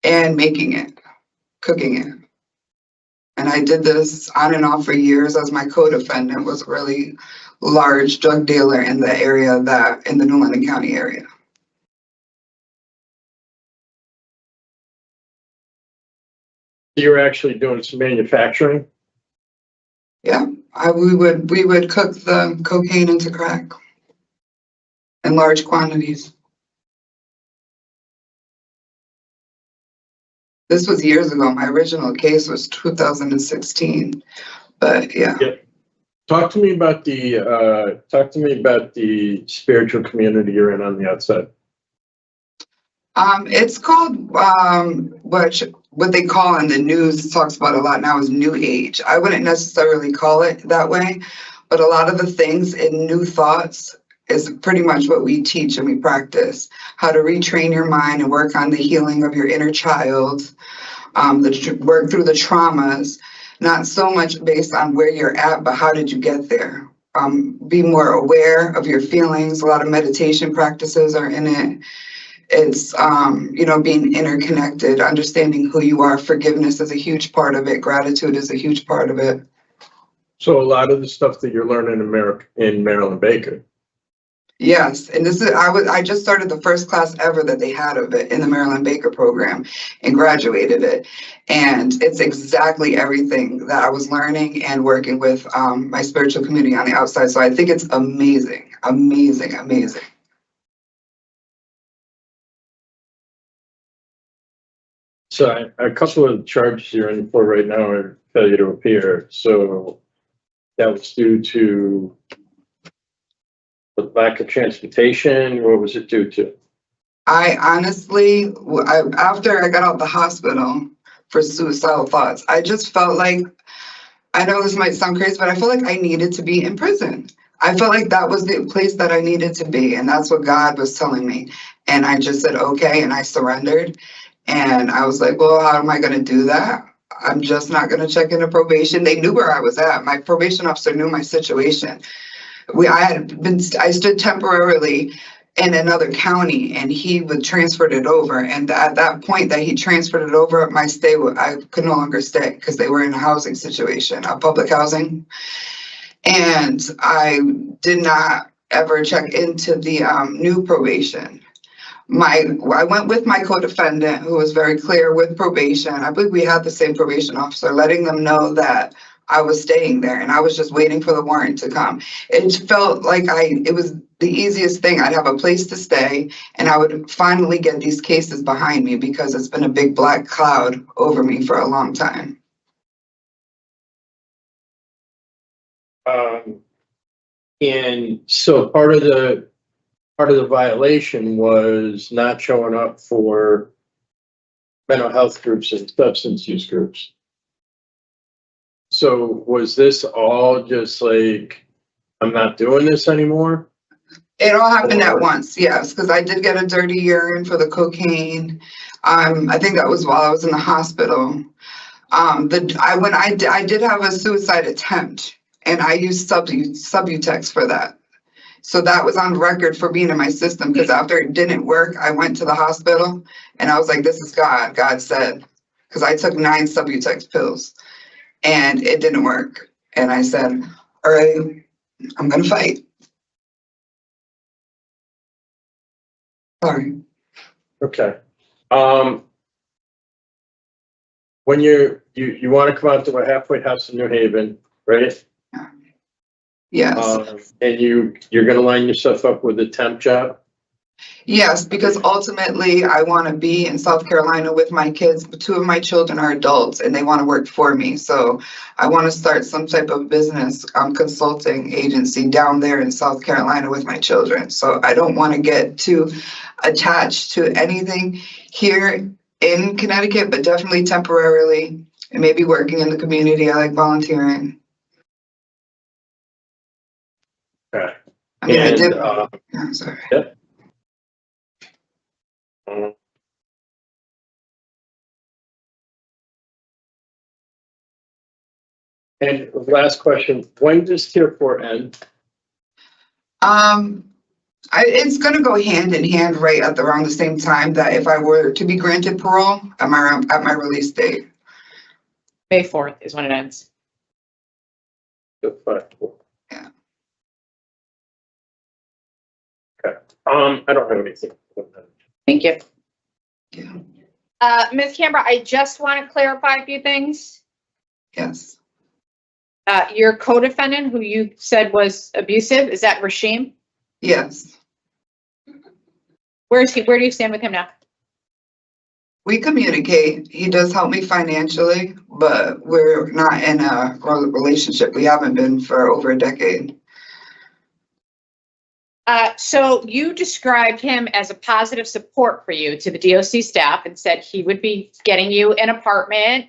and making it, cooking it. And I did this on and off for years as my co-defendant was a really large drug dealer in the area in the New London County area. You were actually doing some manufacturing? Yeah, we would cook the cocaine into crack in large quantities. This was years ago. My original case was 2016, but yeah. Talk to me about the spiritual community you're in on the outside. It's called what they call in the news, talks about a lot now, is New Age. I wouldn't necessarily call it that way, but a lot of the things in New Thoughts is pretty much what we teach and we practice. How to retrain your mind and work on the healing of your inner child, work through the traumas, not so much based on where you're at, but how did you get there? Be more aware of your feelings. A lot of meditation practices are in it. It's, being interconnected, understanding who you are. Forgiveness is a huge part of it. Gratitude is a huge part of it. So a lot of the stuff that you're learning in Maryland Baker. Yes, and I just started the first class ever that they had of it in the Maryland Baker program and graduated it. And it's exactly everything that I was learning and working with my spiritual community on the outside. So I think it's amazing, amazing, amazing. So a couple of charges you're in for right now are failure to appear. So that was due to the lack of transportation. What was it due to? I honestly, after I got out of the hospital for suicidal thoughts, I just felt like, I know this might sound crazy, but I felt like I needed to be in prison. I felt like that was the place that I needed to be. And that's what God was telling me. And I just said, okay. And I surrendered. And I was like, well, how am I going to do that? I'm just not going to check into probation. They knew where I was at. My probation officer knew my situation. I stood temporarily in another county, and he would transferred it over. And at that point that he transferred it over, I could no longer stay because they were in a housing situation, a public housing. And I did not ever check into the new probation. I went with my co-defendant, who was very clear with probation. I believe we had the same probation officer, letting them know that I was staying there and I was just waiting for the warrant to come. It felt like it was the easiest thing. I'd have a place to stay and I would finally get these cases behind me because it's been a big black cloud over me for a long time. And so part of the violation was not showing up for mental health groups and substance use groups. So was this all just like, I'm not doing this anymore? It all happened at once, yes, because I did get a dirty urine for the cocaine. I think that was while I was in the hospital. I did have a suicide attempt, and I used Subutex for that. So that was on record for being in my system, because after it didn't work, I went to the hospital, and I was like, this is God. God said, because I took 9 Subutex pills, and it didn't work. And I said, all right, I'm going to fight. Sorry. Okay. When you want to come out to a halfway house in New Haven, right? Yes. And you're going to line yourself up with a temp job? Yes, because ultimately I want to be in South Carolina with my kids. Two of my children are adults and they want to work for me. So I want to start some type of business consulting agency down there in South Carolina with my children. So I don't want to get too attached to anything here in Connecticut, but definitely temporarily, and maybe working in the community. I like volunteering. Okay. I mean, I And, did. I'm sorry. And last question, when does tier 4 end? It's gonna go hand in hand right at around the same time that if I were to be granted parole at my release date. May 4th is when it ends. Okay. Yeah. Okay. I don't have anything. Thank you. Yeah. Ms. Cambra, I just want to clarify a few things. Yes. Your co-defendant, who you said was abusive, is that Rashim? Yes. Where is he? Where do you stand with him now? We communicate. He does help me financially, but we're not in a relationship. We haven't been for over a decade. So you described him as a positive support for you to the DOC staff and said he would be getting you an apartment.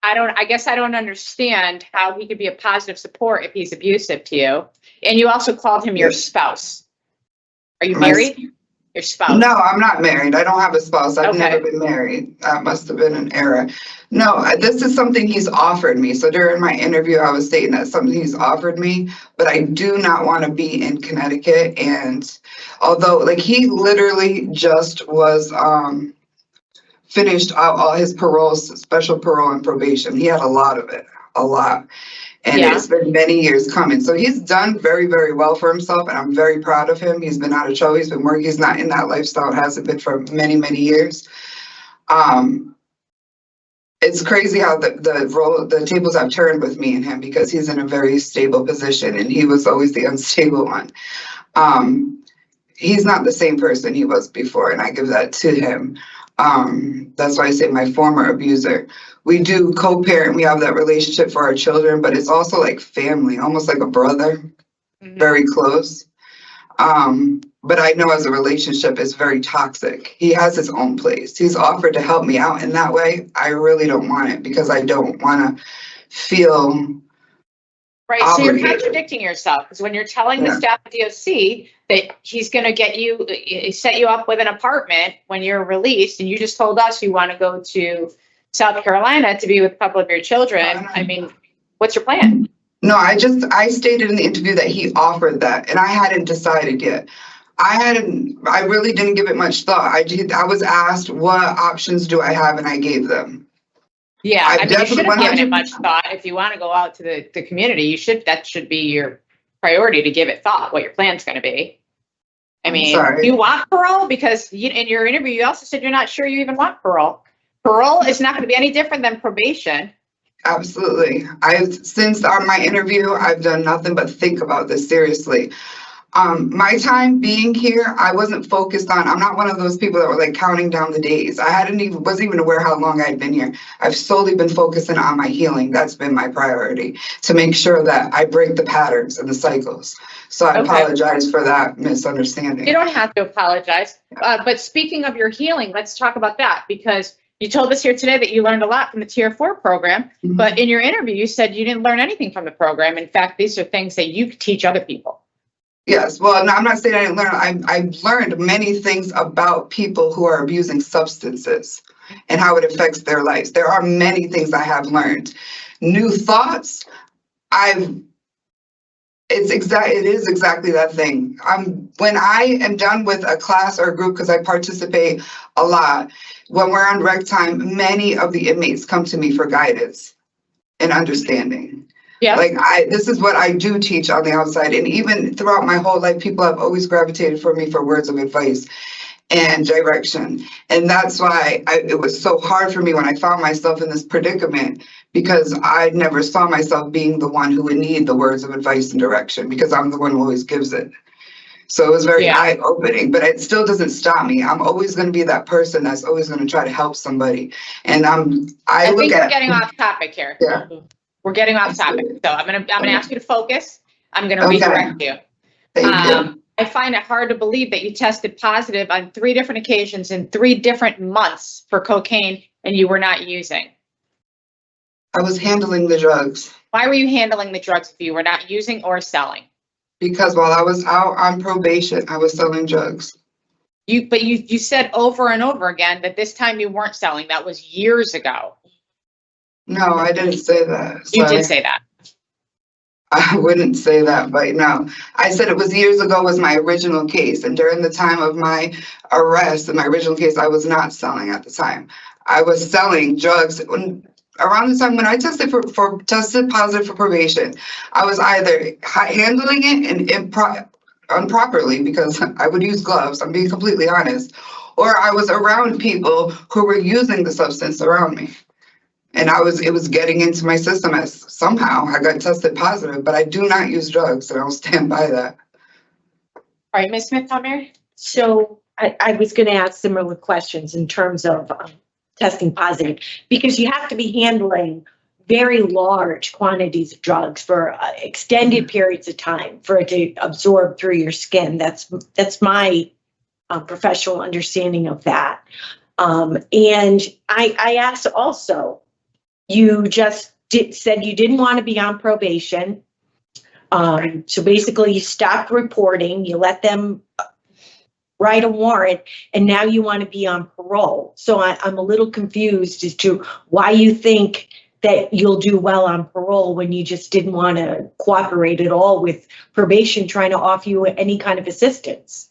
I guess I don't understand how he could be a positive support if he's abusive to you. And you also called him your spouse. Are you married? Your spouse? No, I'm not married. I don't have a spouse. I've Okay. never been married. That must have been an error. No, this is something he's offered me. So during my interview, I was stating that's something he's offered me, but I do not want to be in Connecticut. And although like he literally just was finished all his paroles, special parole and probation. He had a lot of it, a lot. And Yeah. It's been many years coming. So he's done very, very well for himself. And I'm very proud of him. He's been out of trouble. He's been working. He's not in that lifestyle. Hasn't been for many, many years. It's crazy how the tables have turned with me and him because he's in a very stable position and he was always the unstable one. He's not the same person he was before, and I give that to him. That's why I say my former abuser. We do co-parent, we have that relationship for our children, but it's also like family, almost like a brother, very close. But I know as a relationship it's very toxic. He has his own place. He's offered to help me out in that way. I really don't want it because I don't want to feel Right, so you're obligated. contradicting yourself because when you're telling the Yeah. staff at DOC that he's going to set you up with an apartment when you're released, and you just told us you want to go to South Carolina to be with a couple of your children. I mean, what's your plan? No, I stated in the interview that he offered that and I hadn't decided yet. I really didn't give it much thought. I was asked what options do I have and I gave them. Yeah, I mean, you should have given it 100%. much thought. If you want to go out to the community, that should be your priority to give it thought, what your plan's going to be. I mean, sorry. you want parole? Because in your interview, you also said you're not sure you even want parole. Parole is not going to be any different than probation. Absolutely. Since my interview, I've done nothing but think about this seriously. My time being here, I wasn't focused on, I'm not one of those people that were like counting down the days. Wasn't even aware how long I'd been here. I've solely been focusing on my healing. That's been my priority, to make sure that I break the patterns and the cycles. So I apologize for that misunderstanding. You don't have to apologize. But speaking of your healing, let's talk about that, because you told us here today that you learned a lot from the Tier 4 program, but in your interview, you said you didn't learn anything from the program. In fact, these are things that you teach other people. Yes, well, no, I'm not saying I didn't learn. I've learned many things about people who are abusing substances and how it affects their lives. There are many things I have learned. New thoughts, it is exactly that thing. When I am done with a class or a group, because I participate a lot, when we're on rec time, many of the inmates come to me for guidance and understanding. Yeah. Like this is what I do teach on the outside. And even throughout my whole life, people have always gravitated for me for words of advice and direction. And that's why it was so hard for me when I found myself in this predicament, because I never saw myself being the one who would need the words of advice and direction, because I'm the one who always gives it. So it was very Yeah. eye-opening, but it still doesn't stop me. I'm always going to be that person that's always going to try to help somebody. And I think look we're at, getting off topic here. yeah, We're getting off topic. So I'm gonna ask you to focus. I'm gonna Okay. redirect you. thank you. I find it hard to believe that you tested positive on 3 different occasions in 3 different months for cocaine and you were not using. I was handling the drugs Why were you handling the drugs if you were not using or selling? because while I was out on probation, I was selling drugs. But you said over and over again that this time you weren't selling. That was years ago. No, I didn't say that. You Sorry. did say that. I wouldn't say that, but no. I said it was years ago was my original case. And during the time of my arrest in my original case, I was not selling at the time. I was selling drugs around the time when I tested tested positive for probation. I was either handling it and improperly because I would use gloves. I'm being completely honest. Or I was around people who were using the substance around me. And it was getting into my system as somehow I got tested positive, but I do not use drugs, and I'll stand by that. All right, Ms. Smith, come here. So I was going to ask similar questions in terms of testing positive, because you have to be handling very large quantities of drugs for extended periods of time for it to absorb through your skin. That's my professional understanding of that. And I asked also, you just said you didn't want to be on probation. So basically you stopped reporting, you let them write a warrant, and now you want to be on parole. So I'm a little confused as to why you think that you'll do well on parole when you just didn't want to cooperate at all with probation trying to offer you any kind of assistance.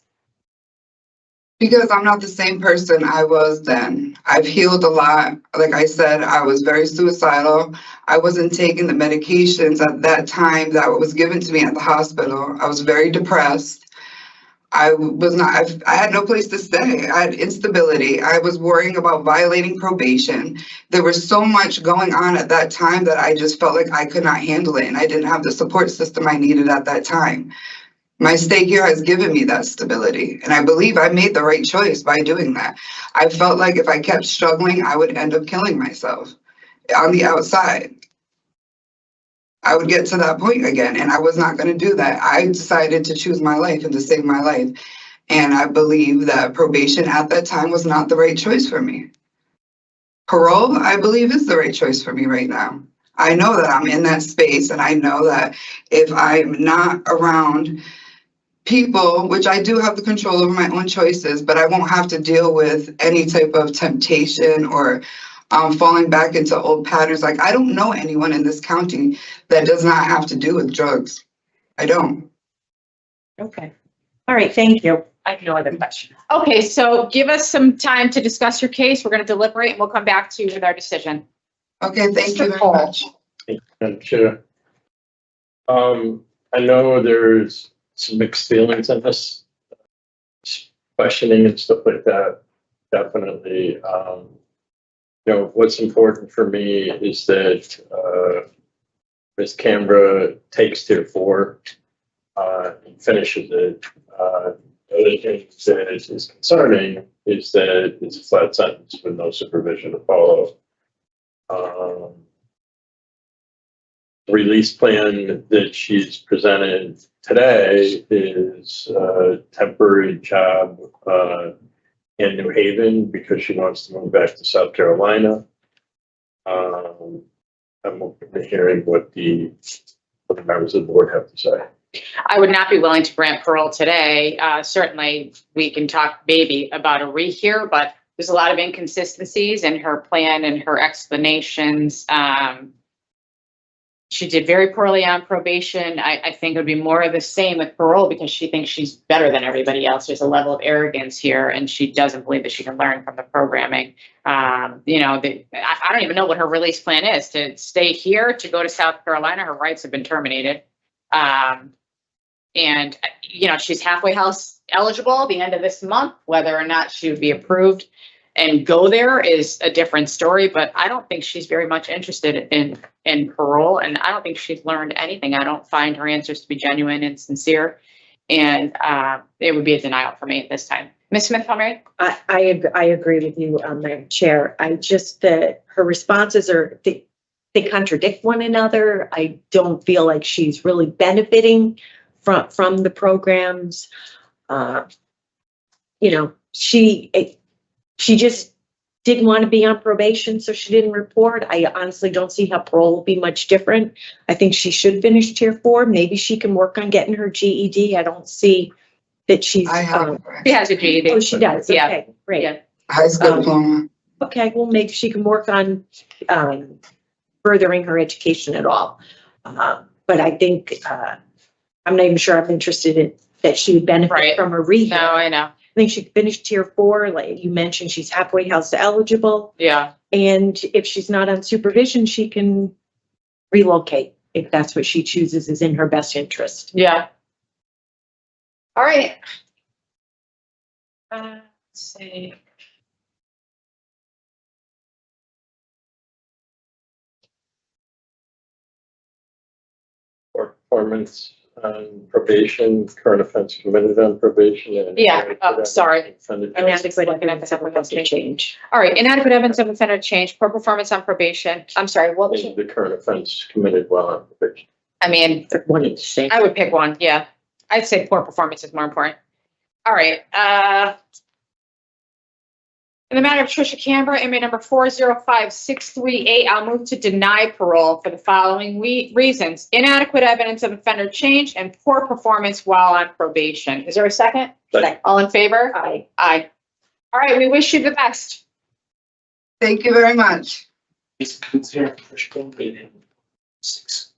Because I'm not the same person I was then. I've healed a lot. Like I said, I was very suicidal. I wasn't taking the medications at that time that was given to me at the hospital. I was very depressed. I had no place to stay. I had instability. I was worrying about violating probation. There was so much going on at that time that I just felt like I could not handle it, and I didn't have the support system I needed at that time. My stay here has given me that stability, and I believe I made the right choice by doing that. I felt like if I kept struggling, I would end up killing myself on the outside. I would get to that point again, and I was not going to do that. I decided to choose my life and to save my life, and I believe that probation at that time was not the right choice for me. Parole, I believe, is the right choice for me right now. I know that I'm in that space, and I know that if I'm not around people, which I do have the control over my own choices, but I won't have to deal with any type of temptation or falling back into old patterns. Like, I don't know anyone in this county that does not have to do with drugs. I don't. Okay. All right. Thank you. I have no other questions. Okay, so give us some time to discuss your case. We're going to deliberate and we'll come back to you with our decision. Okay, thank you very Paul. much. Thank you, Madam Chair. I know there's some mixed feelings on this, questioning and stuff like that. Definitely. What's important for me is that Ms. Cambra takes tier 4 and finishes it. The other thing that is concerning is that it's a flat sentence with no supervision to follow. The release plan that she's presented today is a temporary job in New Haven because she wants to move back to South Carolina. I'm open to hearing what the members of the board have to say. I would not be willing to grant parole today. Certainly, we can talk maybe about a rehear, but there's a lot of inconsistencies in her plan and her explanations. She did very poorly on probation. I think it would be more of the same with parole because she thinks she's better than everybody else. There's a level of arrogance here, and she doesn't believe that she can learn from the programming. I don't even know what her release plan is, to stay here, to go to South Carolina. Her rights have been terminated. And she's halfway house eligible the end of this month. Whether or not she would be approved and go there is a different story, but I don't think she's very much interested in parole, and I don't think she's learned anything. I don't find her answers to be genuine and sincere. And it would be a denial for me at this time. Ms. Smith Palmieri? I agree with you, Madam Chair. I just, her responses are, they contradict one another. I don't feel like she's really benefiting from the programs. You know, she just didn't want to be on probation, so she didn't report. I honestly don't see how parole will be much different. I think she should finish tier 4. Maybe she can work on getting her GED. I don't see that she's. I have She has a GED. Oh, she does. Yeah. Okay, great. Yeah. high school diploma. Okay, well, maybe she can work on furthering her education at all. But I think I'm not even sure I'm interested in that she would benefit Right. from a rehab. No, I know. I think she finished tier 4, like you mentioned, she's halfway house eligible. Yeah. And if she's not on supervision, she can relocate if that's what she chooses is in her best interest. Yeah. All right. Let's see. Performance on probation, current offense committed on probation. And Yeah, oh, sorry. Offended- I'm just looking at the separate change. change. All right, inadequate evidence of offender change, poor performance on probation. I'm sorry, what was and it? The current offense committed while on probation. I mean, They're one and the same. I would pick one, yeah. I'd say poor performance is more important. All right, in the matter of Trysha Cambra, inmate number 405638, I'll move to deny parole for the following reasons: inadequate evidence of offender change and poor performance while on probation. Is there a second? Second. All in favor? Aye. Aye. All right, we wish you the best. Thank you very much. This concludes hearing for Trysha Cambra in 6.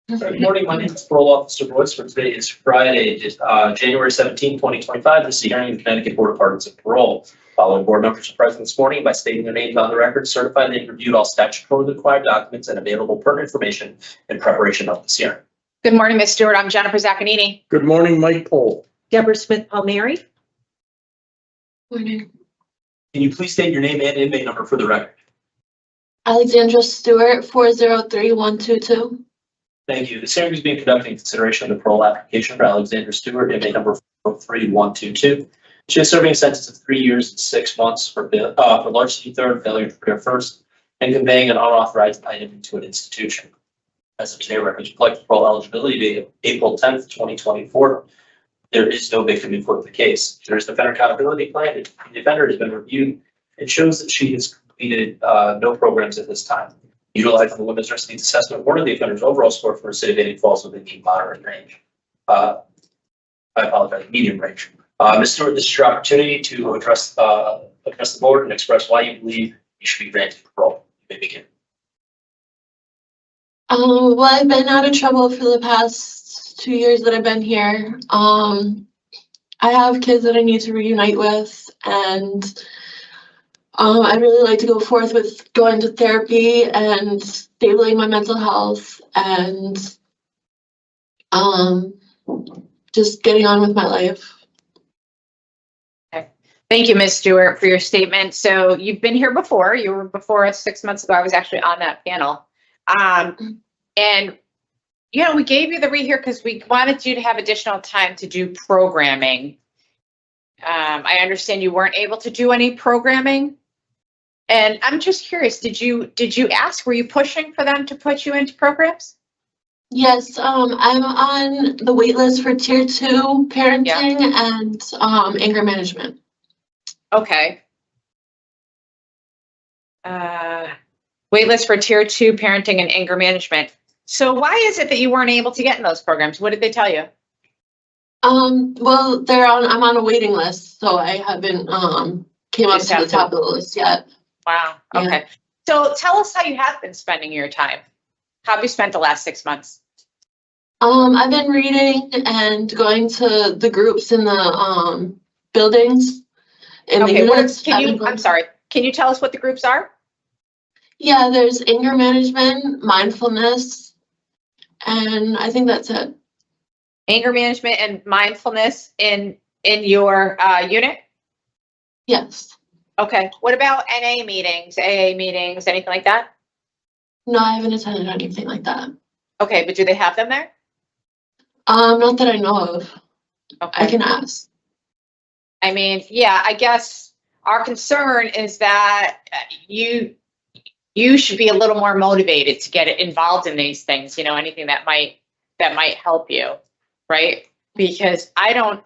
Good morning, my name is Parole Officer Royce. For today is Friday, January 17, 2025. This is the hearing of the Connecticut Board of Pardons and Parole. Following board members are present this morning by stating their names on the record, certify they've reviewed all statutorily required documents and available pertinent information in preparation of this hearing. Good morning, Ms. Stewart. I'm Jennifer Zaccanini. Good morning, Mike Pohl. Deborah Smith Palmieri. Morning. Can you please state your name and inmate number for the record? Alexandra Stewart, 403122. Thank you. This hearing is being conducted in consideration of the parole application for Alexandra Stewart, inmate number 403122. She is serving a sentence of 3 years and 6 months for larceny third, failure to prepare first, and conveying an unauthorized item into an institution. As of today, records reflect the parole eligibility date of April 10th, 2024. There is no victim in court of the case. There is an offender accountability plan. The offender has been reviewed. It shows that she has completed no programs at this time. Utilizing the women's risk needs assessment, one of the offender's overall score for recidivating falls within the moderate range. I apologize, medium range. Ms. Stewart, this is your opportunity to address the board and express why you believe you should be granted parole. You may begin. Well, I've been out of trouble for the past 2 years that I've been here. I have kids that I need to reunite with, and I'd really like to go forth with going to therapy and stabilizing my mental health and just getting on with my life. Thank you, Ms. Stewart, for your statement. So you've been here before. You were before us 6 months ago. I was actually on that panel. And, you know, we gave you the rehear because we wanted you to have additional time to do programming. I understand you weren't able to do any programming. And I'm just curious, did you ask, were you pushing for them to put you into programs? Yes, I'm on the wait list for tier 2 parenting and anger management. Okay. Waitlist for tier 2 parenting and anger management. So why is it that you weren't able to get in those programs? What did they tell you? Well, I'm on a waiting list, so I haven't came up to the top of the list yet. Wow. Yeah. Okay. So tell us how you have been spending your time. How have you spent the last 6 months? I've been reading and going to the groups in the buildings. In the units. I'm sorry. Can you tell us what the groups are? Yeah, there's anger management, mindfulness, and I think that's it. Anger management and mindfulness in your unit? Yes. Okay. What about NA meetings, AA meetings, anything like that? No, I haven't attended anything like that. Okay, but do they have them there? Not that I know of. Okay. I can ask. I mean, yeah, I guess our concern is that you should be a little more motivated to get involved in these things, anything that might help you, right? Because I don't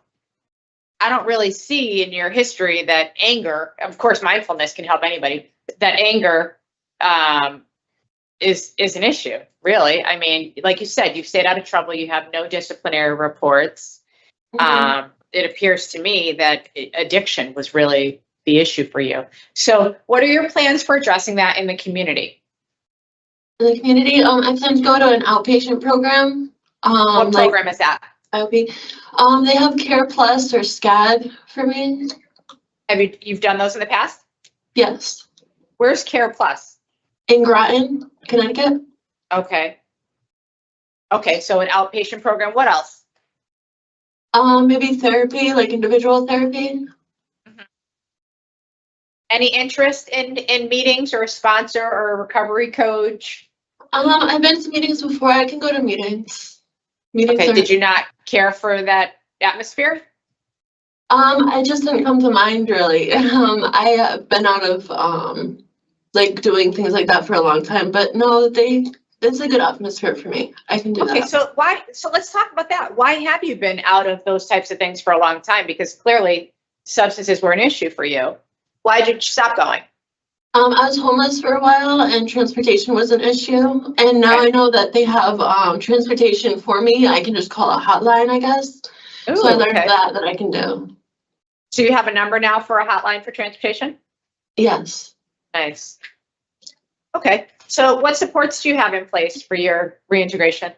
really see in your history that anger, of course, mindfulness can help anybody, that anger is an issue, really. I mean, like you said, you've stayed out of trouble, you have no disciplinary reports. Mm-hmm. It appears to me that addiction was really the issue for you. So what are your plans for addressing that in the community? In the community, I plan to go to an outpatient program. What program is that? IOP. They have Care Plus or SCAD for me. Have you've done those in the past? Yes. Where's Care Plus? In Groton, Connecticut. Okay. Okay, so an outpatient program. What else? Maybe therapy, like individual therapy. Mm-hmm. Any interest in meetings or a sponsor or a recovery coach? I've been to meetings before. I can go to meetings. Okay, did you not care for that atmosphere? I just didn't come to mind really. I have been out of like doing things like that for a long time, but no, it's a good atmosphere for me. I can do that. Okay, so let's talk about that. Why have you been out of those types of things for a long time? Because clearly substances were an issue for you. Why did you stop going? I was homeless for a while and transportation was an issue. And now I know that they have transportation for me. I can just call a hotline, I guess. Ooh, so I learned that I can do. So you have a number now for a hotline for transportation? Yes. Nice. Okay. So what supports do you have in place for your reintegration?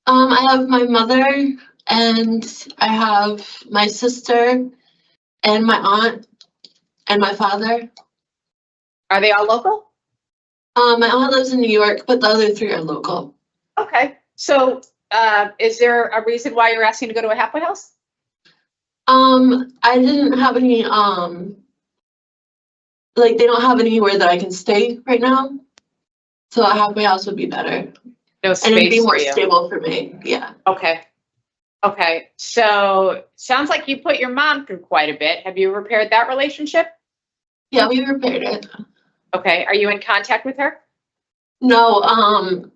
I have my mother and I have my sister and my aunt and my father. Are they all local? My aunt lives in New York, but the other 3 are local. Okay. So is there a reason why you're asking to go to a halfway house? I didn't have any, like they don't have anywhere that I can stay right now. So a halfway house would be better. No space and it'd be more for you. stable for me. Yeah. Okay. Okay. So sounds like you put your mom through quite a bit. Have you repaired that relationship? Yeah, we repaired it. Okay. Are you in contact with her? No,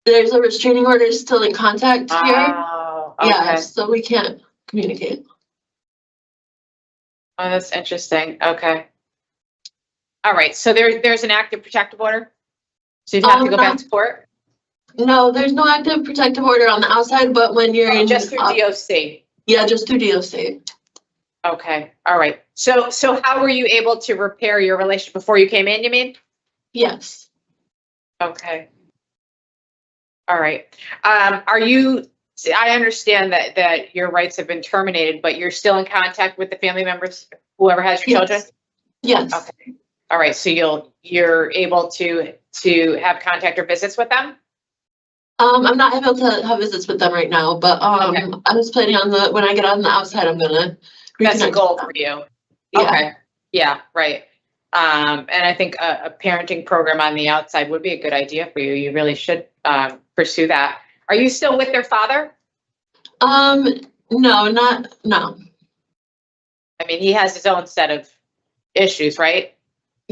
there's a restraining order still in contact here. Oh, okay. Yeah, so we can't communicate. Oh, that's interesting. Okay. All right. So there's an active protective order. So you'd have to go back to court? No, there's no active protective order on the outside, but when you're in just through DOC. Yeah, just through DOC. Okay. All right. So how were you able to repair your relationship before you came in, you mean? Yes. Okay. All right. I understand that your rights have been terminated, but you're still in contact with the family members, whoever has your children? Yes. Okay. All right. So you're able to have contact or visits with them? I'm not able to have visits with them right now, but Okay. I was planning on when I get on the outside, I'm gonna That's a reconnect goal with them. for you. Yeah. Okay. Yeah, right. And I think a parenting program on the outside would be a good idea for you. You really should pursue that. Are you still with their father? No. I mean, he has his own set of issues, right?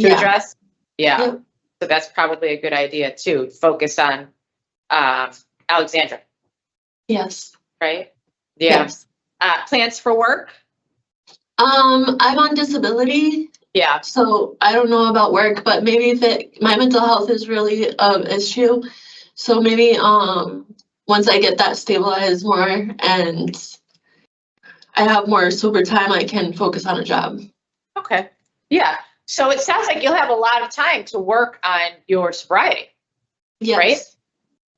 Yeah. address? Yeah, Yep. so that's probably a good idea too. Focus on Alexandra, Yes. right? Yeah. Yes. Plans for work? I'm on disability, Yeah, so I don't know about work, but maybe if my mental health is really an issue. So maybe once I get that stabilized more and I have more sober time, I can focus on a job. okay. Yeah, so it sounds like you'll have a lot of time to work on your sobriety. Yes. Right?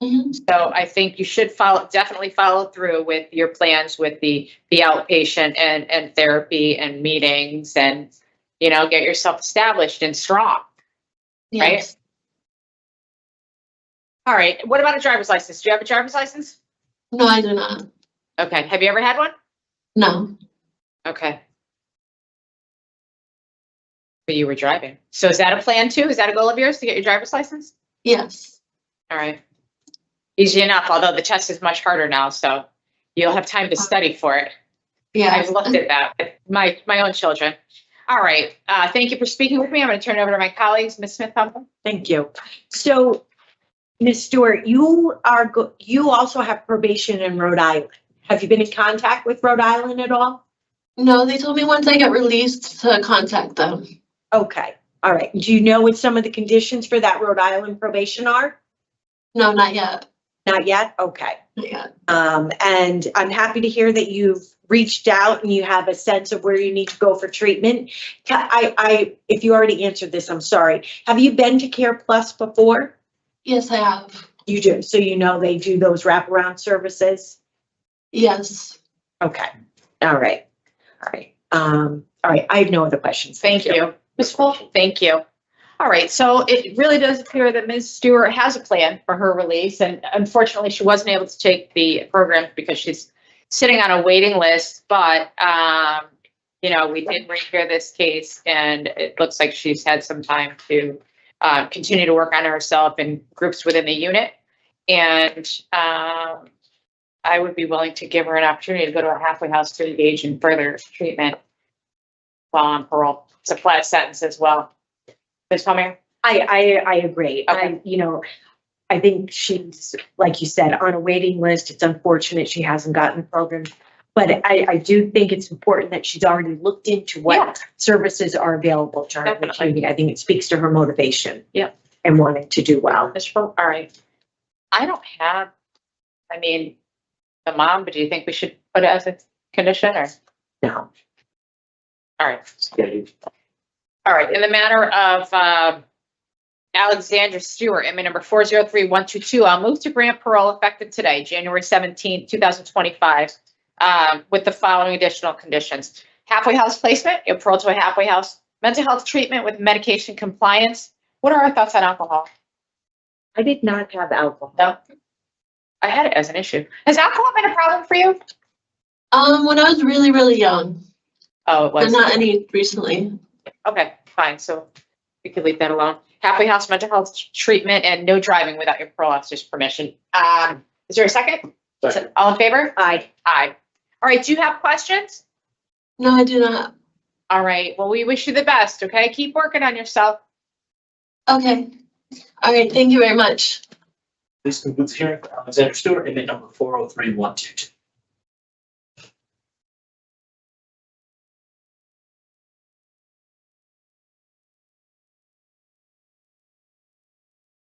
Mhm. So I think you should definitely follow through with your plans with the outpatient and therapy and meetings and, get yourself established and strong. Yes. All right. What about a driver's license? Do you have a driver's license? No, I do not. Okay. Have you ever had one? No. Okay. But you were driving. So is that a plan too? Is that a goal of yours to get your driver's license? Yes. All right. Easy enough, although the test is much harder now, so you'll have time to study for it. Yeah. I've looked at that with my own children. All right. Thank you for speaking with me. I'm going to turn it over to my colleagues. Ms. Smith, Thompson. Thank you. So, Ms. Stewart, you also have probation in Rhode Island. Have you been in contact with Rhode Island at all? No, they told me once I get released to contact them. Okay. All right. Do you know what some of the conditions for that Rhode Island probation are? No, not yet. Not yet? Okay. Not yet. And I'm happy to hear that you've reached out and you have a sense of where you need to go for treatment. If you already answered this, I'm sorry. Have you been to Care Plus before? Yes, I have. You do. So you know they do those wraparound services? Yes. Okay. All right. All right. All right. I have no other questions. Thank you. Ms. Wolf, thank you. All right. So it really does appear that Ms. Stewart has a plan for her release. And unfortunately, she wasn't able to take the program because she's sitting on a waiting list. But, we did rehear this case and it looks like she's had some time to continue to work on herself in groups within the unit. And I would be willing to give her an opportunity to go to a halfway house to engage in further treatment while on parole. It's a flat sentence as well. Ms. Palmer? I agree. Okay. I think she's, like you said, on a waiting list. It's unfortunate she hasn't gotten the program. But I do think it's important that she's already looked into what services are available to her in the Definitely. community. I think it speaks to her motivation. Yeah. And wanting to do well. All right. I don't have, the mom, but do you think we should put it as a condition or? No. All right. All right. In the matter of Alexandra Stewart, inmate number 403122, I'll move to grant parole effective today, January 17th, 2025, with the following additional conditions. Halfway house placement, parole to a halfway house, mental health treatment with medication compliance. What are our thoughts on alcohol? I did not have alcohol. No. I had it as an issue. Has alcohol been a problem for you? When I was really, really young, Oh, it but was. not any recently. Okay, fine. So we could leave that alone. Halfway house mental health treatment and no driving without your parole officer's permission. Is there a second? Second. All in favor? Aye. Aye. All right. Do you have questions? No, I do not. All right. Well, we wish you the best. Okay. Keep working on yourself. Okay. All right. Thank you very much. This concludes the hearing for Alexandra Stewart, inmate number 403122.